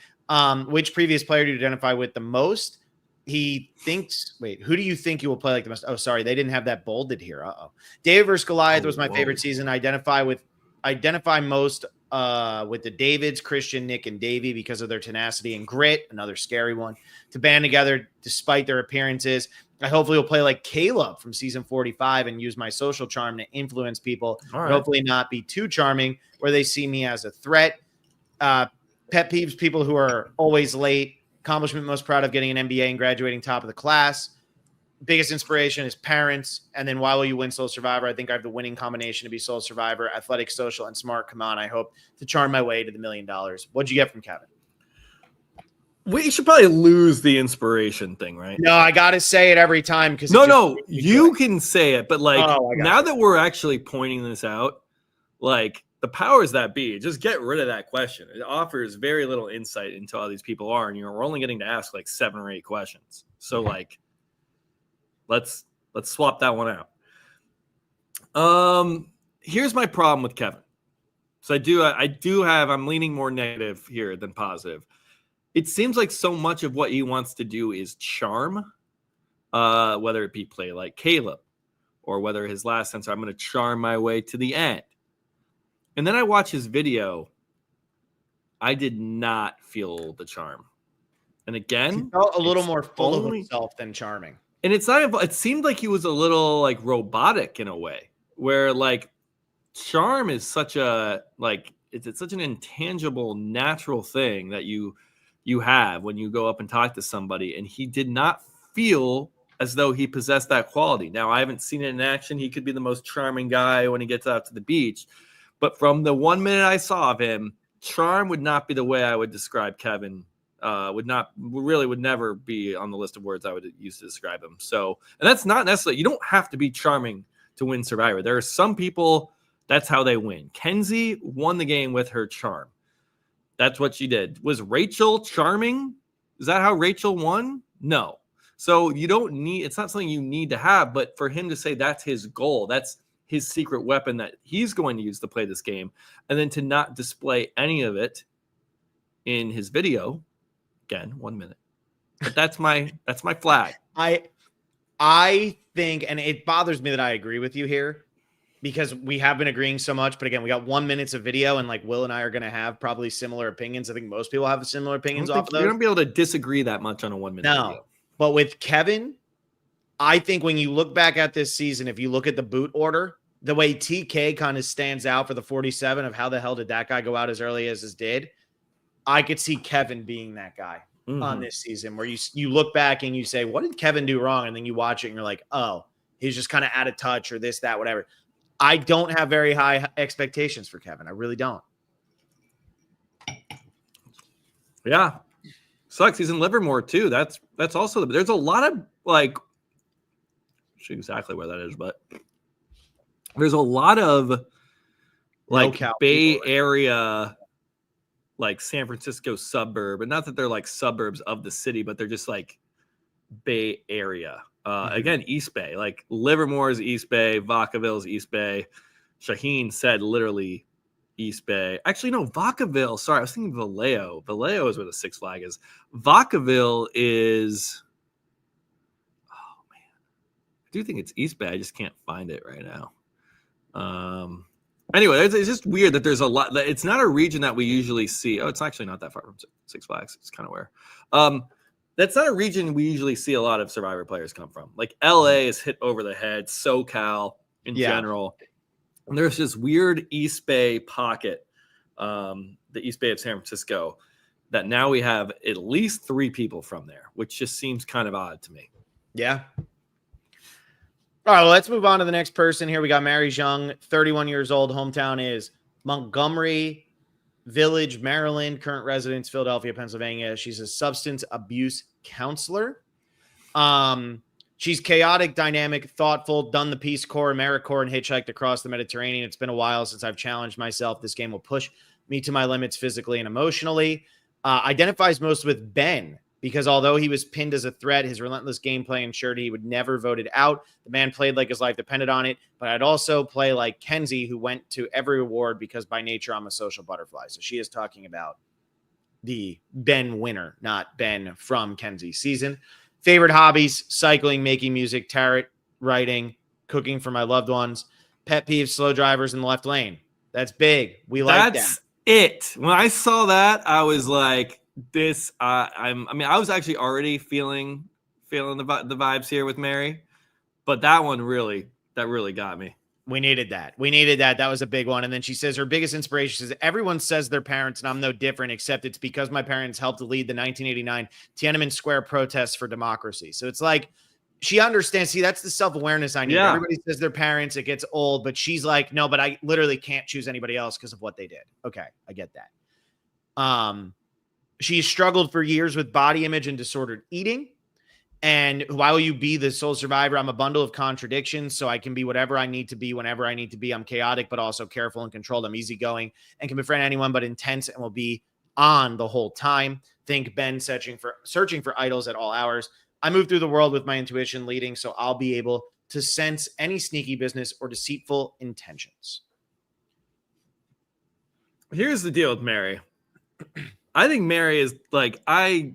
Which previous player do you identify with the most? He thinks, who do you think you will play like the most? Oh, sorry, they didn't have that bolded here. David vs. Goliath was my favorite season. Identify most with the Davids, Christian, Nick, and Davey because of their tenacity and grit. Another scary one to band together despite their appearances. I hopefully will play like Caleb from season 45 and use my social charm to influence people, but hopefully not be too charming where they see me as a threat. Pet peeves, people who are always late. Accomplishment most proud of getting an MBA and graduating top of the class. Biggest inspiration is parents. And then why will you win Soul Survivor? I think I have the winning combination to be Soul Survivor, athletic, social, and smart. Come on. I hope to charm my way to the $1 million. What'd you get from Kevin?
We should probably lose the inspiration thing, right?
No, I got to say it every time. Because
you can say it. But like now that we're actually pointing this out, like the powers that be, just get rid of that question. It offers very little insight into how these people are. And we're only getting to ask like 7 or 8 questions. So like, let's swap that one out. Here's my problem with Kevin. So I'm leaning more negative here than positive. It seems like so much of what he wants to do is charm, whether it be play like Caleb or whether his last answer, I'm going to charm my way to the end. And then I watch his video. I did not feel the charm. And again,
he felt a little more full of himself than charming.
And it seemed like he was a little like robotic in a way where like charm is such a, like, it's such an intangible, natural thing that you have when you go up and talk to somebody. And he did not feel as though he possessed that quality. Now, I haven't seen it in action. He could be the most charming guy when he gets out to the beach. But from the 1 minute I saw of him, charm would not be the way I would describe Kevin. Would never be on the list of words I would use to describe him. So, and that's not necessarily, you don't have to be charming to win Survivor. There are some people, that's how they win. Kenzie won the game with her charm. That's what she did. Was Rachel charming? Is that how Rachel won? No. So it's not something you need to have, but for him to say that's his goal, that's his secret weapon that he's going to use to play this game, and then to not display any of it in his video. Again, 1 minute. But that's my flag.
I think, and it bothers me that I agree with you here because we have been agreeing so much. But again, we got 1 minute of video, and like Will and I are going to have probably similar opinions. I think most people have similar opinions off of those.
You're going to be able to disagree that much on a 1 minute video.
But with Kevin, I think when you look back at this season, if you look at the boot order, the way TK kind of stands out for the 47 of how the hell did that guy go out as early as it did, I could see Kevin being that guy on this season where you look back and you say, what did Kevin do wrong? And then you watch it and you're like, oh, he's just kind of out of touch or this, that, whatever. I don't have very high expectations for Kevin. I really don't.
Yeah. Sucks. He's in Livermore too. That's also, there's a lot of like, I'm not sure exactly where that is, but there's a lot of like Bay Area, like San Francisco suburb, and not that they're like suburbs of the city, but they're just like Bay Area. Again, East Bay, like Livermore is East Bay, Vacaville is East Bay. Shaheen said literally East Bay. Actually, no, Vacaville. Sorry, I was thinking Vallejo. Vallejo is where the Six Flag is. Vacaville is, oh man, I do think it's East Bay. I just can't find it right now. Anyway, it's just weird that there's a lot. It's not a region that we usually see. Oh, it's actually not that far from Six Flags. It's kind of where. That's not a region we usually see a lot of Survivor players come from. Like LA is hit over the head, SoCal in general. And there's this weird East Bay pocket, the East Bay of San Francisco, that now we have at least 3 people from there, which just seems kind of odd to me.
Yeah. All right, well, let's move on to the next person here. We got Mary Jung, 31 years old. Hometown is Montgomery Village, Maryland. Current residence, Philadelphia, Pennsylvania. She's a substance abuse counselor. She's chaotic, dynamic, thoughtful, done the Peace Corps, AmeriCorps, and hitchhiked across the Mediterranean. It's been a while since I've challenged myself. This game will push me to my limits physically and emotionally. Identifies most with Ben, because although he was pinned as a threat, his relentless gameplay ensured he would never voted out. The man played like his life depended on it, but I'd also play like Kenzie, who went to every award because by nature I'm a social butterfly. So she is talking about the Ben winner, not Ben from Kenzie's season. Favorite hobbies: cycling, making music, tarot writing, cooking for my loved ones. Pet peeves: slow drivers in the left lane. That's big. We like that.
When I saw that, I was like, this. I mean, I was actually already feeling the vibes here with Mary, but that really got me.
We needed that. We needed that. That was a big one. And then she says her biggest inspiration is everyone says their parents, and I'm no different, except it's because my parents helped lead the 1989 Tiananmen Square protests for democracy. So it's like she understands. See, that's the self-awareness I need.
Yeah.
Everybody says their parents, it gets old, but she's like, no, but I literally can't choose anybody else because of what they did. Okay, I get that. She struggled for years with body image and disordered eating. And why will you be the sole survivor? I'm a bundle of contradictions, so I can be whatever I need to be whenever I need to be. I'm chaotic, but also careful and controlled. I'm easygoing and can befriend anyone, but intense and will be on the whole time. Think Ben searching for idols at all hours. I move through the world with my intuition leading, so I'll be able to sense any sneaky business or deceitful intentions.
Here's the deal with Mary. I think Mary is like, I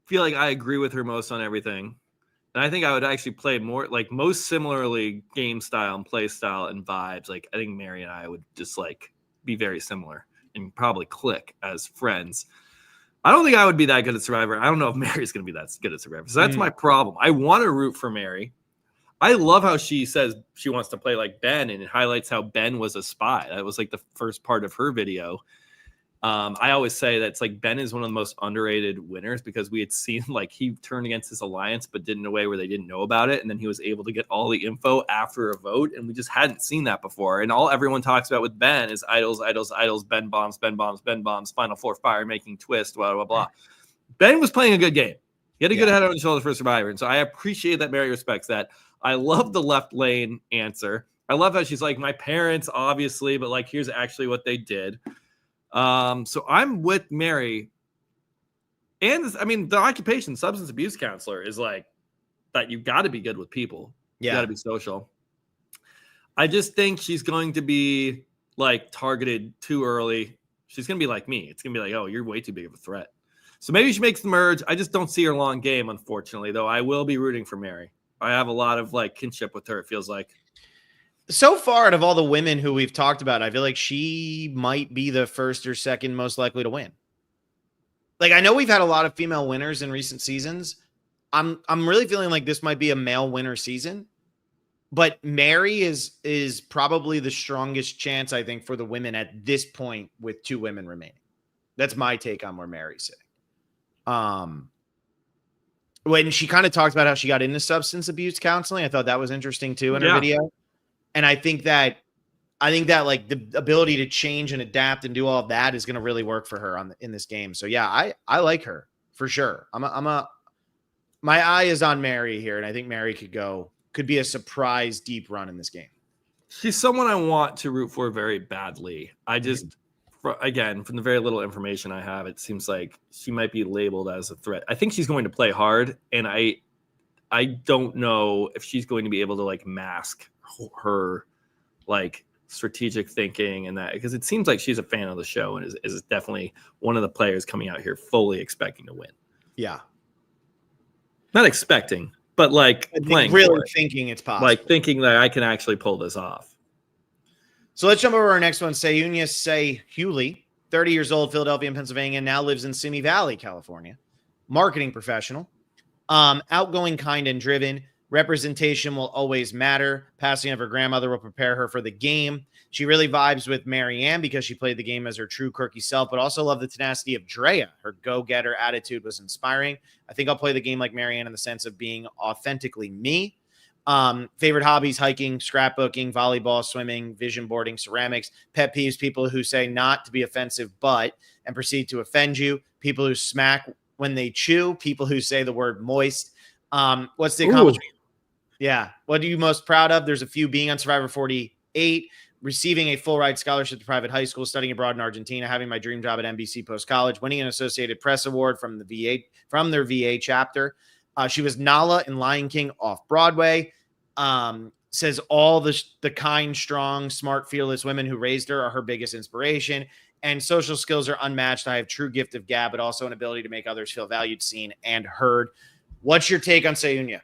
feel like I agree with her most on everything. And I think I would actually play more, like most similarly game style and play style and vibes. Like I think Mary and I would just like be very similar and probably click as friends. I don't think I would be that good at Survivor. I don't know if Mary's going to be that good at Survivor. So that's my problem. I want to root for Mary. I love how she says she wants to play like Ben, and it highlights how Ben was a spy. That was like the first part of her video. I always say that it's like Ben is one of the most underrated winners because we had seen like he turned against his alliance, but did in a way where they didn't know about it. And then he was able to get all the info after a vote. And we just hadn't seen that before. And all everyone talks about with Ben is idols, Ben bombs, Final Four fire making twist, blah, blah, blah. Ben was playing a good game. He had a good head on his shoulders for Survivor. And so I appreciate that Mary respects that. I love the left lane answer. I love how she's like, my parents, obviously, but like, here's actually what they did. So I'm with Mary. And I mean, the occupation substance abuse counselor is like that. You've got to be good with people. You got to be social. I just think she's going to be like targeted too early. She's going to be like me. It's going to be like, oh, you're way too big of a threat. So maybe she makes the merge. I just don't see her long game, unfortunately, though. I will be rooting for Mary. I have a lot of like kinship with her. It feels like.
So far, out of all the women who we've talked about, I feel like she might be the first or second most likely to win. Like, I know we've had a lot of female winners in recent seasons. I'm really feeling like this might be a male winner season, but Mary is probably the strongest chance, I think, for the women at this point with two women remaining. That's my take on where Mary's sitting. When she kind of talked about how she got into substance abuse counseling, I thought that was interesting too in her video. And I think that like the ability to change and adapt and do all of that is going to really work for her in this game. So yeah, I like her for sure. My eye is on Mary here, and I think Mary could be a surprise deep run in this game.
She's someone I want to root for very badly. I just, again, from the very little information I have, it seems like she might be labeled as a threat. I think she's going to play hard, and I don't know if she's going to be able to like mask her like strategic thinking and that, because it seems like she's a fan of the show and is definitely one of the players coming out here fully expecting to win. Yeah. Not expecting, but like playing
really thinking it's possible.
Like thinking that I can actually pull this off.
So let's jump over to our next one. Sayunya Hewley, 30 years old, Philadelphia and Pennsylvania, now lives in Simi Valley, California. Marketing professional. Outgoing, kind, and driven. Representation will always matter. Passing of her grandmother will prepare her for the game. She really vibes with Marianne because she played the game as her true quirky self, but also love the tenacity of Drea. Her go-getter attitude was inspiring. I think I'll play the game like Marianne in the sense of being authentically me. Favorite hobbies: hiking, scrapbooking, volleyball, swimming, vision boarding, ceramics. Pet peeves: people who say not to be offensive but and proceed to offend you. People who smack when they chew. People who say the word moist. What's the accomplishment? Yeah. What are you most proud of? There's a few: being on Survivor 48, receiving a full ride scholarship to private high school, studying abroad in Argentina, having my dream job at NBC post college, winning an Associated Press award from their VA chapter. She was Nala in Lion King off Broadway. Says all the kind, strong, smart, fearless women who raised her are her biggest inspiration. And social skills are unmatched. I have true gift of gab, but also an ability to make others feel valued, seen, and heard. What's your take on Sayunya?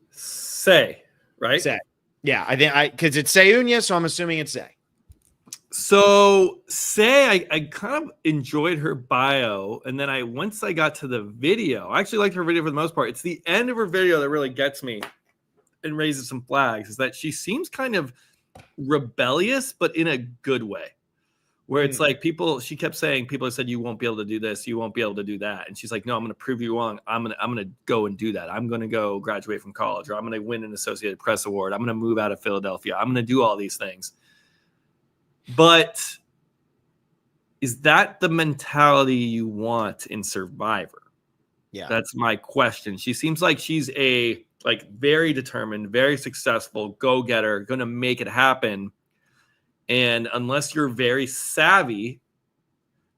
Say, right?
Say. Yeah, I think because it's Sayunya, so I'm assuming it's Say.
So say I kind of enjoyed her bio, and then once I got to the video, I actually liked her video for the most part. It's the end of her video that really gets me and raises some flags, is that she seems kind of rebellious, but in a good way. Where it's like she kept saying, people have said, you won't be able to do this, you won't be able to do that. And she's like, no, I'm going to prove you wrong. I'm going to go and do that. I'm going to go graduate from college, or I'm going to win an Associated Press award. I'm going to move out of Philadelphia. I'm going to do all these things. But is that the mentality you want in Survivor?
Yeah.
That's my question. She seems like she's very determined, very successful, go-getter, going to make it happen. And unless you're very savvy,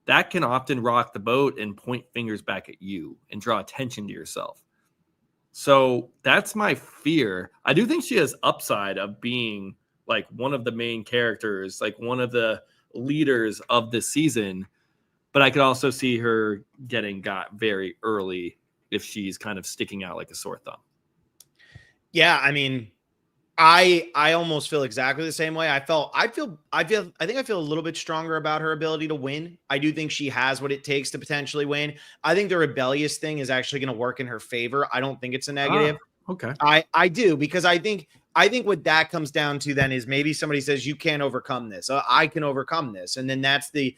that can often rock the boat and point fingers back at you and draw attention to yourself. So that's my fear. I do think she has upside of being like one of the main characters, like one of the leaders of this season. But I could also see her getting got very early if she's kind of sticking out like a sore thumb.
Yeah, I mean, I almost feel exactly the same way. I think I feel a little bit stronger about her ability to win. I do think she has what it takes to potentially win. I think the rebellious thing is actually going to work in her favor. I don't think it's a negative.
Okay.
I do, because I think what that comes down to then is maybe somebody says, you can't overcome this. I can overcome this. And then that's the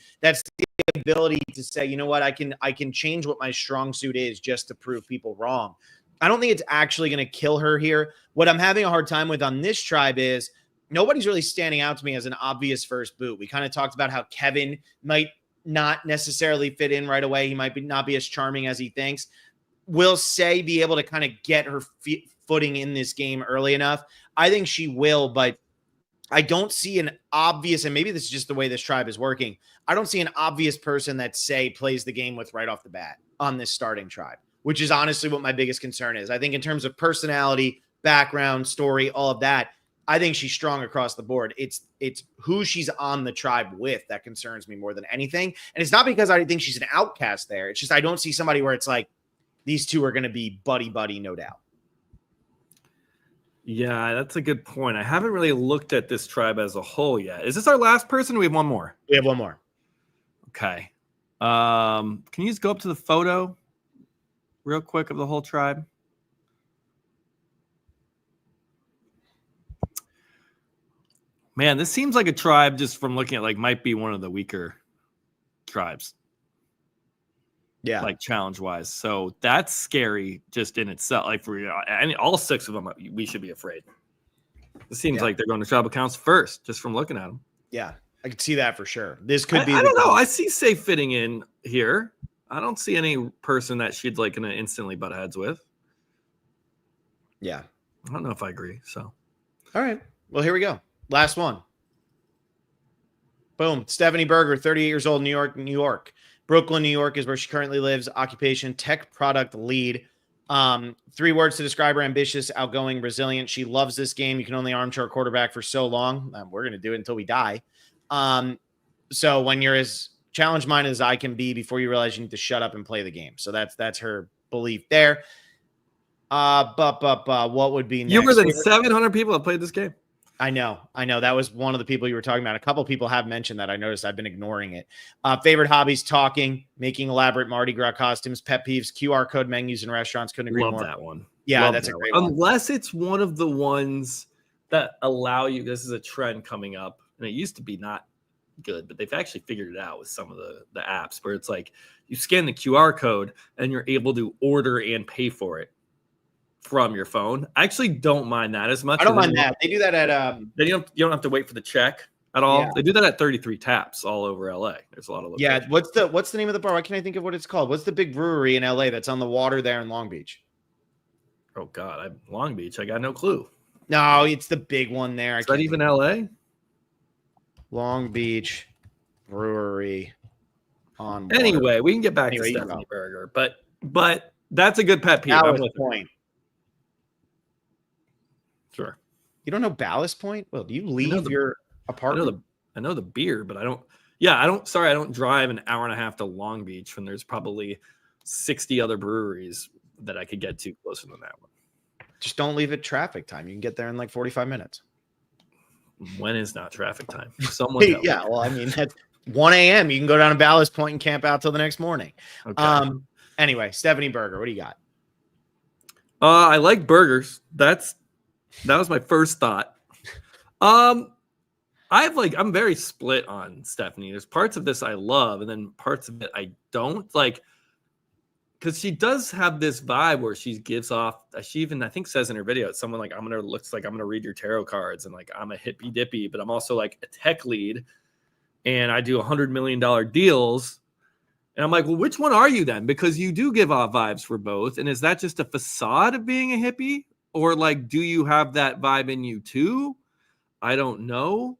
ability to say, you know what, I can change what my strong suit is just to prove people wrong. I don't think it's actually going to kill her here. What I'm having a hard time with on this tribe is nobody's really standing out to me as an obvious first boot. We kind of talked about how Kevin might not necessarily fit in right away. He might not be as charming as he thinks. Will Say be able to kind of get her footing in this game early enough? I think she will, but I don't see an obvious, and maybe this is just the way this tribe is working, I don't see an obvious person that Say plays the game with right off the bat on this starting tribe, which is honestly what my biggest concern is. I think in terms of personality, background, story, all of that, I think she's strong across the board. It's who she's on the tribe with that concerns me more than anything. And it's not because I think she's an outcast there. It's just I don't see somebody where it's like these two are going to be buddy, no doubt.
Yeah, that's a good point. I haven't really looked at this tribe as a whole yet. Is this our last person? Or we have one more.
We have one more.
Okay. Can you just go up to the photo real quick of the whole tribe? Man, this seems like a tribe, just from looking at, like, might be one of the weaker tribes.
Yeah.
Like challenge wise. So that's scary just in itself. Like for all six of them, we should be afraid. It seems like they're going to tribal counts first, just from looking at them.
Yeah, I could see that for sure. This could be.
I don't know. I see Say fitting in here. I don't see any person that she'd like going to instantly butt heads with.
Yeah.
I don't know if I agree. So,
all right. Well, here we go. Last one. Boom. Stephanie Berger, 38 years old, New York. Brooklyn, New York is where she currently lives. Occupation, tech product lead. 3 words to describe her: ambitious, outgoing, resilient. She loves this game. You can only armchair quarterback for so long. We're going to do it until we die. So when you're as challenge-minded as I can be, before you realize you need to shut up and play the game. So that's her belief there. What would be next?
Fewer than 700 people have played this game.
I know. That was one of the people you were talking about. A couple of people have mentioned that. I noticed. I've been ignoring it. Favorite hobbies: talking, making elaborate Mardi Gras costumes, pet peeves, QR code menus in restaurants. Couldn't agree more.
Love that one.
Yeah, that's a great one.
Unless it's one of the ones that allow you, this is a trend coming up, and it used to be not good, but they've actually figured it out with some of the apps where it's like you scan the QR code and you're able to order and pay for it from your phone. I actually don't mind that as much.
I don't mind that. They do that at
then you don't have to wait for the check at all.
Yeah.
They do that at 33 Taps all over LA. There's a lot of locations.
Yeah. What's the name of the bar? Why can't I think of what it's called? What's the big brewery in LA that's on the water there in Long Beach?
Oh God, Long Beach. I got no clue.
No, it's the big one there.
Is that even LA?
Long Beach Brewery on water.
Anyway, we can get back to Stephanie Berger, but that's a good pet peeve.
Ballast Point.
Sure.
You don't know Ballast Point? Well, do you leave your apartment?
I know the beer, but I don't drive an hour and a half to Long Beach when there's probably 60 other breweries that I could get to closer than that one.
Just don't leave at traffic time. You can get there in like 45 minutes.
When is not traffic time? Someone tell me.
Yeah, well, I mean, that's 1 a.m. You can go down to Ballast Point and camp out till the next morning.
Okay.
Anyway, Stephanie Berger, what do you got?
I like burgers. That was my first thought. I'm very split on Stephanie. There's parts of this I love, and then parts of it I don't like. Because she does have this vibe where she gives off. She even I think says in her video, it's someone like looks like I'm gonna read your tarot cards, and like I'm a hippy dippy, but I'm also like a tech lead, and I do $100 million deals. And I'm like, well, which one are you then? Because you do give off vibes for both. And is that just a facade of being a hippie, or like, do you have that vibe in you too? I don't know.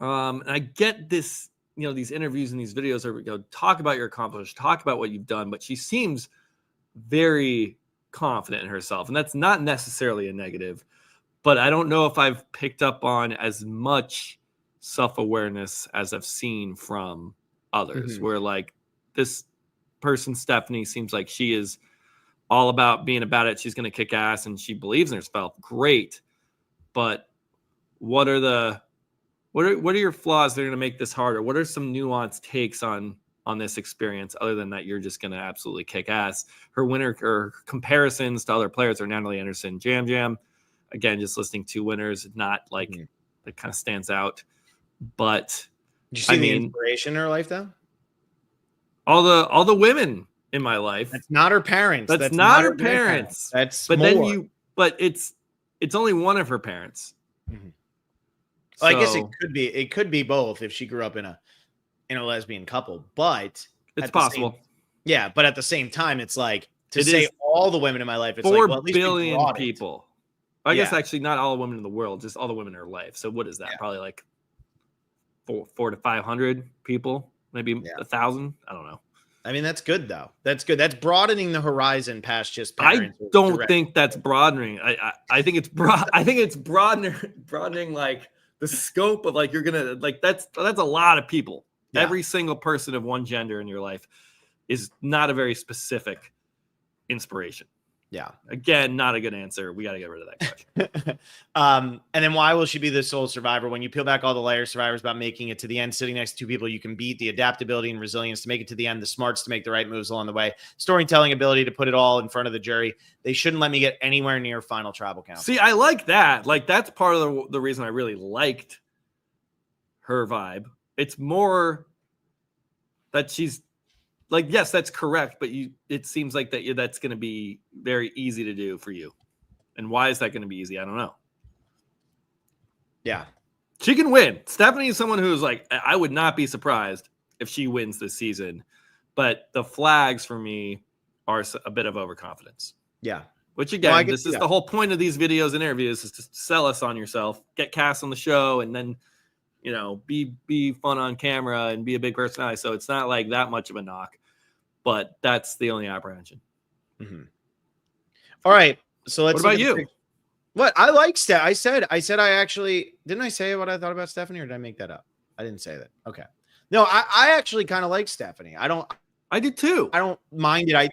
And I get this, these interviews and these videos are, talk about your accomplishments, talk about what you've done, but she seems very confident in herself. And that's not necessarily a negative, but I don't know if I've picked up on as much self-awareness as I've seen from others, where like this person, Stephanie, seems like she is all about being about it. She's going to kick ass and she believes in herself. Great. But what are your flaws that are going to make this harder? What are some nuanced takes on this experience other than that you're just going to absolutely kick ass? Her comparisons to other players are Natalie Anderson, Jam Jam. Again, just listing two winners, not like that kind of stands out. But
did you see the inspiration in her life though?
All the women in my life.
That's not her parents.
That's not her parents.
That's
but
more.
But it's only one of her parents.
Mm-hmm. Well, I guess it could be both if she grew up in a lesbian couple, but
it's possible.
But at the same time, it's like to say all the women in my life, it's
4
like, well, at least
billion people. I guess actually not all the women in the world, just all the women in her life. So what is that? Probably like 400 to 500 people, maybe 1,000. I don't know. I
mean, that's good though. That's good. That's broadening the horizon past just
parents. I don't think that's broadening. I think it's I think it's broadening like the scope of like, you're gonna like, that's a lot of people. Every single person of one gender in your life is not a very specific inspiration. Again, not a good answer. We got to get rid of that question.
And then why will she be the sole survivor? When you peel back all the layers, Survivor's about making it to the end, sitting next to two people you can beat, the adaptability and resilience to make it to the end, the smarts to make the right moves along the way, storytelling ability to put it all in front of the jury. They shouldn't let me get anywhere near final tribal council.
See, I like that. Like, that's part of the reason I really liked her vibe. It's more that she's like, yes, that's correct, but it seems like that's going to be very easy to do for you. And why is that going to be easy? I don't know.
Yeah.
She can win. Stephanie is someone who's like, I would not be surprised if she wins this season. But the flags for me are a bit of overconfidence.
Yeah.
Which, again, this is the whole point of these videos and interviews, is to sell us on yourself, get cast on the show, and then, be fun on camera and be a big personality. So it's not like that much of a knock. But that's the only apprehension.
Mm-hmm. All right. So let's.
What about you?
What I like Steph. I said I actually didn't. I say what I thought about Stephanie, or did I make that up? I didn't say that. Okay. No, I actually kind of like Stephanie.
I did too.
I don't mind it.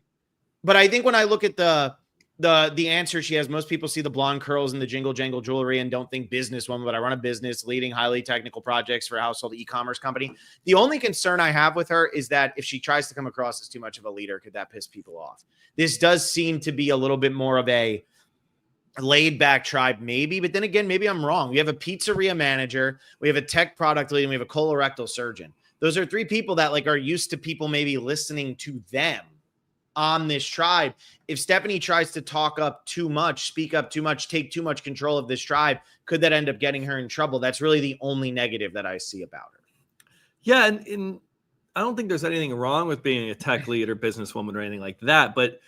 But I think when I look at the answer she has, most people see the blonde curls and the jingle jangle jewelry and don't think businesswoman, but I run a business leading highly technical projects for a household e-commerce company. The only concern I have with her is that if she tries to come across as too much of a leader, could that piss people off? This does seem to be a little bit more of a laid back tribe, maybe, but then again, maybe I'm wrong. We have a pizzeria manager, we have a tech product lead, and we have a colorectal surgeon. Those are three people that like are used to people maybe listening to them on this tribe. If Stephanie tries to talk up too much, speak up too much, take too much control of this tribe, could that end up getting her in trouble? That's really the only negative that I see about her.
Yeah, and I don't think there's anything wrong with being a tech lead or businesswoman or anything like that. But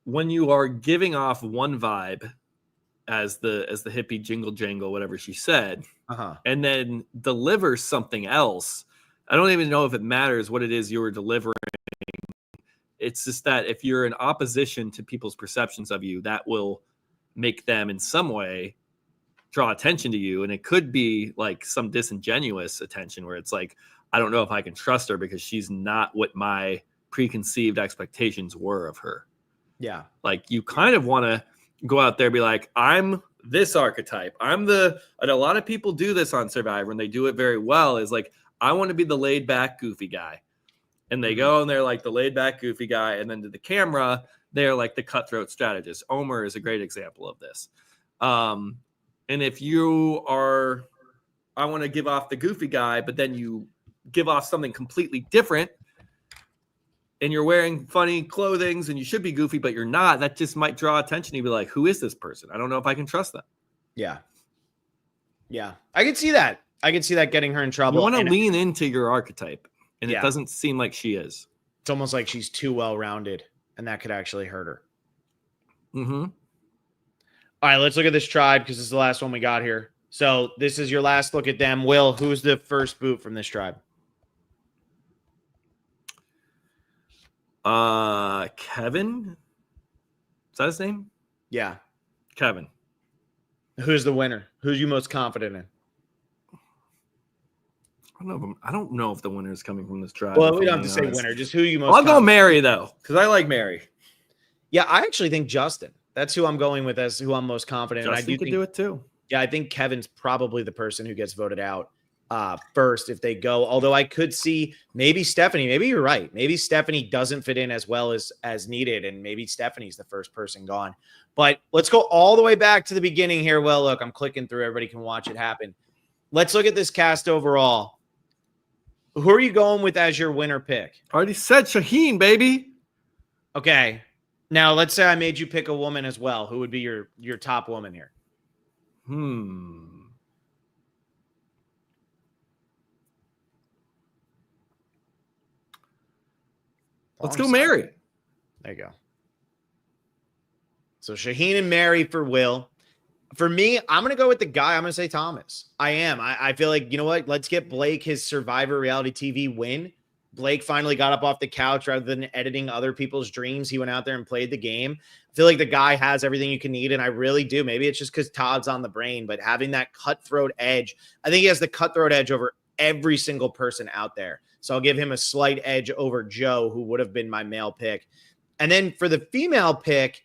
when you are giving off one vibe as the hippie jingle jangle, whatever she said, and then delivers something else, I don't even know if it matters what it is you were delivering. It's just that if you're in opposition to people's perceptions of you, that will make them in some way draw attention to you. And it could be like some disingenuous attention where it's like, I don't know if I can trust her because she's not what my preconceived expectations were of her.
Yeah.
Like, you kind of want to go out there and be like, I'm this archetype. And a lot of people do this on Survivor, and they do it very well, is like, I want to be the laid back, goofy guy. And they go and they're like the laid back, goofy guy. And then to the camera, they're like the cutthroat strategist. Omer is a great example of this. And if you are, I want to give off the goofy guy, but then you give off something completely different, and you're wearing funny clothing and you should be goofy, but you're not, that just might draw attention. You'd be like, who is this person? I don't know if I can trust them.
Yeah. Yeah. I can see that. I can see that getting her in trouble.
You want to lean into your archetype, and
Yeah.
it doesn't seem like she is.
It's almost like she's too well-rounded, and that could actually hurt her.
Mm-hmm.
All right, let's look at this tribe because this is the last one we got here. So this is your last look at them. Will, who's the first boot from this tribe?
Kevin? Is that his name?
Yeah.
Kevin.
Who's the winner? Who's you most confident in?
I don't know if the winner is coming from this tribe.
Well, we don't have to say winner. Just who you most
I'll go Mary, though, because I like Mary.
Yeah, I actually think Justin. That's who I'm going with as who I'm most confident in.
Justin could do it, too.
Yeah, I think Kevin's probably the person who gets voted out first if they go. Although I could see maybe Stephanie. Maybe you're right. Maybe Stephanie doesn't fit in as well as needed, and maybe Stephanie's the first person gone. But let's go all the way back to the beginning here. Well, look, I'm clicking through. Everybody can watch it happen. Let's look at this cast overall. Who are you going with as your winner pick?
I already said Shaheen, baby.
Okay. Now, let's say I made you pick a woman as well. Who would be your top woman here?
Let's go Mary.
There you go. So Shaheen and Mary for Will. For me, I'm going to go with the guy. I'm going to say Thomas. I am. I feel like, you know what? Let's get Blake his Survivor reality TV win. Blake finally got up off the couch rather than editing other people's dreams. He went out there and played the game. I feel like the guy has everything you can need, and I really do. Maybe it's just because Todd's on the brain, but having that cutthroat edge, I think he has the cutthroat edge over every single person out there. So I'll give him a slight edge over Joe, who would have been my male pick. And then for the female pick,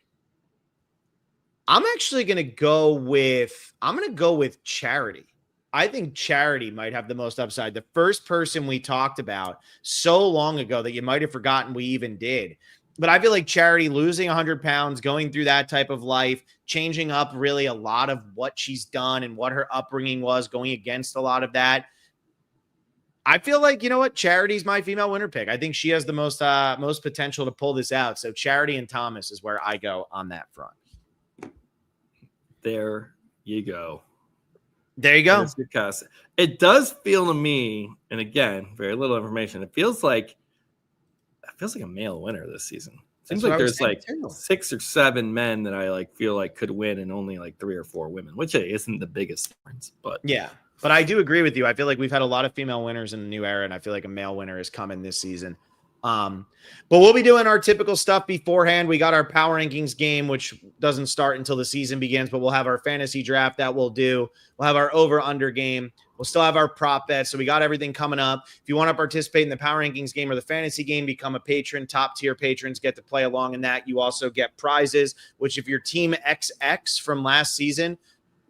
I'm actually going to go with Charity. I think Charity might have the most upside. The first person we talked about so long ago that you might have forgotten we even did. But I feel like Charity losing 100 pounds, going through that type of life, changing up really a lot of what she's done and what her upbringing was, going against a lot of that. I feel like, you know what? Charity's my female winner pick. I think she has the most potential to pull this out. So Charity and Thomas is where I go on that front.
There you go.
There you go.
It does feel to me, and again, very little information. It feels like a male winner this season. It seems like there's like 6 or 7 men that I feel like could win, and only like 3 or 4 women, which isn't the biggest difference. But
yeah, but I do agree with you. I feel like we've had a lot of female winners in the new era, and I feel like a male winner is coming this season. But we'll be doing our typical stuff beforehand. We got our power rankings game, which doesn't start until the season begins, but we'll have our fantasy draft that we'll do. We'll have our over-under game. We'll still have our prop bets. So we got everything coming up. If you want to participate in the power rankings game or the fantasy game, become a patron. Top tier patrons get to play along in that. You also get prizes, which if you're team XX from last season,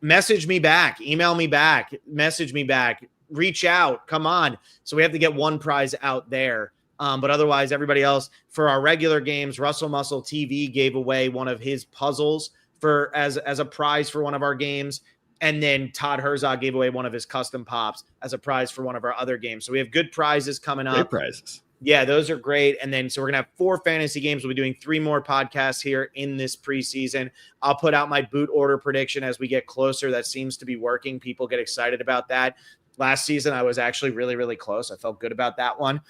message me back, email me back, message me back, reach out. Come on. So we have to get one prize out there. But otherwise, everybody else for our regular games, Russell Muscle TV gave away one of his puzzles as a prize for one of our games. And then Todd Herzog gave away one of his custom pops as a prize for one of our other games. So we have good prizes coming up.
Great prizes.
Yeah, those are great. And then so we're going to have 4 fantasy games. We'll be doing 3 more podcasts here in this preseason. I'll put out my boot order prediction as we get closer. That seems to be working. People get excited about that. Last season, I was actually really, really close. I felt good about that one.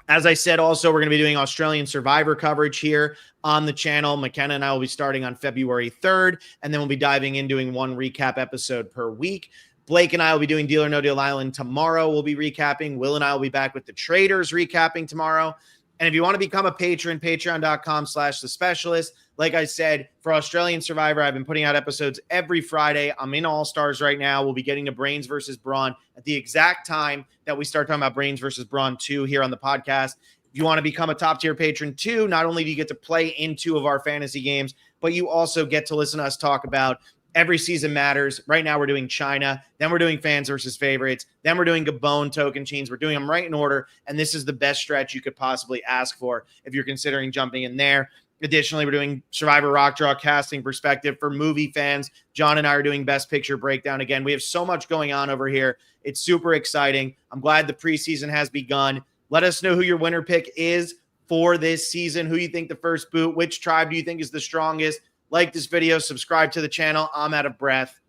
As I said, also, we're going to be doing Australian Survivor coverage here on the channel. McKenna and I will be starting on February 3rd, and then we'll be diving in doing 1 recap episode per week. Blake and I will be doing Deal or No Deal Island tomorrow. We'll be recapping. Will and I will be back with the Traders recapping tomorrow. And if you want to become a patron, patreon.com/The Specialist. Like I said, for Australian Survivor, I've been putting out episodes every Friday. I'm in All-Stars right now. We'll be getting to Brains versus Brawn at the exact time that we start talking about Brains versus Brawn 2 here on the podcast. If you want to become a top-tier patron too, not only do you get to play in 2 of our fantasy games, but you also get to listen to us talk about Every season matters. Right now, we're doing China. Then we're doing fans versus favorites. Then we're doing Gabon token chains. We're doing them right in order. And this is the best stretch you could possibly ask for if you're considering jumping in there. Additionally, we're doing Survivor Rock Draw casting perspective for movie fans. John and I are doing best picture breakdown. Again, we have so much going on over here. It's super exciting. I'm glad the preseason has begun. Let us know who your winner pick is for this season. Who you think the first boot? Which tribe do you think is the strongest? Like this video, subscribe to the channel. I'm out of breath.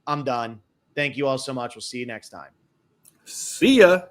I'm done. Thank you all so much. We'll see you next time.
See ya.